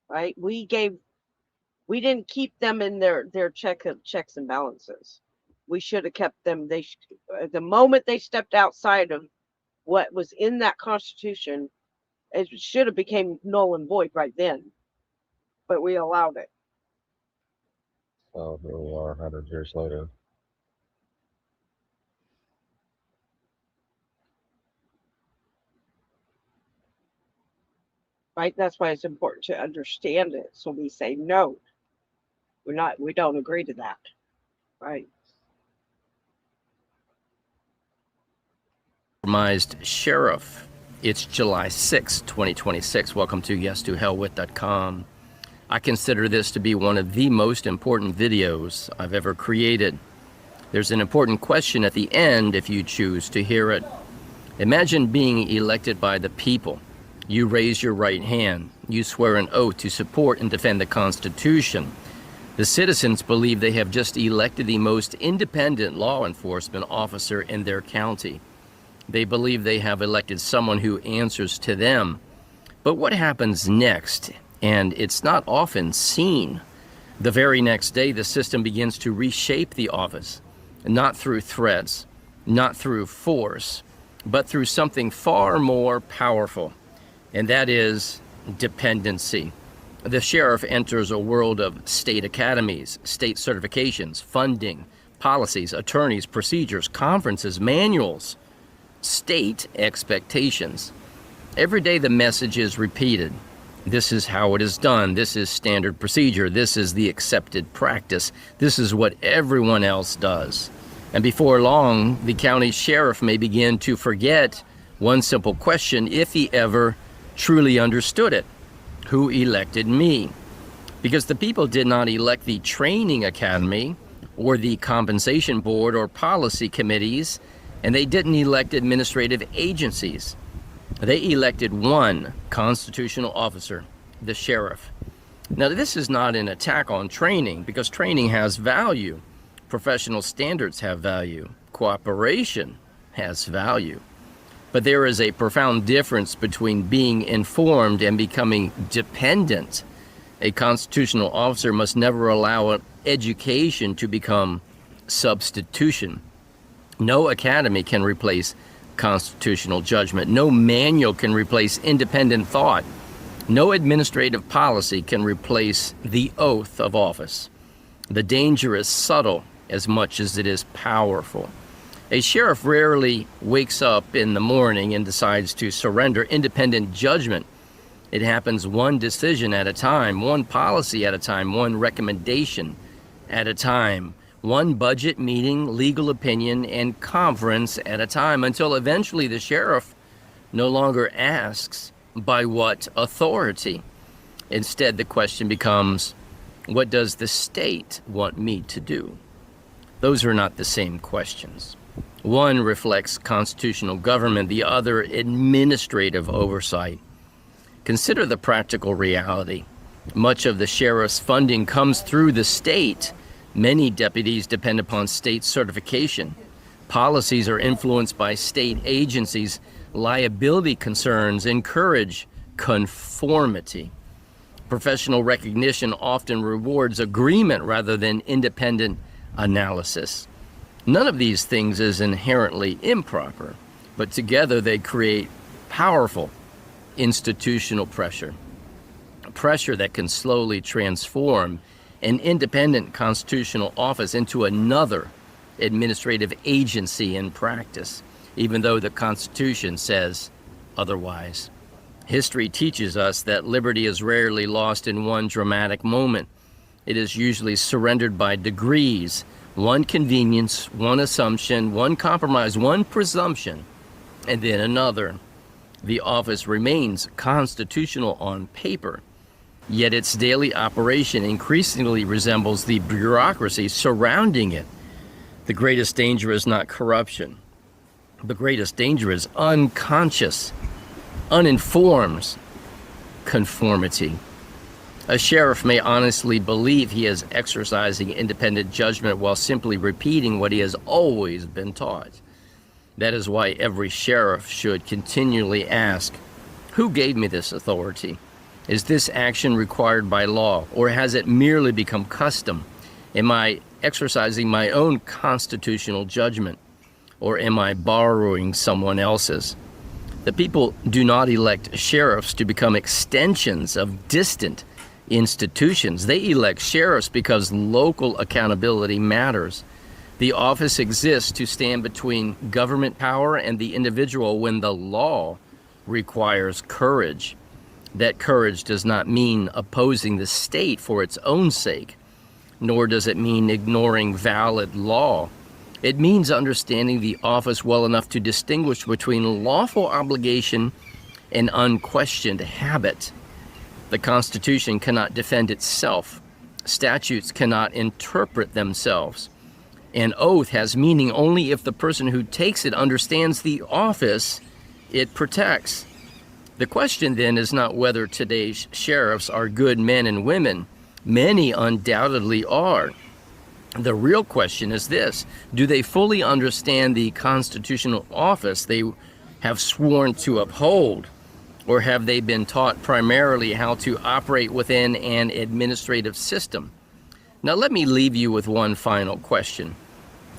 Right? We didn't keep them in their checks and balances. We should have kept them. The moment they stepped outside of what was in that Constitution, it should have became null and void right then. But we allowed it. So here we are 100 years later. Right? That's why it's important to understand it. So we say no. We don't agree to that. Right? Compromised sheriff. It's July 6, 2026. Welcome to yes2hellwith.com. I consider this to be one of the most important videos I've ever created. There's an important question at the end if you choose to hear it. Imagine being elected by the people. You raise your right hand. You swear an oath to support and defend the Constitution. The citizens believe they have just elected the most independent law enforcement officer in their county. They believe they have elected someone who answers to them. But what happens next? And it's not often seen. The very next day, the system begins to reshape the office, not through threats, not through force, but through something far more powerful, and that is dependency. The sheriff enters a world of state academies, state certifications, funding, policies, attorneys, procedures, conferences, manuals, state expectations. Every day the message is repeated. This is how it is done. This is standard procedure. This is the accepted practice. This is what everyone else does. And before long, the county sheriff may begin to forget one simple question, if he ever truly understood it. Who elected me? Because the people did not elect the training academy or the compensation board or policy committees, and they didn't elect administrative agencies. They elected one constitutional officer, the sheriff. Now, this is not an attack on training, because training has value. Professional standards have value. Cooperation has value. But there is a profound difference between being informed and becoming dependent. A constitutional officer must never allow an education to become substitution. No academy can replace constitutional judgment. No manual can replace independent thought. No administrative policy can replace the oath of office. The danger is subtle as much as it is powerful. A sheriff rarely wakes up in the morning and decides to surrender independent judgment. It happens one decision at a time, one policy at a time, one recommendation at a time, one budget meeting, legal opinion, and conference at a time, until eventually the sheriff no longer asks, by what authority? Instead, the question becomes, what does the state want me to do? Those are not the same questions. One reflects constitutional government, the other administrative oversight. Consider the practical reality. Much of the sheriff's funding comes through the state. Many deputies depend upon state certification. Policies are influenced by state agencies. Liability concerns encourage conformity. Professional recognition often rewards agreement rather than independent analysis. None of these things is inherently improper, but together they create powerful institutional pressure. Pressure that can slowly transform an independent constitutional office into another administrative agency in practice, even though the Constitution says otherwise. History teaches us that liberty is rarely lost in one dramatic moment. It is usually surrendered by degrees, one convenience, one assumption, one compromise, one presumption, and then another. The office remains constitutional on paper, yet its daily operation increasingly resembles the bureaucracy surrounding it. The greatest danger is not corruption. The greatest danger is unconscious, uninformed conformity. A sheriff may honestly believe he is exercising independent judgment while simply repeating what he has always been taught. That is why every sheriff should continually ask, who gave me this authority? Is this action required by law, or has it merely become custom? Am I exercising my own constitutional judgment, or am I borrowing someone else's? The people do not elect sheriffs to become extensions of distant institutions. They elect sheriffs because local accountability matters. The office exists to stand between government power and the individual when the law requires courage. That courage does not mean opposing the state for its own sake, nor does it mean ignoring valid law. It means understanding the office well enough to distinguish between lawful obligation and unquestioned habit. The Constitution cannot defend itself. Statutes cannot interpret themselves. An oath has meaning only if the person who takes it understands the office it protects. The question then is not whether today's sheriffs are good men and women, Many undoubtedly are. The real question is this: do they fully understand the constitutional office they have sworn to uphold? Or have they been taught primarily how to operate within an administrative system? Now, let me leave you with one final question.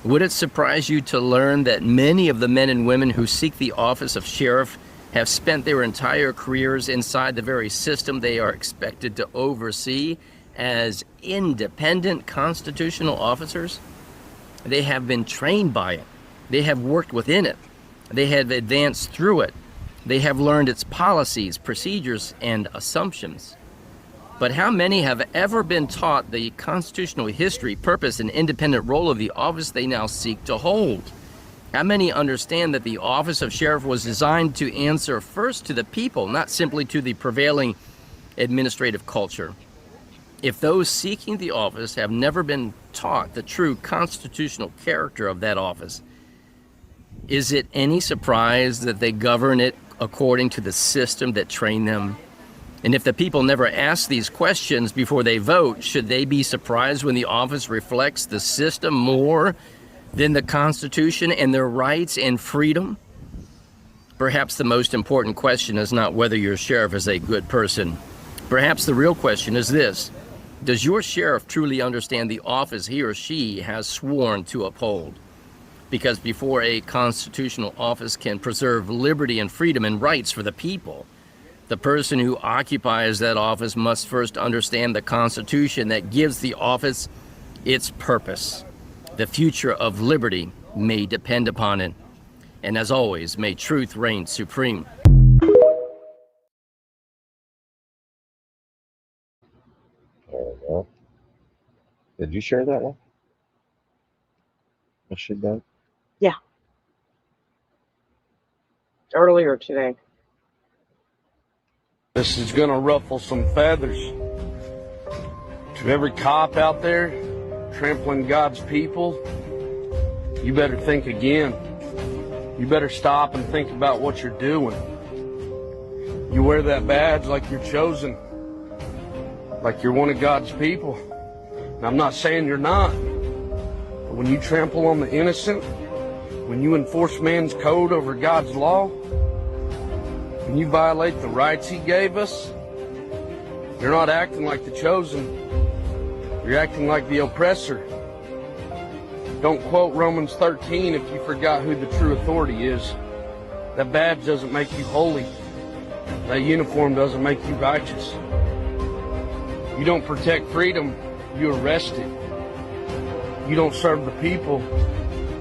Would it surprise you to learn that many of the men and women who seek the office of sheriff have spent their entire careers inside the very system they are expected to oversee as independent constitutional officers? They have been trained by it. They have worked within it. They have advanced through it. They have learned its policies, procedures, and assumptions. But how many have ever been taught the constitutional history, purpose, and independent role of the office they now seek to hold? How many understand that the office of sheriff was designed to answer first to the people, not simply to the prevailing administrative culture? If those seeking the office have never been taught the true constitutional character of that office, is it any surprise that they govern it according to the system that trained them? And if the people never ask these questions before they vote, should they be surprised when the office reflects the system more than the Constitution and their rights and freedom? Perhaps the most important question is not whether your sheriff is a good person. Perhaps the real question is this: does your sheriff truly understand the office he or she has sworn to uphold? Because before a constitutional office can preserve liberty and freedom and rights for the people, the person who occupies that office must first understand the Constitution that gives the office its purpose. The future of liberty may depend upon it. And as always, may truth reign supreme. There we go. Did you share that one? Was she done? Yeah. Earlier today. This is gonna ruffle some feathers. To every cop out there trampling God's people, you better think again. You better stop and think about what you're doing. You wear that badge like you're chosen, like you're one of God's people. And I'm not saying you're not, but when you trample on the innocent, when you enforce man's code over God's law, when you violate the rights he gave us, you're not acting like the chosen. You're acting like the oppressor. Don't quote Romans 13 if you forgot who the true authority is. That badge doesn't make you holy. That uniform doesn't make you righteous. You don't protect freedom, you arrest it. You don't serve the people,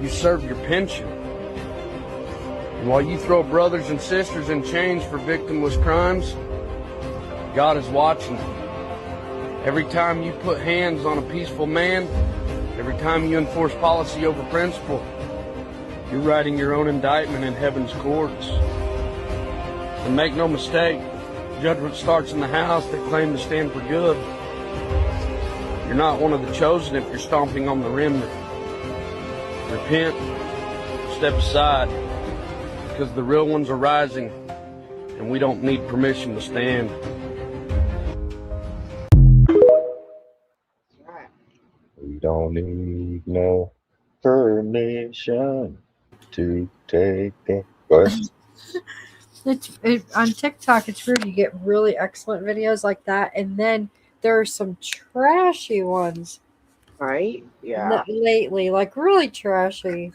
you serve your pension. And while you throw brothers and sisters in chains for victimless crimes, God is watching. Every time you put hands on a peaceful man, every time you enforce policy over principle, you're writing your own indictment in heaven's courts. And make no mistake, judgment starts in the house that claim to stand for good. You're not one of the chosen if you're stomping on the remnant. Repent, step aside, because the real ones are rising, and we don't need permission to stand. We don't need no permission to take that. Go ahead. On TikTok, it's weird. You get really excellent videos like that, and then there are some trashy ones. Right? Yeah. Lately, like really trashy.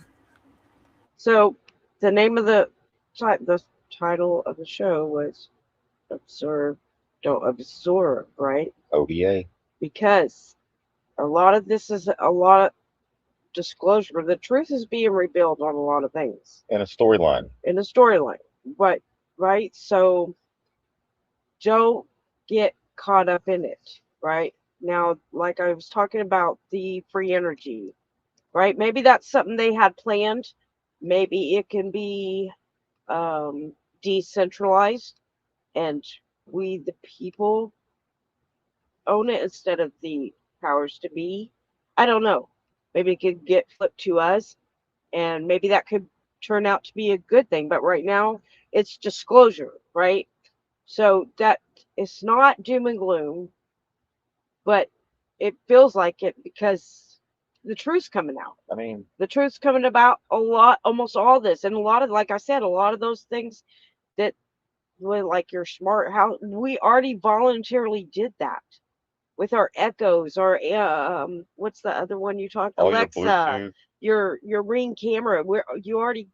So the name of the title of the show was Observe, Don't Absorb, right? ODA. Because a lot of this is a lot of disclosure. The truth is being revealed on a lot of things. And a storyline. In a storyline. But, right? So don't get caught up in it, right? Now, like I was talking about the free energy, right? Maybe that's something they had planned. Maybe it can be decentralized and we, the people, own it instead of the powers to be. I don't know. Maybe it could get flipped to us, and maybe that could turn out to be a good thing. But right now, it's disclosure, right? So that it's not doom and gloom, but it feels like it because the truth's coming out. I mean, The truth's coming about a lot, almost all this, and a lot of, like I said, a lot of those things that were like your smart house. We already voluntarily did that with our echoes, or what's the other one you talked? all your Alexa, Bluetooth. your Ring camera. You already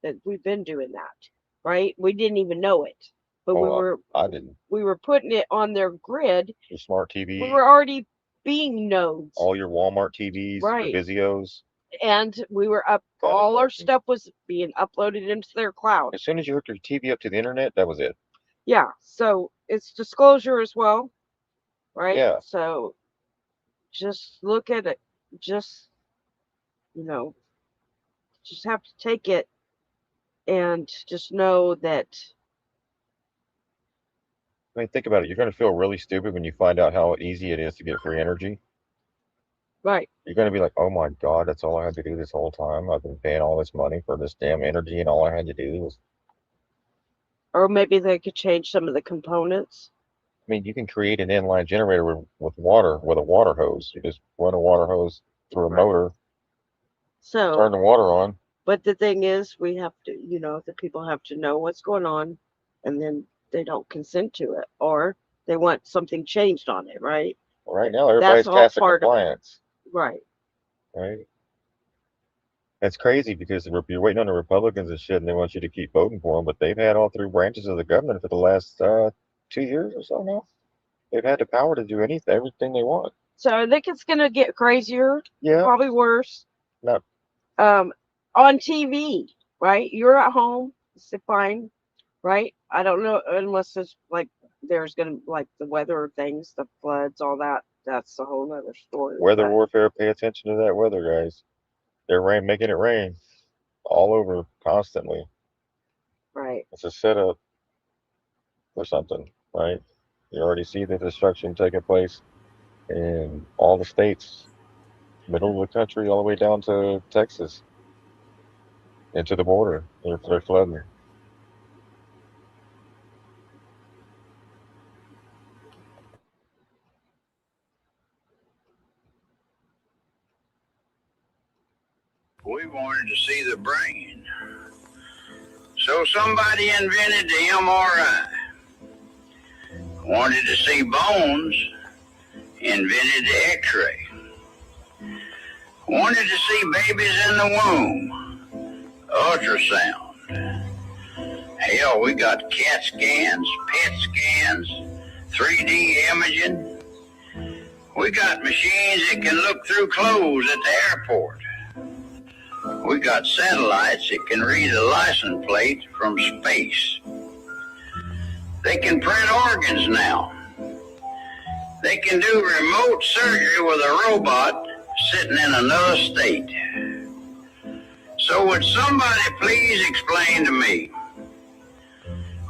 that we've been doing that, right? We didn't even know it, but I didn't. we were putting it on their grid. Your smart We TV, were already being nodes, all your Walmart TVs, right? your Vizios. And we were up. All our stuff was being uploaded into their cloud. As soon as you hooked your TV up to the internet, that was it. Yeah, so it's disclosure as well, right? Yeah. So just look at it. Just, you know, just have to take it and just know that. I mean, think about it. You're going to feel really stupid when you find out how easy it is to get free energy. Right. You're going to be like, oh my God, that's all I had to do this whole time. I've been paying all this money for this damn energy, and all I had to do was. Or maybe they could change some of the components. I mean, you can create an inline generator with water, with a water hose. You just run a water hose through a motor, So turn the water on. But the thing is, we have to, the people have to know what's going on, and then they don't consent to it, or they want something changed on it, right? Well, right now, everybody's all CASA part of it. compliance. Right. Right. That's crazy because you're waiting on the Republicans and shit, and they want you to keep voting for them. But they've had all three branches of the government for the last 2 years or so now. They've had the power to do everything they want. So I think it's gonna get crazier. Yeah. Probably worse. No. On TV, right? You're at home, it's fine, right? I don't know unless it's like there's gonna like the weather things, the floods, all that. That's a whole other story. Weather but- warfare, pay attention to that weather, guys. They're making it rain all over constantly. Right. It's a setup for something, right? You already see the destruction taking place in all the states, middle of the country, all the way down to Texas, into the border. They're flooding. We wanted to see the brain. So somebody invented the MRI. Wanted to see bones, invented the X-ray. Wanted to see babies in the womb, ultrasound. Hell, we got CAT scans, PET scans, 3D imaging. We got machines that can look through clothes at the airport. We got satellites that can read a license plate from space. They can print organs now. They can do remote surgery with a robot sitting in another state. So would somebody please explain to me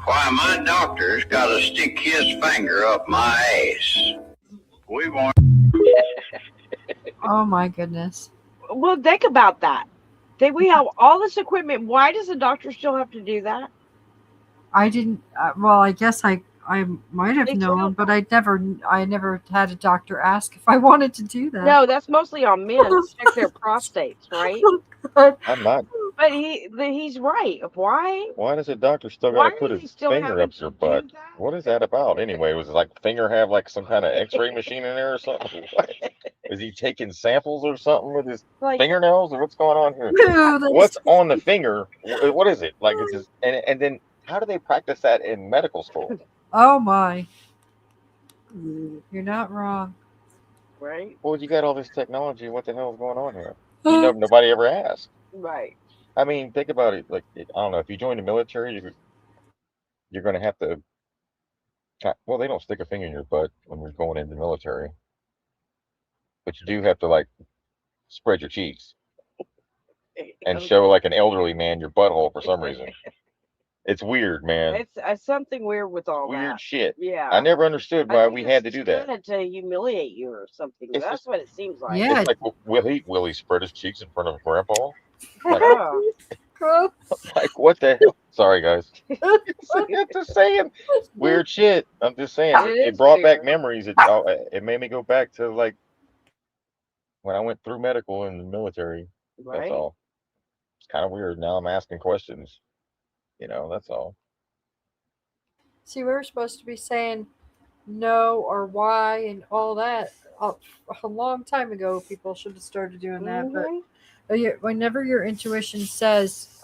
why my doctor's got to stick his finger up my ass? We want... Oh my goodness. Well, think about that. We have all this equipment. Why does the doctor still have to do that? I didn't. Well, I guess I might have known, but I never had a doctor ask if I wanted to do that. No, that's mostly on men to check their prostates, right? I'm not. But he's right. Why? Why does a doctor still got to put his finger up your butt? What is that about anyway? Was it like finger have like some kind of X-ray machine in there or something? Is he taking samples or something with his fingernails, or what's going on here? No, What's on the finger? What is it? Like, it's just, and then how do they practice that in medical school? Oh my. You're not wrong. Right. Well, you got all this technology. What the hell is going on here? Nobody ever asked. Right. I mean, think about it. Like, I don't know. If you join the military, you're going to have to. Well, they don't stick a finger in your butt when you're going into the military, but you do have to like spread your cheeks and show like an elderly man your butthole for some reason. It's weird, man. It's something weird with all that. Weird shit. Yeah. I never understood why we had to do that. To humiliate you or something. It's That's just, what it seems like. Yeah. It's like, will he spread his cheeks in front of Grandpa? Like, like what the hell? Sorry, guys. I'm just saying weird shit. I'm just saying it brought back memories. It made me go back to like when I went through medical in the military. Right. That's all. It's kind of weird. Now I'm asking questions. That's all. See, we were supposed to be saying no or why and all that a long time ago. People should have started doing that. But whenever your intuition says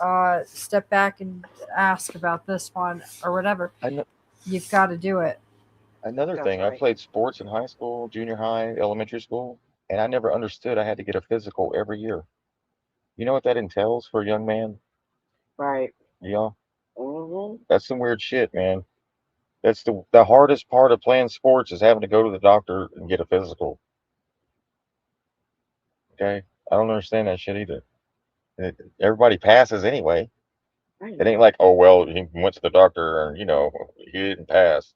step back and ask about this one or whatever, you've got to do it. Another That's thing, I right. played sports in high school, junior high, elementary school, and I never understood I had to get a physical every year. You know what that entails for a young man? Right. Yeah, Mm-hmm. that's some weird shit, man. That's the hardest part of playing sports is having to go to the doctor and get a physical. Okay, I don't understand that shit either. Everybody passes anyway. Right. It ain't like, oh well, he went to the doctor and he didn't pass.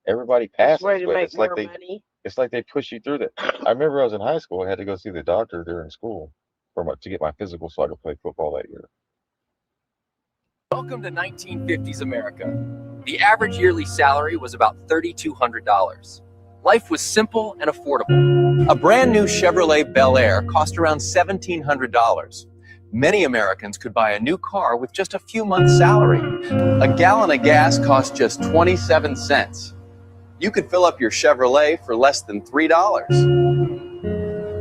Everybody That's passes, way to but make more money. it's like they push you through that. I remember I was in high school, I had to go see the doctor during school to get my physical so I could play football that year. Welcome to 1950s America. The average yearly salary was about $3,200. Life was simple and affordable. A brand new Chevrolet Bel Air cost around $1,700. Many Americans could buy a new car with just a few months' salary. A gallon of gas cost just 27 cents. You could fill up your Chevrolet for less than $3.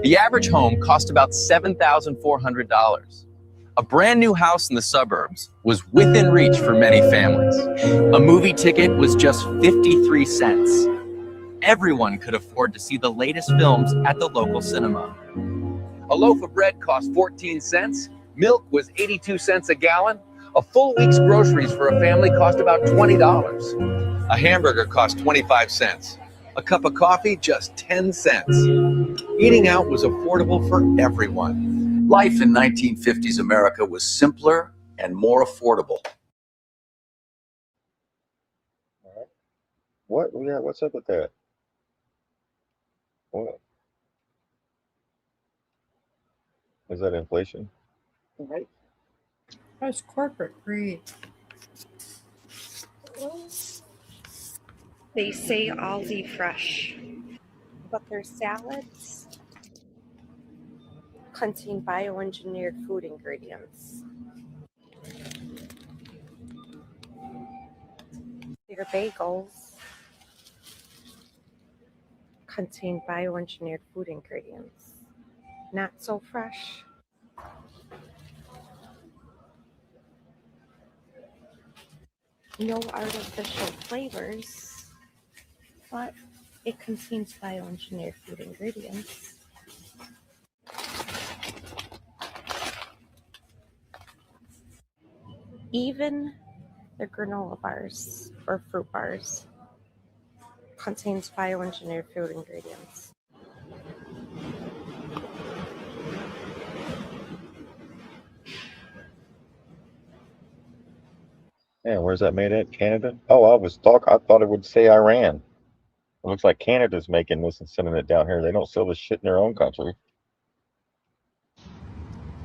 The average home cost about $7,400. A brand new house in the suburbs was within reach for many families. A movie ticket was just 53 cents. Everyone could afford to see the latest films at the local cinema. A loaf of bread cost 14 cents. Milk was 82 cents a gallon. A full week's groceries for a family cost about $20. A hamburger cost 25 cents. A cup of coffee, just 10 cents. Eating out was affordable for everyone. Life in 1950s America was simpler and more affordable. What's up with that? What? Is that inflation? Right. That's corporate greed. They say Aldi Fresh, but their salads contain bioengineered food ingredients. Their bagels contain bioengineered food ingredients. Not so fresh. No artificial flavors, but it contains bioengineered food ingredients. Even the granola bars or fruit bars contains bioengineered food ingredients. Yeah, where's that made at? Canada? Oh, I thought it would say Iran. It looks like Canada's making this and sending it down here. They don't sell this shit in their own country.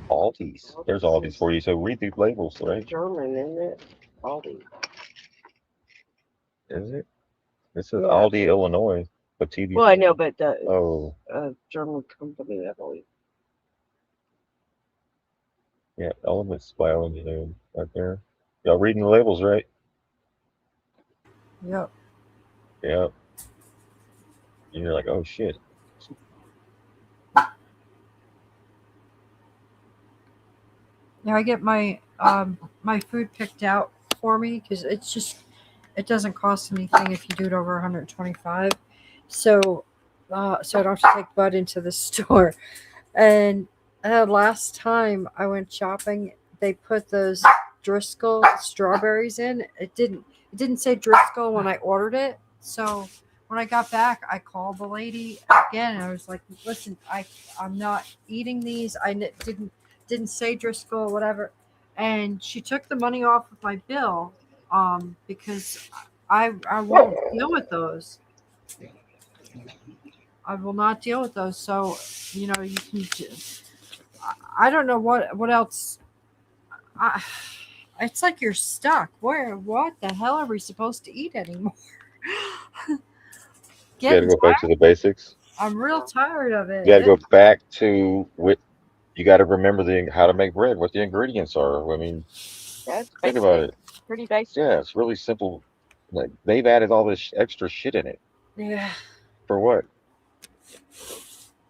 Aldi's. There's Aldi's for you. So read these labels, right? German, isn't it? Aldi. Is it? This is Yeah. Aldi, Illinois. But TV. Well, I know, but Oh, German company, I believe. yeah, Elements bioengineered right there. Y'all reading the labels, right? Yep. Yeah. And you're like, oh shit. Now I get my my food picked out for me because it doesn't cost anything if you do it over 125. So I don't have to take Bud into the store. And last time I went shopping, they put those Driscoll strawberries in. It didn't say Driscoll when I ordered it. So when I got back, I called the lady again and I was like, "Listen, I'm not eating these. Didn't say Driscoll, whatever." And she took the money off of my bill because I won't deal with those. I will not deal with those. So, you can just, I don't know what else. It's like you're stuck. What the hell are we supposed to eat anymore? You gotta go back to the basics. I'm real tired of it. You got to go back to what you got to remember how to make bread, what the ingredients are. I mean, That's think about basic. it. Pretty basic. Yeah, it's really simple. Like they've added all this extra shit in it Yeah. for what?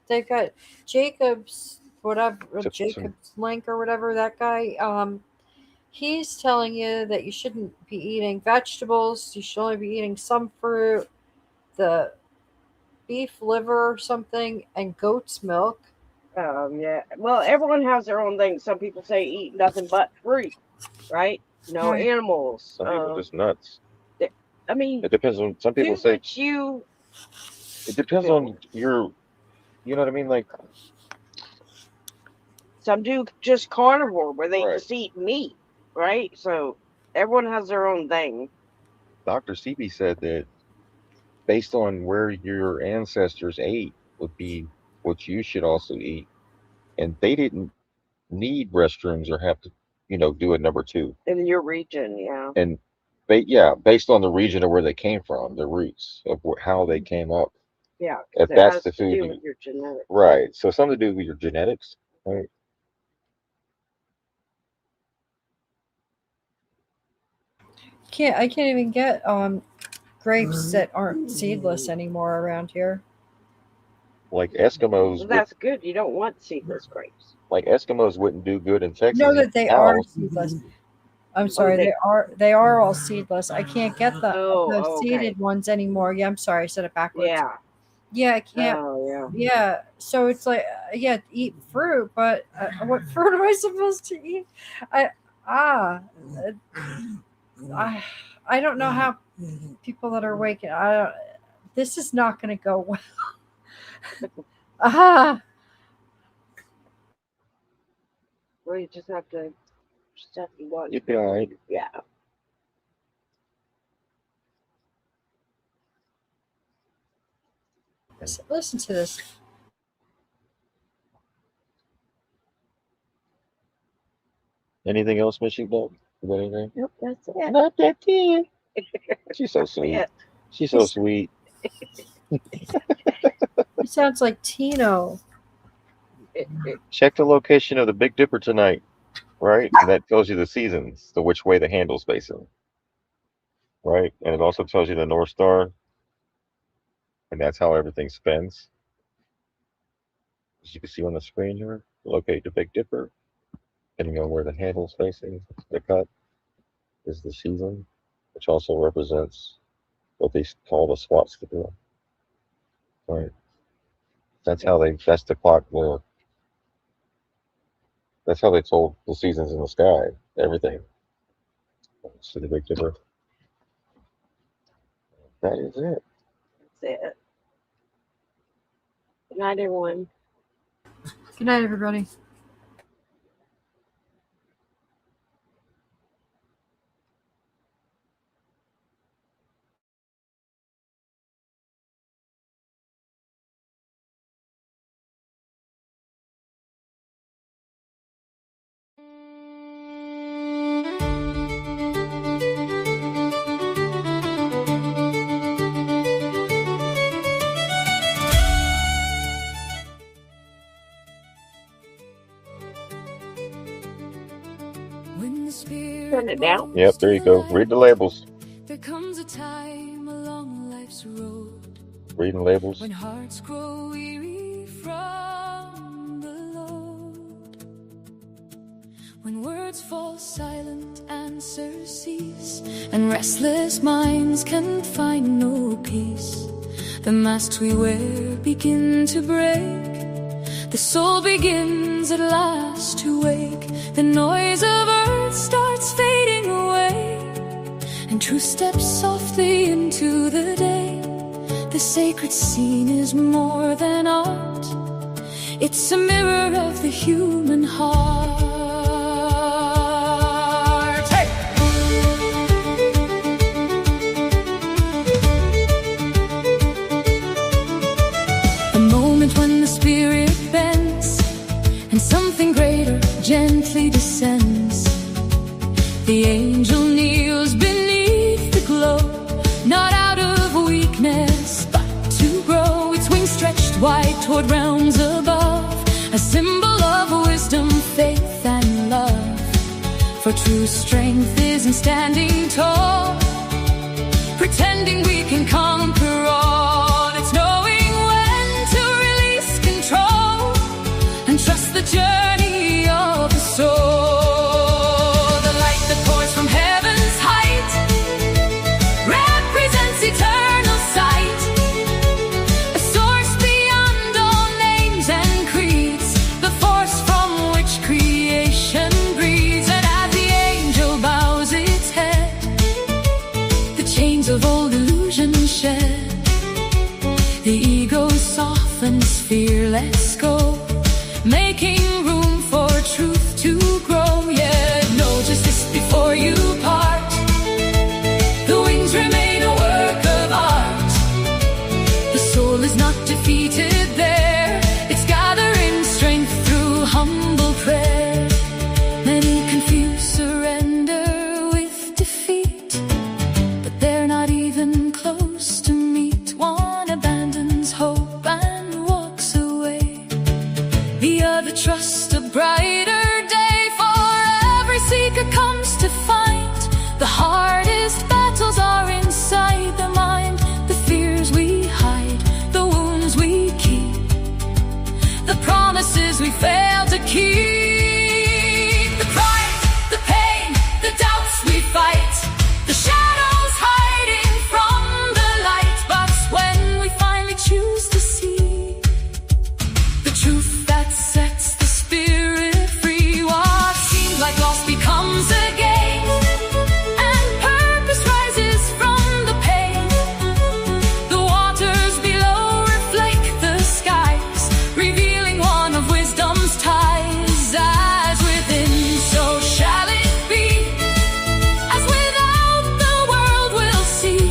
They've got Jacob's, whatever, Some- Jacob's Link or whatever, that guy. He's telling you that you shouldn't be eating vegetables. You should only be eating some fruit, the beef liver or something, and goat's milk. Yeah. Well, everyone has their own thing. Some people say eat nothing but fruit, right? No Right. animals. Some people just nuts. I mean, It depends on. Some people do say what you. it depends on your. You know what I mean? Like Some do just carnivore where they Right. just eat meat, right? So everyone has their own thing. Dr. Sebi said that based on where your ancestors ate would be what you should also eat, and they didn't need restrooms or have to, do a number two. In your region, yeah. And based on the region of where they came from, the roots of how they came up. Yeah. 'Cause If it that's has the to food, do with your genetics. right? So something to do with your genetics, right? I can't even get grapes that aren't seedless anymore around here. Like Eskimos, Well, that's good. You don't want seedless grapes. like Eskimos wouldn't do good in Texas. No, that they are seedless. I'm sorry, they- they are all seedless. I can't get the okay. seeded ones anymore. Yeah, I'm sorry, I said it backwards. Yeah. Yeah, I can't. Oh, yeah. Yeah, so it's like, eat fruit, but what fruit am I supposed to eat? I don't know how people that are waking. This is not going to go well. Well, you just have to watch. You'd be all right. Yeah. Listen to this. Anything else, Miss Sheepdog? You got anything? Nope, that's it. Not that kid. She's so sweet. Yeah. She's so sweet. It sounds like Tino. Check the location of the Big Dipper tonight, right? And that tells you the seasons, which way the handle's facing, right? And it also tells you the North Star, and that's how everything spins. As you can see on the screen here, locate the Big Dipper, depending on where the handle's facing. The cut is the season, which also represents what they call the swastika. Right. That's the clock where. That's how they told the seasons in the sky, everything. So the Big Dipper. That is it. That's it. Good night, everyone. Good night, everybody. Turn it down. Yep, there you go. Read the labels. There comes a time along life's road Reading labels. when hearts grow weary from the load. When words fall silent, answers cease, and restless minds can find no peace. The masks we wear begin to break. The soul begins at last to wake. The noise of earth starts fading away, and truth steps softly into the day. The sacred scene is more than art. It's a mirror of the human heart. Hey! A moment when the spirit bends and something greater gently descends. The angel kneels beneath the glow, not out of weakness, but to grow. Its wings stretched white toward realms above, a symbol of wisdom, faith, and love. For true strength isn't standing tall, pretending we can conquer all. It's knowing when to release control and trust the journey of the soul. The light that pours from heaven's height represents eternal sight, a source beyond all names and creeds, the force from which creation breathes. And as the angel bows its head, the chains of old illusion shed, the ego softens, fear lets go, making room for truth to grow. Yeah, know justice before you part. The wings remain a work of art. The soul is not defeated there, it's gathering strength through humble prayer. Many confuse surrender with defeat, but they're not even close to meet. One abandons hope and walks away, the other trusts a brighter day. For every seeker comes to find the hardest battles are inside the mind. The fears we hide, the wounds we keep, the promises we fail to keep. The pride, the pain, the doubts we fight, the shadows hiding from the light. But when we finally choose to see the truth that sets the spirit free, what seems like loss becomes a gain, and purpose rises from the pain. The waters below reflect the skies, revealing one of wisdom's ties. As within, so shall it be. As without, the world will see.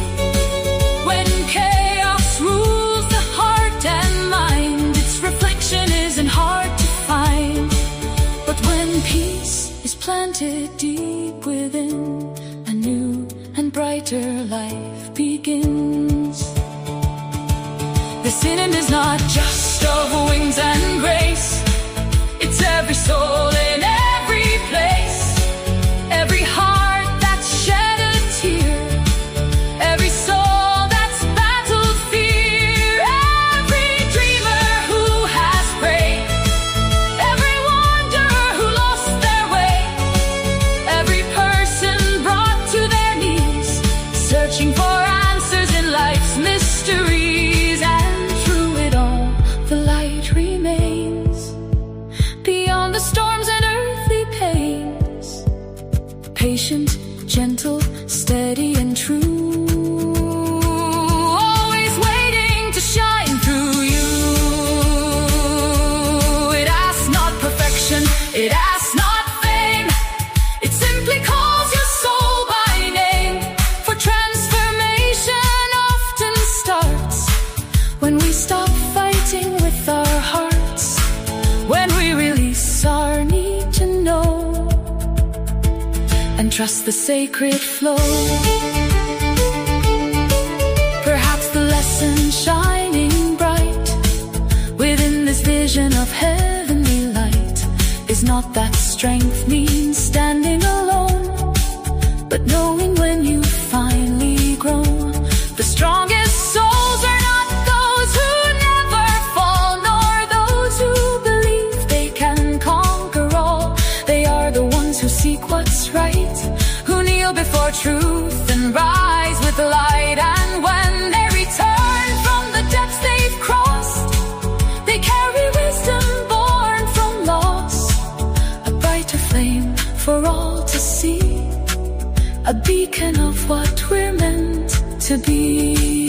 When chaos rules the heart and mind, its reflection isn't hard to find. But when peace is planted deep within, a new and brighter life begins. The sin is not just of wings and grace, it's every soul in every place, every heart that's shed a tear, every soul that's battled fear, every dreamer who has prayed, every wanderer who lost their way, every person brought to their knees, searching for answers in life's mysteries. And through it all, the light remains, beyond the storms and earthly pains, patient, gentle, steady, and true, always waiting to shine through you. It asks not perfection, it asks not fame, it simply calls your soul by name. For transformation often starts when we stop fighting with our hearts, when we release our need to know and trust the sacred flow. Perhaps the lesson shining bright within this vision of heavenly light is not that strength means standing alone, but knowing when you've finally grown. The strongest souls are not those who never fall, nor those who believe they can conquer all. They are the ones who seek what's right, who kneel before truth and rise with light. And when they return from the depths they've crossed, they carry wisdom born from loss, a brighter flame for all to see, a beacon of what we're meant to be.